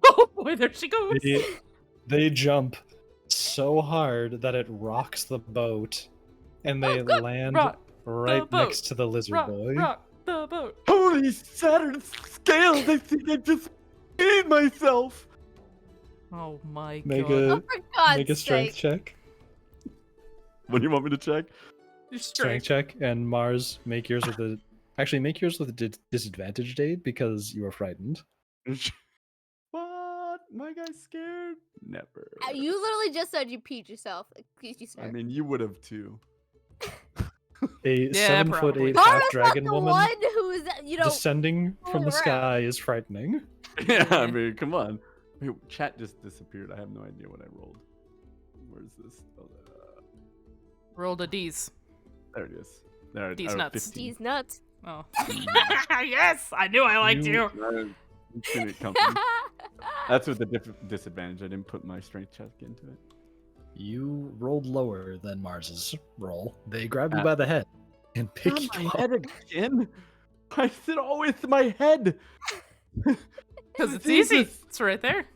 Oh boy, there she goes. They jump so hard that it rocks the boat, and they land rock right the boat. next to the lizard boy. Rock the boat. Holy Saturn scales! I think I just made myself! Oh my Make god. Oh, for God's Make a strength sake. check. What do you want me to check? You're Strength check, and Mars, make yours with a. Actually, make yours with a disadvantage, Dade, because you are frightened. What? My guy's scared? Never. You literally just said you peed yourself. Excuse you, sir. I mean, you would have too. A Yeah, 7'8" probably. half Mara's not dragon the woman one who's, descending from the around. sky is frightening. Yeah, I mean, come on. Wait, chat just disappeared. I have no idea what I rolled. Where's this? Oh, Rolled a D's. there it is. There, These I wrote nuts. 15. He's nuts. Oh. Yes, I knew I liked you. Infinite company. That's with the disadvantage. I didn't put my strength check into it. You rolled lower than Mars's roll. They grab you Ah. by the head and pick Not you my up. head again. Why is it always my head? Because it's easy. It's right there.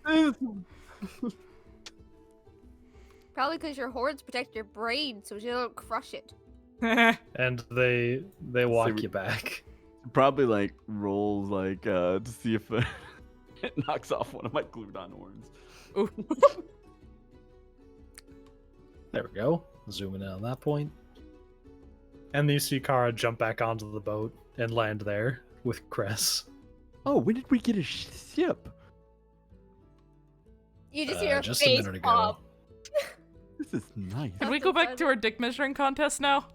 Probably because your horns protect your brain so you don't crush it. And they walk we- you back. Probably like rolls like to see if it knocks off one of my glued on horns. Ooh. There we go. Zooming in on that point. And you see Kara jump back onto the boat and land there with Kres. Oh, when did we get a ship? You just hear a Just a face minute ago. pop. This is nice. Can we go back to our dick measuring contest now?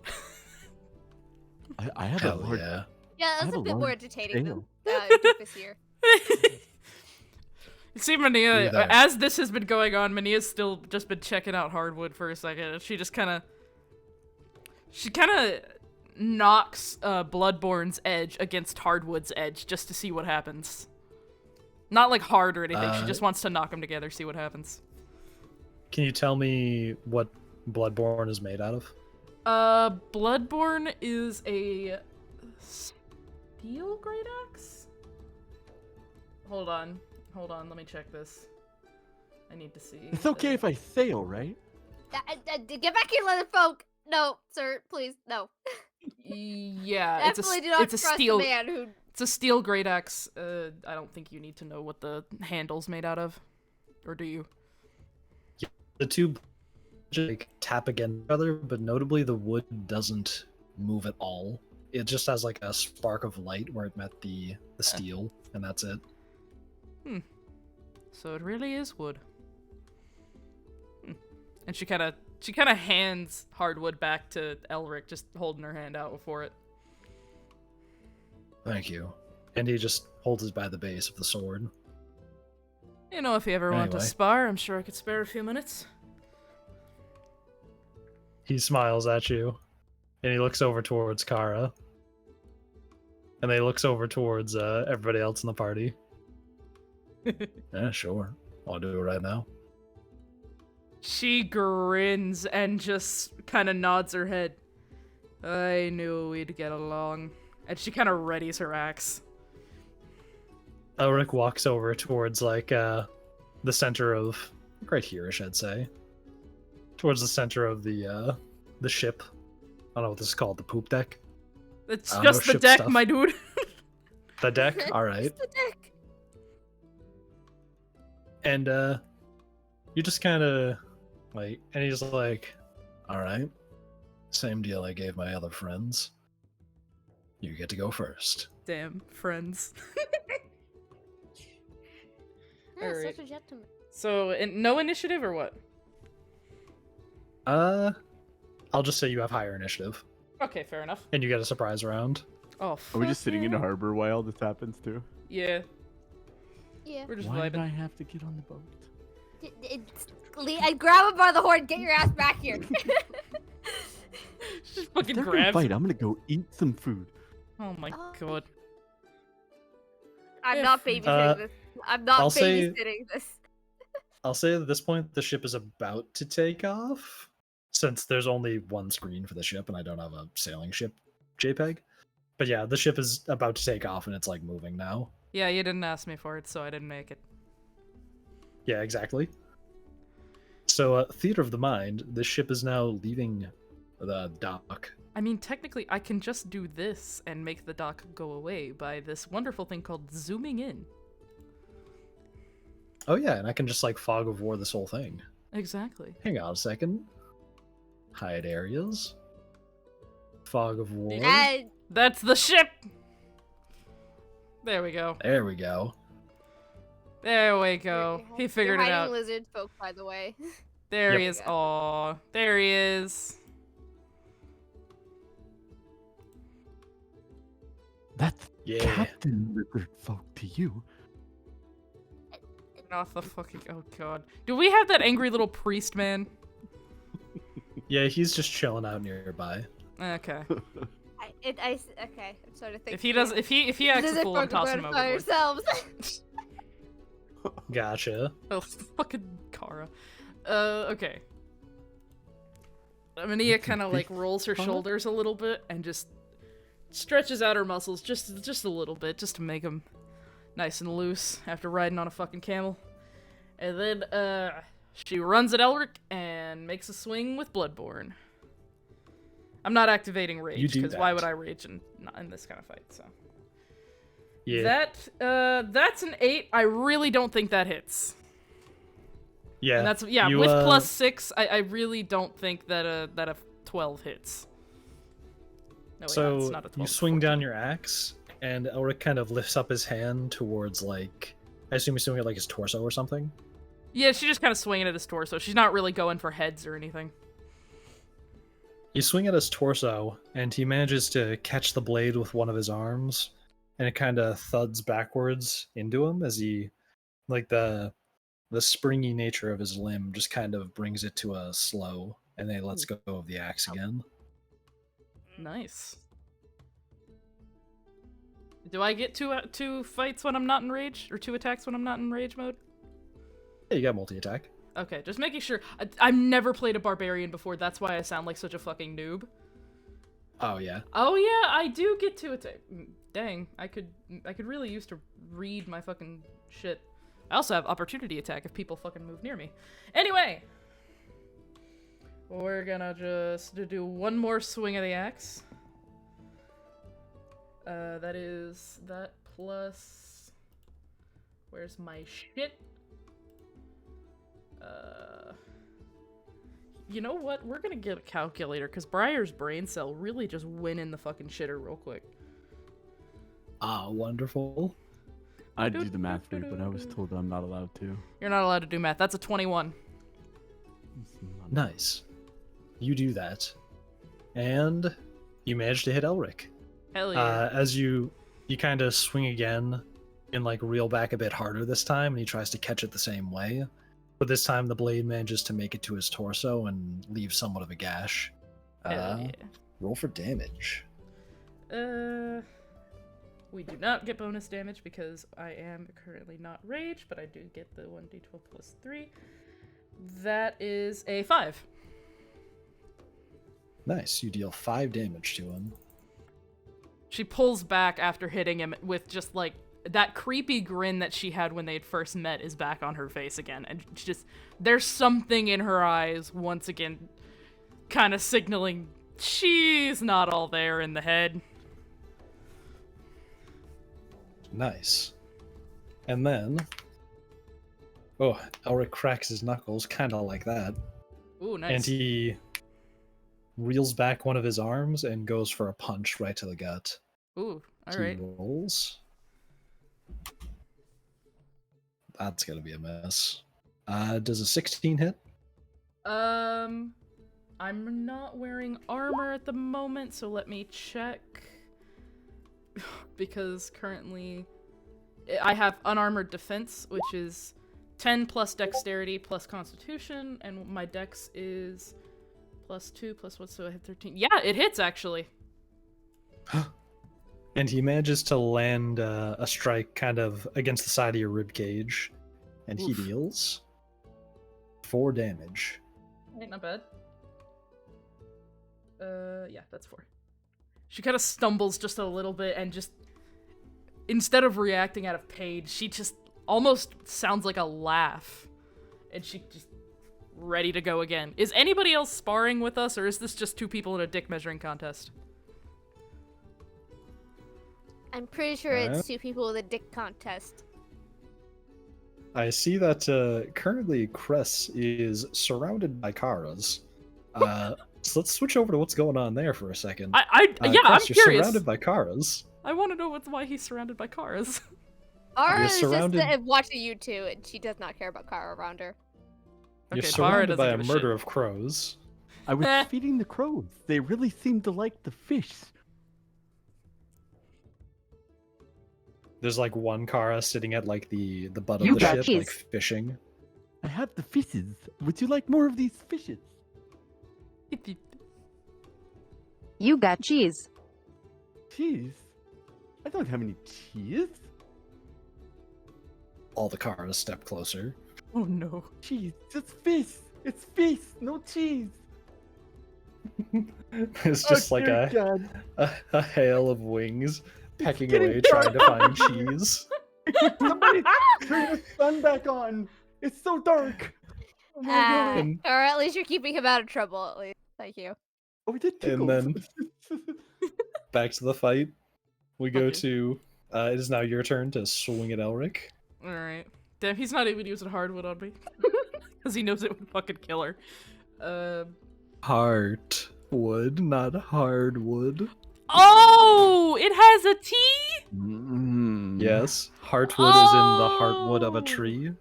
I have Hell a large. yeah. Yeah, I that's have a a bit more large entertaining tail. than this year. You see, Ma'Nia, Be there. as this has been going on, Mania's still just been checking out hardwood for a second, and she just kind of knocks Bloodborne's edge against hardwood's edge just to see what happens. Not like hard or anything. She just wants to knock them together, see what happens. Can you tell me what Bloodborne is made out of? Bloodborne is a steel great axe? Hold on, let me check this. I need to see. It's okay if I sail, right? Get back here, leather folk! No, sir, please, no. Yeah, Definitely do not it's a trust steel. a man who... It's a steel great axe. I don't think you need to know what the handle's made out of, or do you? The two like tap against each other, but notably the wood doesn't move at all. It just has like a spark of light where it met the steel, and that's it. So it really is wood. And she kind of hands hardwood back to Elric, just holding her hand out for it. Thank you. And he just holds it by the base of the sword. You know, if you ever want to Anyway. spar, I'm sure I could spare a few minutes. He smiles at you, and he looks over towards Kara. And then he looks over towards everybody else in the party. Yeah, sure. I'll do it right now. She grins and just kind of nods her head. I knew we'd get along. And she kind of readies her axe. Elric walks over towards like the center of right here-ish, I'd say. Towards the center of the ship. I don't know what this is called, the poop deck. It's I don't just know the ship deck, stuff. my dude. The deck? Alright. It's the deck. And you just kinda like, and he's like, alright. Same deal I gave my other friends. You get to go first. Damn, friends. Yeah, Alright. such a gentleman. So, no initiative or what? I'll just say you have higher initiative. Okay, fair enough. And you get a surprise round. Oh, Are we just sitting in a a harbor while this happens too? Yeah, Yeah. we're just Why did vibing. I have to get on the boat? I grab him by the horn. Get your ass back here. Just If fucking they're gonna grabs. fight, I'm gonna go eat some food. Oh my Oh. god. I'm If- not babysitting this. I'm not I'll say- babysitting this. I'll say at this point the ship is about to take off, since there's only one screen for the ship and I don't have a sailing ship JPEG. But yeah, the ship is about to take off and it's like moving now. Yeah, you didn't ask me for it, so I didn't make it. Yeah, exactly. So, Theater of the Mind, the ship is now leaving the dock. I mean, technically, I can just do this and make the dock go away by this wonderful thing called zooming in. Oh yeah, and I can just like fog of war this whole thing. Exactly. Hang on a second. Hide areas. Fog of war. And That's the ship! There we go. There we go. There we go. you're- He figured you're it hiding out. lizard folk, by the way. There he Yep. is. Aw, there he is. That's Yeah. Captain Lizard Folk to you. Get off the fucking. Oh god. Do we have that angry little priest man? Yeah, he's just chilling out nearby. Okay. Okay, I'm starting to think. If he does, if he acts a Lizard fool, I'm folk are tossing him going by overboard. ourselves. Gotcha. Oh, fucking Kara. Okay. Ma'Nia kind of like rolls her shoulders a little bit and just stretches out her muscles just a little bit, just to make them nice and loose after riding on a fucking camel. And then she runs at Elric and makes a swing with Bloodborne. I'm not activating You rage do because why that. would I rage in this kind of fight? So Yeah. that's an 8. I really don't think that hits. Yeah. And that's you, with plus 6, I really don't think that a 12 hits. No, wait, no, it's So not a 12. you it's swing 14. down your axe, and Elric kind of lifts up his hand towards like, I assume he's swinging at like his torso or something. Yeah, she's just kind of swinging at his torso. She's not really going for heads or anything. You swing at his torso, and he manages to catch the blade with one of his arms, and it kind of thuds backwards into him as he, like the springy nature of his limb just kind of brings it to a slow, and then he lets go of the axe again. Nice. Do I get two fights when I'm not in rage, or 2 attacks when I'm not in rage mode? Yeah, you got multi-attack. Okay, just making sure. I've never played a barbarian before. That's why I sound like such a fucking noob. Oh yeah. Oh yeah, I do get 2 attack. Dang, I could really use to read my fucking shit. I also have opportunity attack if people fucking move near me. Anyway, we're gonna just do one more swing of the axe. That plus. Where's my shit? You know what? We're gonna get a calculator because Briar's brain cell really just went in the fucking shitter real quick. Ah, wonderful. I'd do the math for you, but I was told I'm not allowed to. You're not allowed to do math. That's a 21. Nice. You do that, and you manage to hit Elric. Hell yeah. As you kind of swing again and like reel back a bit harder this time, and he tries to catch it the same way. But this time the blade manages to make it to his torso and leave somewhat of a gash. Hell yeah. Roll for damage. We do not get bonus damage because I am currently not rage, but I do get the 1d12 plus 3. That is a 5. Nice. You deal 5 damage to him. She pulls back after hitting him with just like that creepy grin that she had when they had first met is back on her face again, and just there's something in her eyes once again kind of signaling she's not all there in the head. Nice. And then, oh, Elric cracks his knuckles, kind of like that, Ooh, nice. and he reels back one of his arms and goes for a punch right to the gut. Ooh, all 2 right. rolls. That's gonna be a miss. Does a 16 hit? I'm not wearing armor at the moment, so let me check. because currently I have unarmored defense, which is 10 plus dexterity plus constitution, and my dex is +2 plus what, so I have 13. Yeah, it hits actually. And he manages to land a strike kind of against the side of your rib cage, and he Oof. deals 4 damage. Ain't not bad. Yeah, that's 4. She kind of stumbles just a little bit and just, instead of reacting out of pain, she just almost sounds like a laugh. And she just ready to go again. Is anybody else sparring with us, or is this just 2 people in a dick measuring contest? I'm pretty sure it's 2 people with a dick contest. I see that currently Kres is surrounded by Karas. So let's switch over to what's going on there for a second. Yeah, I'm Kres, you're curious. surrounded by Karas. I want to know why he's surrounded by cars. Ara is surrounded- just watching you two, and she does not care about Kara around her. You're Okay, Bara surrounded doesn't by give a a murder shit. of crows. I was Eh. feeding the crows. They really seemed to like the fish. There's like one Kara sitting at like the butt of You the got ship, cheese. like fishing. I have the fishes. Would you like more of these fishes? You got cheese. Cheese? I don't have any cheese. All the Karas step closer. Oh no. Cheese. It's fish. It's fish. No cheese. It's just like dear God. a hail of wings pecking getting away dark. trying to find cheese. Somebody turn the sun back on. It's so dark. Oh my God. And- Or at least you're keeping him out of trouble, at least. Thank you. Oh, we did And tickles. Back to the fight. We go Okay. to it is now your turn to swing at Elric. Alright. Damn, he's not even using hardwood on me. Because he knows it would fucking kill her. Heartwood, not hardwood. Oh! It has a T? Mm. Yes, heartwood is in the heartwood of a Oh. tree.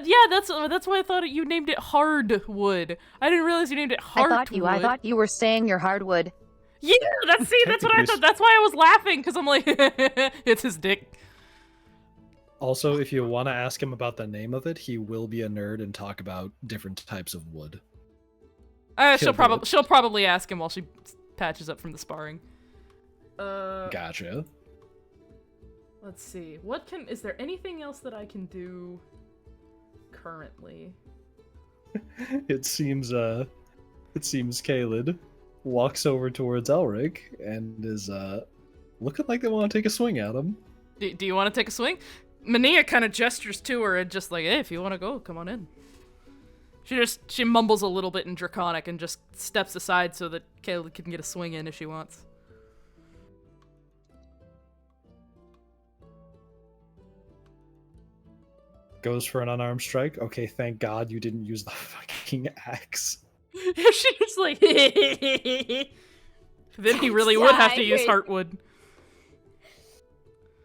Yeah, that's why I thought you named it hardwood. I didn't realize you named it I heartwood. thought you were saying your hardwood. Yeah, that's what I Technically- thought. That's why I was laughing, because I'm like, it's his dick. Also, if you want to ask him about the name of it, he will be a nerd and talk about different types of wood. She'll Kill it. probably ask him while she patches up from the sparring. Gotcha. Let's see. Is there anything else that I can do currently? It seems Kaled walks over towards Elric and is looking like they want to take a swing at him. Do you want to take a swing? Ma'Nia kind of gestures to her and just like, hey, if you want to go, come on in. She mumbles a little bit in draconic and just steps aside so that Caleb can get a swing in if she wants. Goes for an unarmed strike. Okay, thank God you didn't use the fucking axe. She's like, then he really would have to use Tired. Heartwood.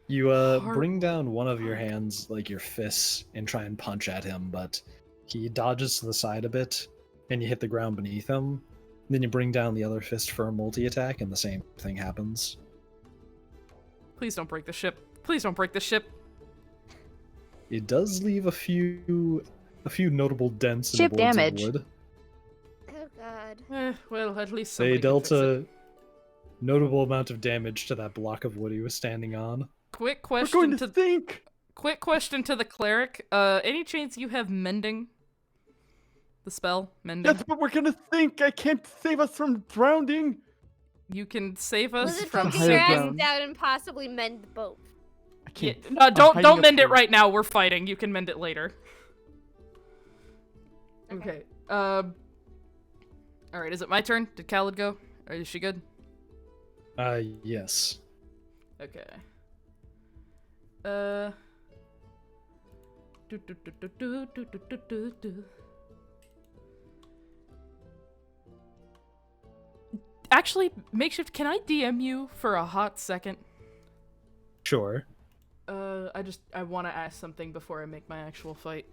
You bring down one of your hands, like your fists, and try and punch at him, but he dodges to the side a bit, and you hit the ground beneath him. Then you bring down the other fist for a multi-attack, and the same thing happens. Please don't break the ship. Please don't break the ship. It does leave a few notable dents in Ship the boards damage. of wood. Oh god. Well, at least They somebody can dealt fix it. a notable amount of damage to that block of wood he was standing on. Quick We're question going to think. Quick question to the cleric. Any chance you have mending? The spell mending. Yes, but we're gonna think. I can't save us from drowning. You can save Was us it from taking your higher ass ground. down and possibly mend the boat? I Yeah, can't. no, I'm don't hiding up mend it here. right now. We're fighting. You can mend it later. Okay. All right. Is it my turn? Did Khaled go? Or is she good? Yes. Okay. Do, do, do, do, do, do, do, do, do, do. Actually, Makeshift, can I DM you for a hot second? Sure. I want to ask something before I make my actual fight.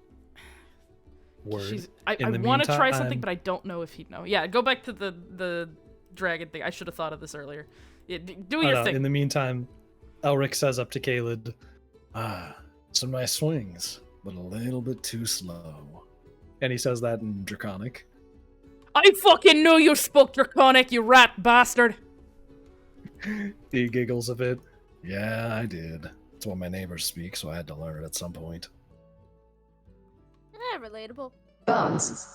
Word. I In the want to try something, meantime- but I don't know if he'd know. Yeah, go back to the dragon thing. I should have thought of this earlier. Yeah, do Oh, your no, thing. in the meantime, Elric says up to Caled, some nice swings, but a little bit too slow. And he says that in Draconic. I fucking knew you spoke Draconic, you rat bastard! He giggles a bit. Yeah, I did. It's what my neighbors speak, so I had to learn it at some point. Relatable. Bones.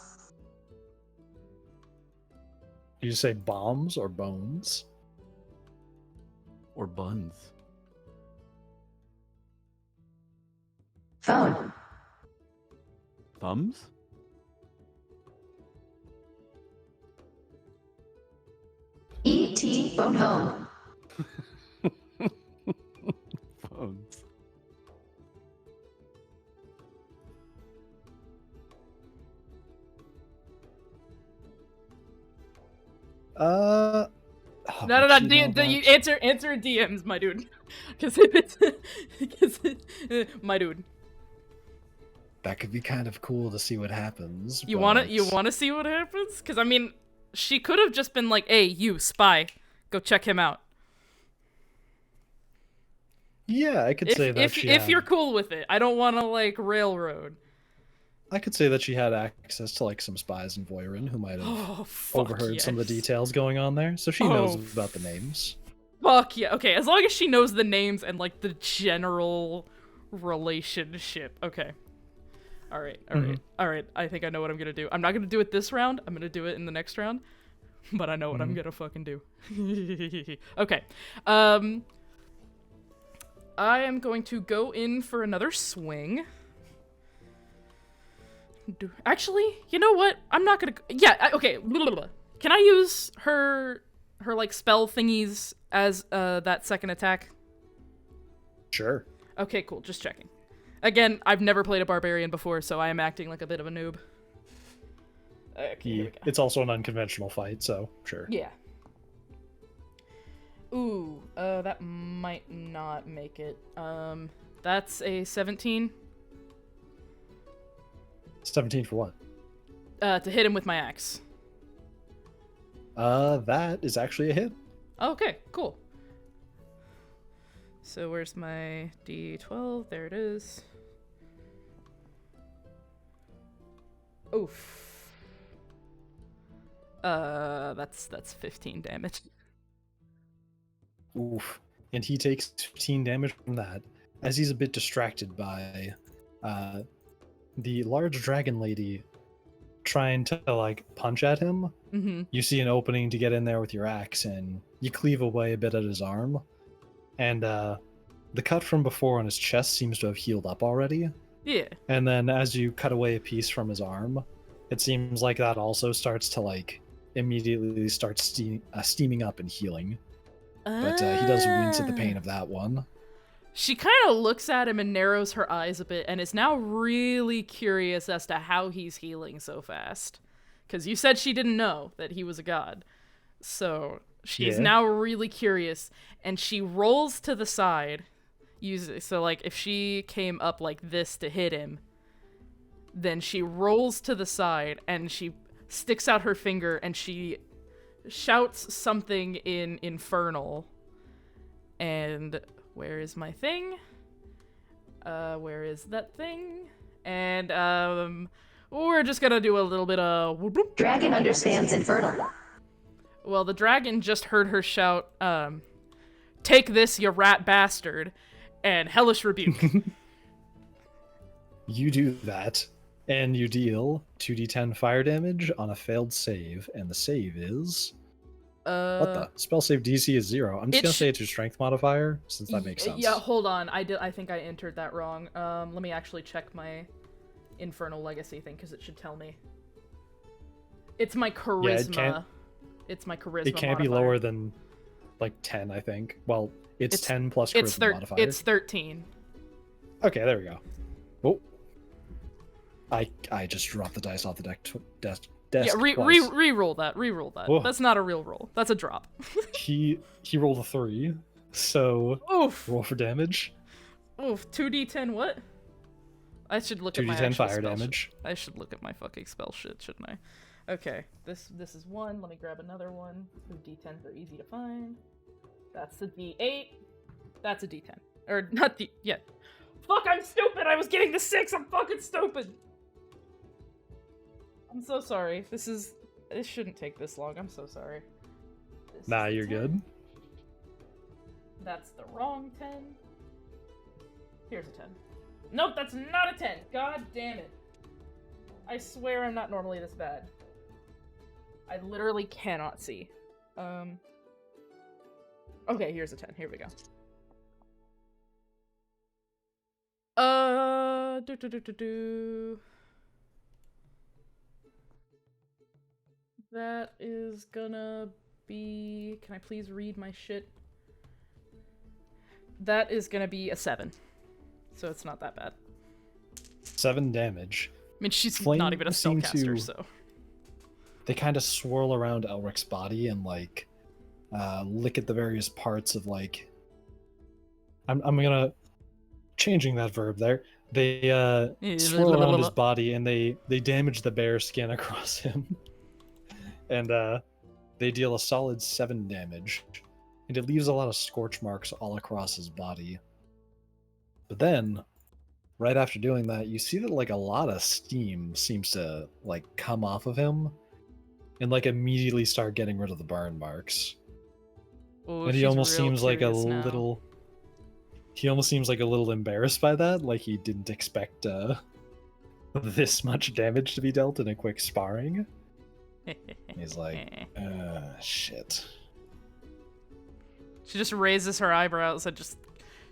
Did you say bombs or bones? Or buns. Phone. Thumbs? E.T. Phone home. Phones. Oh, No, would she know you that? answer DMs, my dude. Because if it's, my dude. That could be kind of cool to see what happens. You but... wanna see what happens? Because I mean, she could have just been like, "Hey, you spy, go check him out." Yeah, I could say that If you're cool with it, I don't want to like railroad. I could say that she had access to like some spies in Voirin who might have Oh, fuck overheard some of the yes. details going on there, so she knows Oh, about the names. Fuck yeah. Okay, as long as she knows the names and like the general relationship. Okay. All right. I think I know what I'm gonna do. I'm not gonna do it this round. I'm gonna do it in the next round. But I know what I'm gonna fucking do. Okay. I am going to go in for another swing. Actually, you know what? I'm not gonna. Yeah. Okay. Can I use her like spell thingies as that second attack? Sure. Okay, cool. Just checking. Again, I've never played a barbarian before, so I am acting like a bit of a noob. Okay, here we go. It's also an unconventional fight, so sure. Yeah. Ooh, that might not make it. That's a 17. 17 for what? To hit him with my axe. That is actually a hit. Okay, cool. So where's my D12? There it is. Oof. That's 15 damage. Oof. And he takes 15 damage from that, as he's a bit distracted by the large dragon lady trying to like punch at him. Mm-hmm. You see an opening to get in there with your axe, and you cleave away a bit at his arm. And the cut from before on his chest seems to have healed up already. Yeah. And then as you cut away a piece from his arm, it seems like that also starts to like immediately start steaming up and healing. But he does wince at the pain of that one. She kind of looks at him and narrows her eyes a bit and is now really curious as to how he's healing so fast. Because you said she didn't know that he was a god. So she's now really curious, and she rolls to the side. So like if she came up like this to hit him, then she rolls to the side and she sticks out her finger and she shouts something in Infernal. And where is my thing? Where is that thing? And we're just gonna do a little bit of whoop whoop. Dragon understands Infernal. Well, the dragon just heard her shout, "Take this, you rat bastard," and Hellish Rebuke. You do that, and you deal 2d10 fire damage on a failed save, and the save is... what the? Spell save DC is 0. I'm just gonna say it's your strength modifier, since that makes sense. Yeah, hold on. I think I entered that wrong. Let me actually check my Infernal Legacy thing, because it should tell me. It's my charisma. It's my charisma It can't be modifier. lower than, like, 10, I think. Well, it's 10 plus charisma modifier. It's 13. Okay, there we go. Oh. I just dropped the dice off the desk Yeah, twice. re-roll that. Re-roll that. Whoa. That's not a real roll. That's a drop. He rolled a 3, so Oof. roll for damage. Oof. 2d10 what? I should look at my 2d10 actual fire spell damage. shit. I should look at my fucking spell shit, shouldn't I? Okay, this is 1. Let me grab another one. The D10s are easy to find. That's the D8. That's a D10. Or not the yeah. Fuck, I'm stupid. I was getting the 6. I'm fucking stupid. I'm so sorry. This shouldn't take this long. I'm so sorry. This Nah, is the you're 10. good. That's the wrong 10. Here's a 10. Nope, that's not a 10. God damn it. I swear I'm not normally this bad. I literally cannot see. Okay, here's a 10. Here we go. That is gonna be... Can I please read my shit? That is gonna be a 7. So it's not that bad. 7 damage. I mean, she's Flame not even a seem spellcaster, to- so... They kind of swirl around Elric's body and like lick at the various parts of like. I'm gonna changing that verb there. They swirl around his body and they damage the bare skin across him, and they deal a solid 7 damage, and it leaves a lot of scorch marks all across his body. But then, right after doing that, you see that like a lot of steam seems to like come off of him. And like immediately start getting rid of the burn marks. Ooh, And he she's almost real seems like a curious now. little. He almost seems like a little embarrassed by that. Like he didn't expect this much damage to be dealt in a quick sparring. He's like, shit. She just raises her eyebrows and just...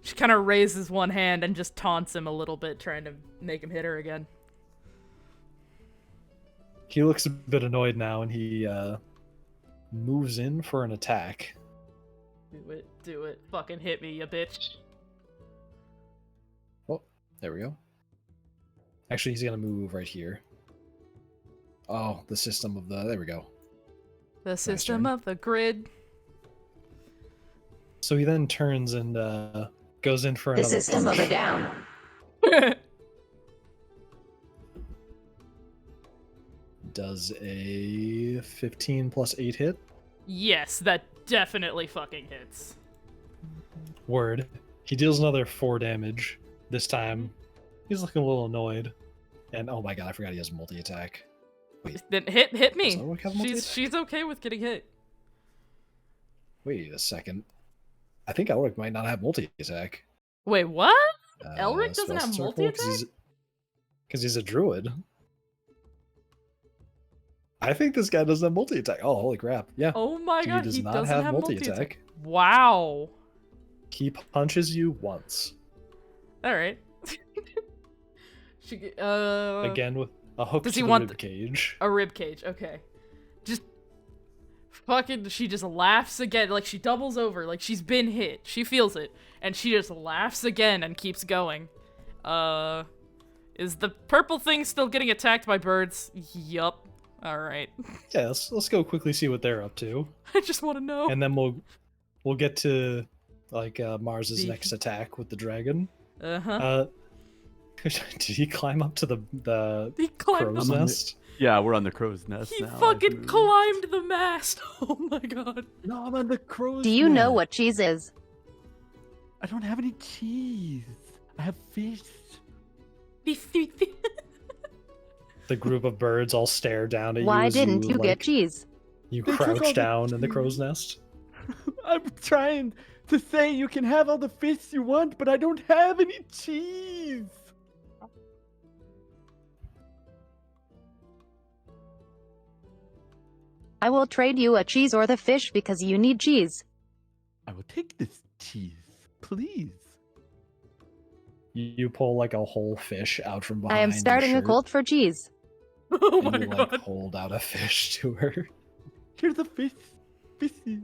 She kind of raises one hand and just taunts him a little bit, trying to make him hit her again. He looks a bit annoyed now, and he moves in for an attack. Do it. Fucking hit me, you bitch. Oh, there we go. Actually, he's gonna move right here. Oh, the system of the... There we go. The system turn. of the grid. So he then turns and goes in for The another system of punch. a down. Does a 15 plus 8 hit? Yes, that definitely fucking hits. Word. He deals another 4 damage. This time, he's looking a little annoyed. And oh my god, I forgot he has multi-attack. Wait, Then hit me. Does Elric have multi-attack? She's okay with getting hit. wait a second. I think Elric might not have multi-attack. Wait, what? Elric doesn't spell have circle, multi-attack? Because he's a druid. I think this guy doesn't have multi-attack. Oh, holy crap. Yeah. Oh my god, does he not doesn't have have multi-attack. multi-attack. Wow. He punches you once. Alright. Again with a hook does to he the want rib cage. A rib cage, okay. Just fucking, she just laughs again, like she doubles over, like she's been hit. She feels it, and she just laughs again and keeps going. Is the purple thing still getting attacked by birds? Yup. Alright. Yeah, let's go quickly see what they're up to. I just want to know. And then we'll get to like Mars's The- next attack with the dragon. Uh-huh. Did he climb up to the He climbed crow's the nest? Yeah, we're on the crow's nest He now. I've fucking moved. climbed the mast. Oh my god. No, I'm on the crow's Do you know nest. what cheese is? I don't have any cheese. I have fish. The group of birds all stare down at you. Why as didn't you like, get cheese? You They took all crouch the down in the cheese. crow's nest. I'm trying to say you can have all the fish you want, but I don't have any cheese. I will trade you a cheese or the fish because you need cheese. I will take this cheese, please. You pull like a whole fish out from behind. I am your starting a shirt, cult for cheese. Oh and my you god. like hold out a fish to her. Here's the fish. Fishes.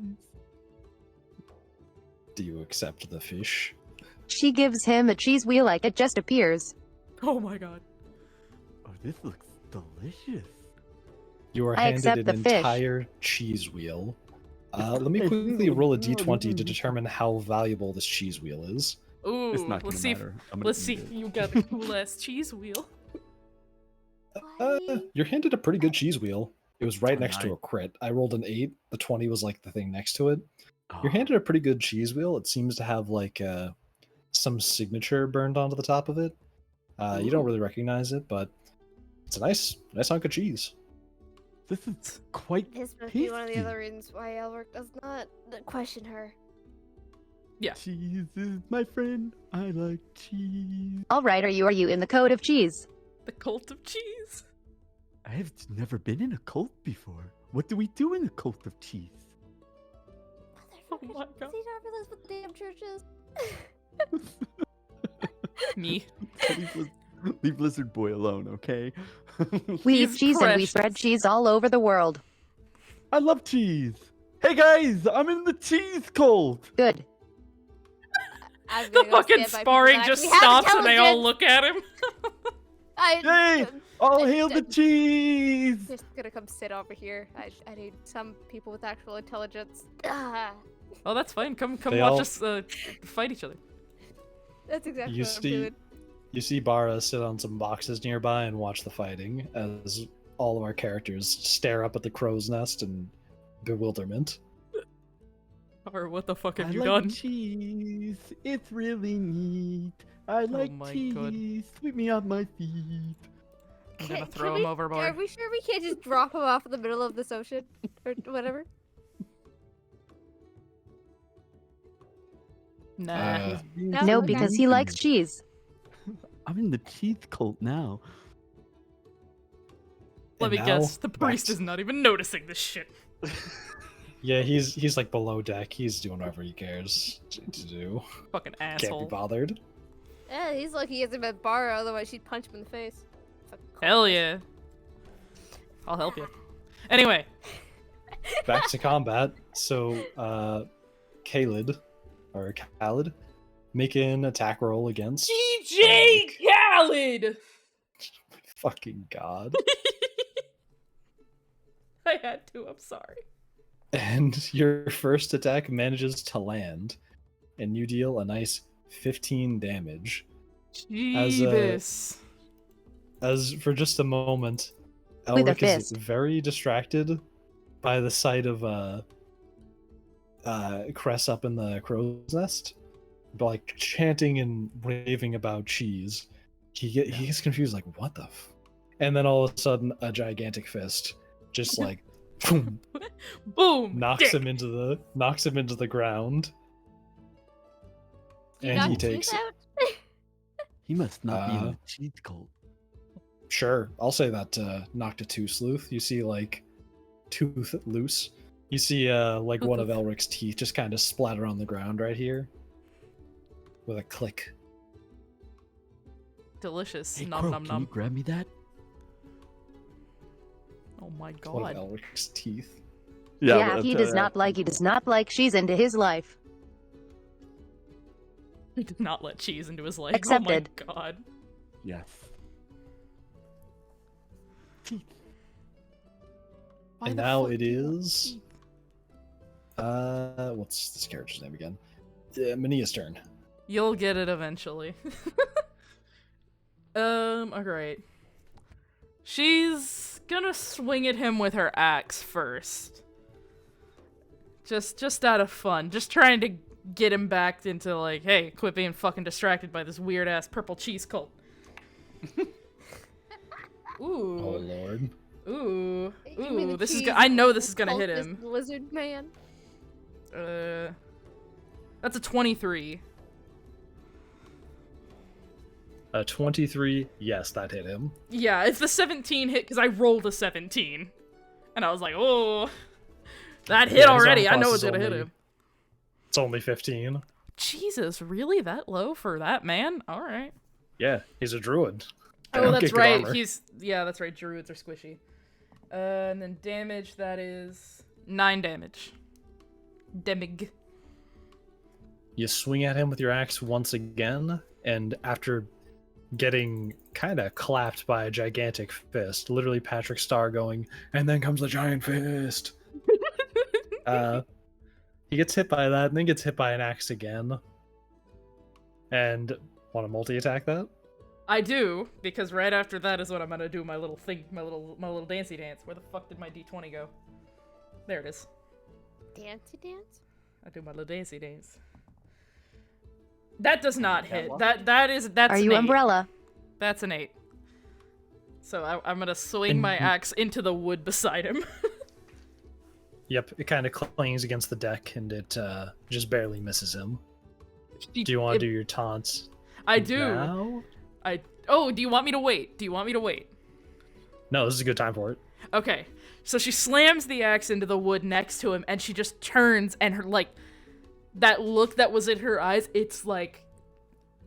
Do you accept the fish? She gives him a cheese wheel like it just appears. Oh my god. Oh, this looks delicious. You are I handed accept an the fish. entire cheese wheel. Let me quickly roll a d20 to determine how valuable this cheese wheel is. Ooh, It's not gonna let's see. matter. I'm gonna Let's eat see it. if you got the cool ass cheese wheel. You're handed a pretty good cheese wheel. It was right next to 29. a crit. I rolled an 8. The 20 was like the thing next to it. You're Oh, handed a pretty good cheese wheel. It seems to have like some signature burned onto the top of it. You don't Ooh. really recognize it, but it's a nice hunk of cheese. This is quite This must be one of the tasty. other reasons why Elric does not question her. Yeah. Cheese is my friend. I like cheese. All right, are you in the code of cheese? The cult of cheese. I have never been in a cult before. What do we do in a cult of cheese? Oh Motherfucker, my does God. he not realize what the damn church is? Me. Leave Lizard Boy alone, okay? We He's eat cheese and we precious. spread cheese all over the world. I love cheese. Hey guys, I'm in the cheese cult. Good. I'm The gonna go fucking stand by people sparring that just actually have stops and they all intelligence. look at him. Yay! All hail the cheese. Just gonna come sit over here. I need some people with actual intelligence. Ah, Oh, that's fine. Come They watch all- us fight each other. that's exactly You what I'm see, doing. you see Bara sit on some boxes nearby and watch the fighting as all of our characters stare up at the crow's nest in bewilderment. Or what the fuck have I you like done? cheese. It's really neat. I like my cheese. God. Sweep me off my feet. I'm gonna Can throw we- him Are overboard. we sure we can't just drop him off in the middle of this ocean or whatever? Nah. Uh, No, No, okay. because he likes cheese. I'm in the cheese cult now. Let me And guess. now, The back priest to- is not even noticing this shit. Yeah, he's like below deck. He's doing whatever he cares to do. Fucking Can't be asshole. bothered. Yeah, he's lucky he hasn't met Bara, otherwise she'd punch him in the face. Fucking Hell cold. yeah. I'll help you. Anyway, Back to combat. So, Khalid, or Khalid, make an attack roll against. DJ Khaled! Fucking god. I had to, I'm sorry. And your first attack manages to land, and you deal a nice 15 damage. Jeebus. As for just a moment, With a Elric is fist. very distracted by the sight of Kres up in the crow's nest, like chanting and raving about cheese. He gets confused, like what the, and then all of a sudden a gigantic fist just like boom, Boom! knocks dick. him into the ground, You and knocked he teeth takes out? He must not be in Uh, the cheese cult. Sure, I'll say that knocked a 2 sleuth. You see like tooth loose. You see like one of Elric's teeth just kind of splatter on the ground right here with a click. Delicious. Hey, Nom Crow, nom can you nom. grab me that? Oh my One of god. Elric's teeth. Yeah, he does not like cheese into his life. He did not let cheese into his life. Accepted. Oh my god. Yes. Teeth. Why And the now fuck it do you want is teeth? what's this character's name again? Ma'Nia's turn. You'll get it eventually. Alright. She's gonna swing at him with her axe first. Just out of fun. Just trying to get him back into like, hey, quit being fucking distracted by this weird ass purple cheese cult. Oh Ooh. lord. Ooh. You mean Ooh. the This is cheese I know this is gonna hit cultist him. Lizard man. That's a 23. 23, yes, that hit him. Yeah, it's the 17 hit because I rolled a 17. And I was like, oh, that hit Yeah, his already. armor I know class it's is gonna hit only- him. It's only 15. Jesus, really that low for that man? All right. Yeah, he's a druid. They Oh, don't that's get good right. armor. Yeah, that's right. Druids are squishy. And then damage, that is 9 damage. Demig. You swing at him with your axe once again, and after getting kind of clapped by a gigantic fist, literally Patrick Star going, and then comes the giant fist. He gets hit by that, and then gets hit by an axe again. And want to multi-attack that? I do, because right after that is when I'm gonna do my little thing, my little dancey dance. Where the fuck did my D20 go? There it is. Dancey dance? I do my little dancey dance. That does not hit. luck? That's Are an you 8. Umbrella? That's an 8. So I'm gonna swing my axe into the wood beside him. Yep, it kind of clings against the deck, and it just barely misses him. Do Do you want to do your taunts? I do. Now? Oh, do you want me to wait? No, this is a good time for it. Okay. So she slams the axe into the wood next to him, and she just turns, and her, like, that look that was in her eyes, it's like,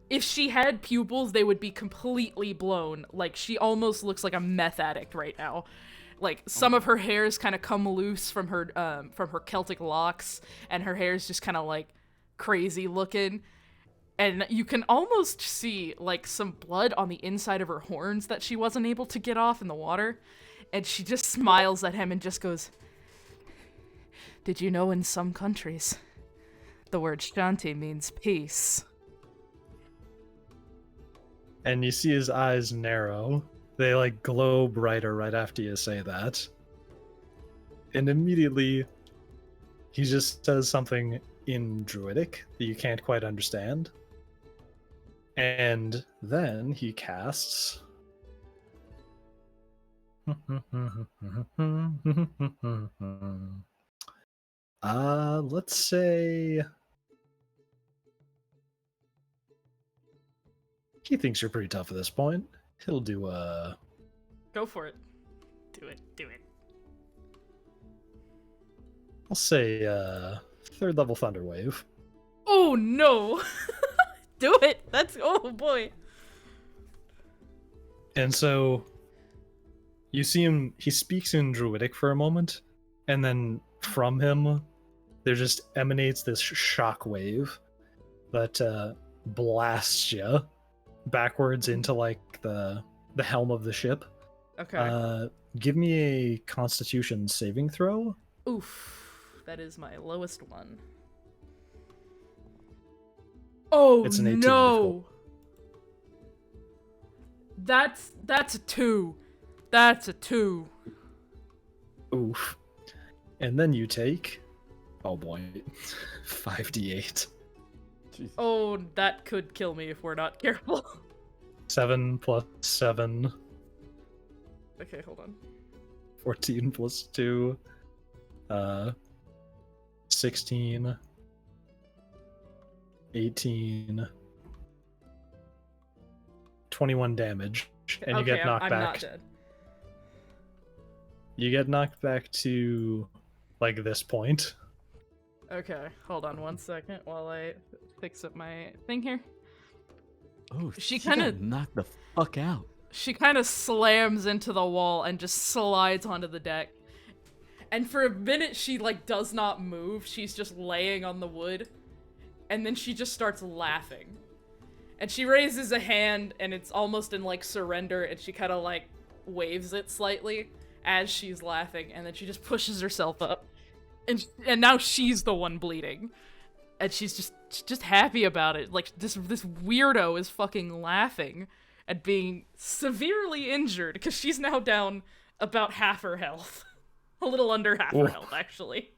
if she had pupils, they would be completely blown. Like, she almost looks like a meth addict right now. Like, some of her hairs kind of come loose from her Celtic locks, and her hair's just kind of, like, crazy looking. And you can almost see, like, some blood on the inside of her horns that she wasn't able to get off in the water. And she just smiles at him and just goes, "Did you know in some countries, the word Shanti means peace?" And you see his eyes narrow. They, like, glow brighter right after you say that. And immediately, he just says something in Druidic that you can't quite understand. And then he casts... let's say... He thinks you're pretty tough at this point. He'll do Go for it. Do it. I'll say third level Thunder Wave. Oh, no! Do it! Oh, boy. And so you see him, he speaks in Druidic for a moment, and then from him there just emanates this shock wave that blasts you backwards into, like, the helm of the ship. Okay. Give me a Constitution saving throw. Oof. That is my lowest one. Oh, It's an 18 no! That's a 2. That's a 2. Oof. And then you take, oh boy, 5d8. Jesus. Oh, that could kill me if we're not careful. 7 plus 7, Okay, hold on. 14 plus 2, 16, 18, 21 damage, and you Okay, get knocked I'm back. not dead. You get knocked back to, like, this point. Okay, hold on one second while I fix up my thing here. Oh, She got kinda- knocked the fuck out. She kind of slams into the wall and just slides onto the deck. And for a minute, she, like, does not move. She's just laying on the wood. And then she just starts laughing. And she raises a hand, and it's almost in, like, surrender, and she kind of, like, waves it slightly as she's laughing, and then she just pushes herself up. And now she's the one bleeding. And she's just happy about it. Like, this weirdo is fucking laughing at being severely injured, because she's now down about half her health. A little under half her health, actually.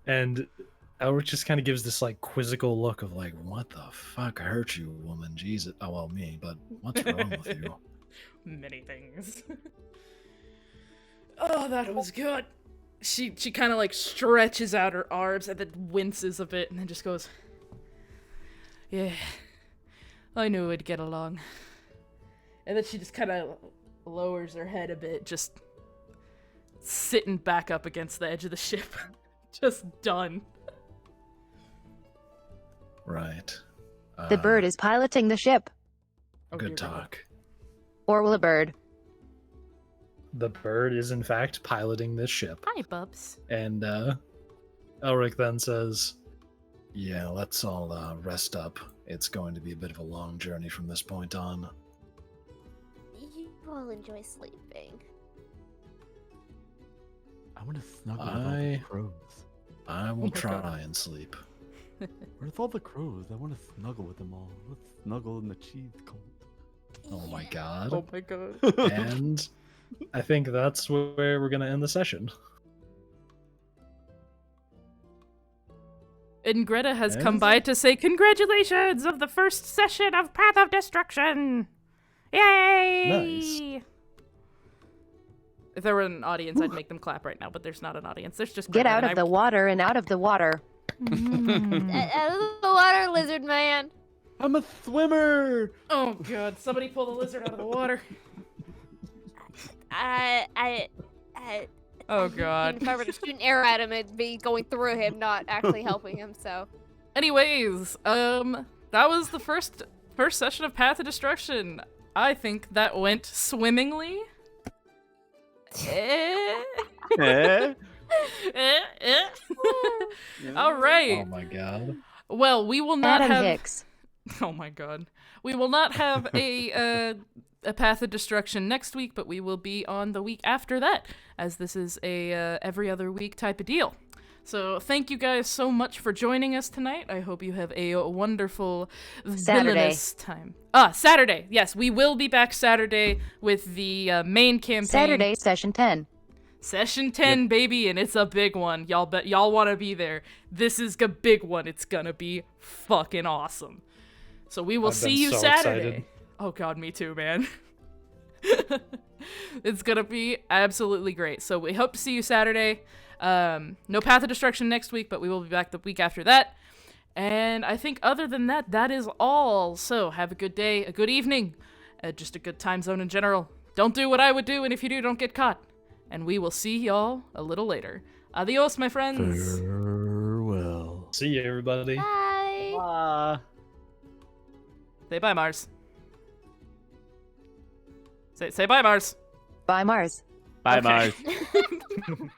And Elric just kind of gives this, like, quizzical look of, like, what the fuck hurt you, woman? Jesus. Oh, well, me, but what's wrong with you? Many things. Oh, that was good. She kind of, like, stretches out her arms and then winces a bit and then just goes, "Yeah, I knew we'd get along." And then she just kind of lowers her head a bit, just sitting back up against the edge of the ship. Just done. Right. The bird is piloting the ship. Oh, Good dear God. talk. Or will a bird? The bird is, in fact, piloting this ship. Hi, Bubs. And Elric then says, "Yeah, let's all rest up. It's going to be a bit of a long journey from this point on." You all enjoy sleeping. I want to snuggle with all the crows. I will my God. try and sleep. Where's all the crows? I want to snuggle with them all. Let's snuggle in the cheese cold. Oh my god. Oh my god. And I think that's where we're gonna end the session. And Greta has come by to say congratulations of the first session of Path of Destruction! Yay! Nice. If there were an audience, I'd make them clap right now, but there's not an audience. There's just Get Greta, out and of the water and out of the water. Out of the water, lizard man. I'm a swimmer. Oh god, somebody pull the lizard out of the water. Oh god. If I were to shoot an arrow at him, it'd be going through him, not actually helping him, so. Anyways, that was the first session of Path of Destruction. I think that went swimmingly. Eh? All right. Oh my god. Well, we will not Adam have. Hicks. Oh my god. We will not have a Path of Destruction next week, but we will be on the week after that, as this is a every other week type of deal. So thank you guys so much for joining us tonight. I hope you have a wonderful villainous time. Saturday. Yes, we will be back Saturday with the main campaign. Saturday, session 10. Session 10, baby, and it's a big one. Y'all want to be there. This is a big one. It's gonna be fucking awesome. So we will I've see been you so Saturday. excited. Oh god, me too, man. It's gonna be absolutely great. So we hope to see you Saturday. No Path of Destruction next week, but we will be back the week after that. And I think other than that, that is all. So have a good day, a good evening, just a good time zone in general. Don't do what I would do, and if you do, don't get caught. And we will see y'all a little later. Adios, my friends. Farewell. See you, everybody. Bye. Say bye, Mars. Say bye, Mars. Bye, Mars. Bye, Okay. Mars.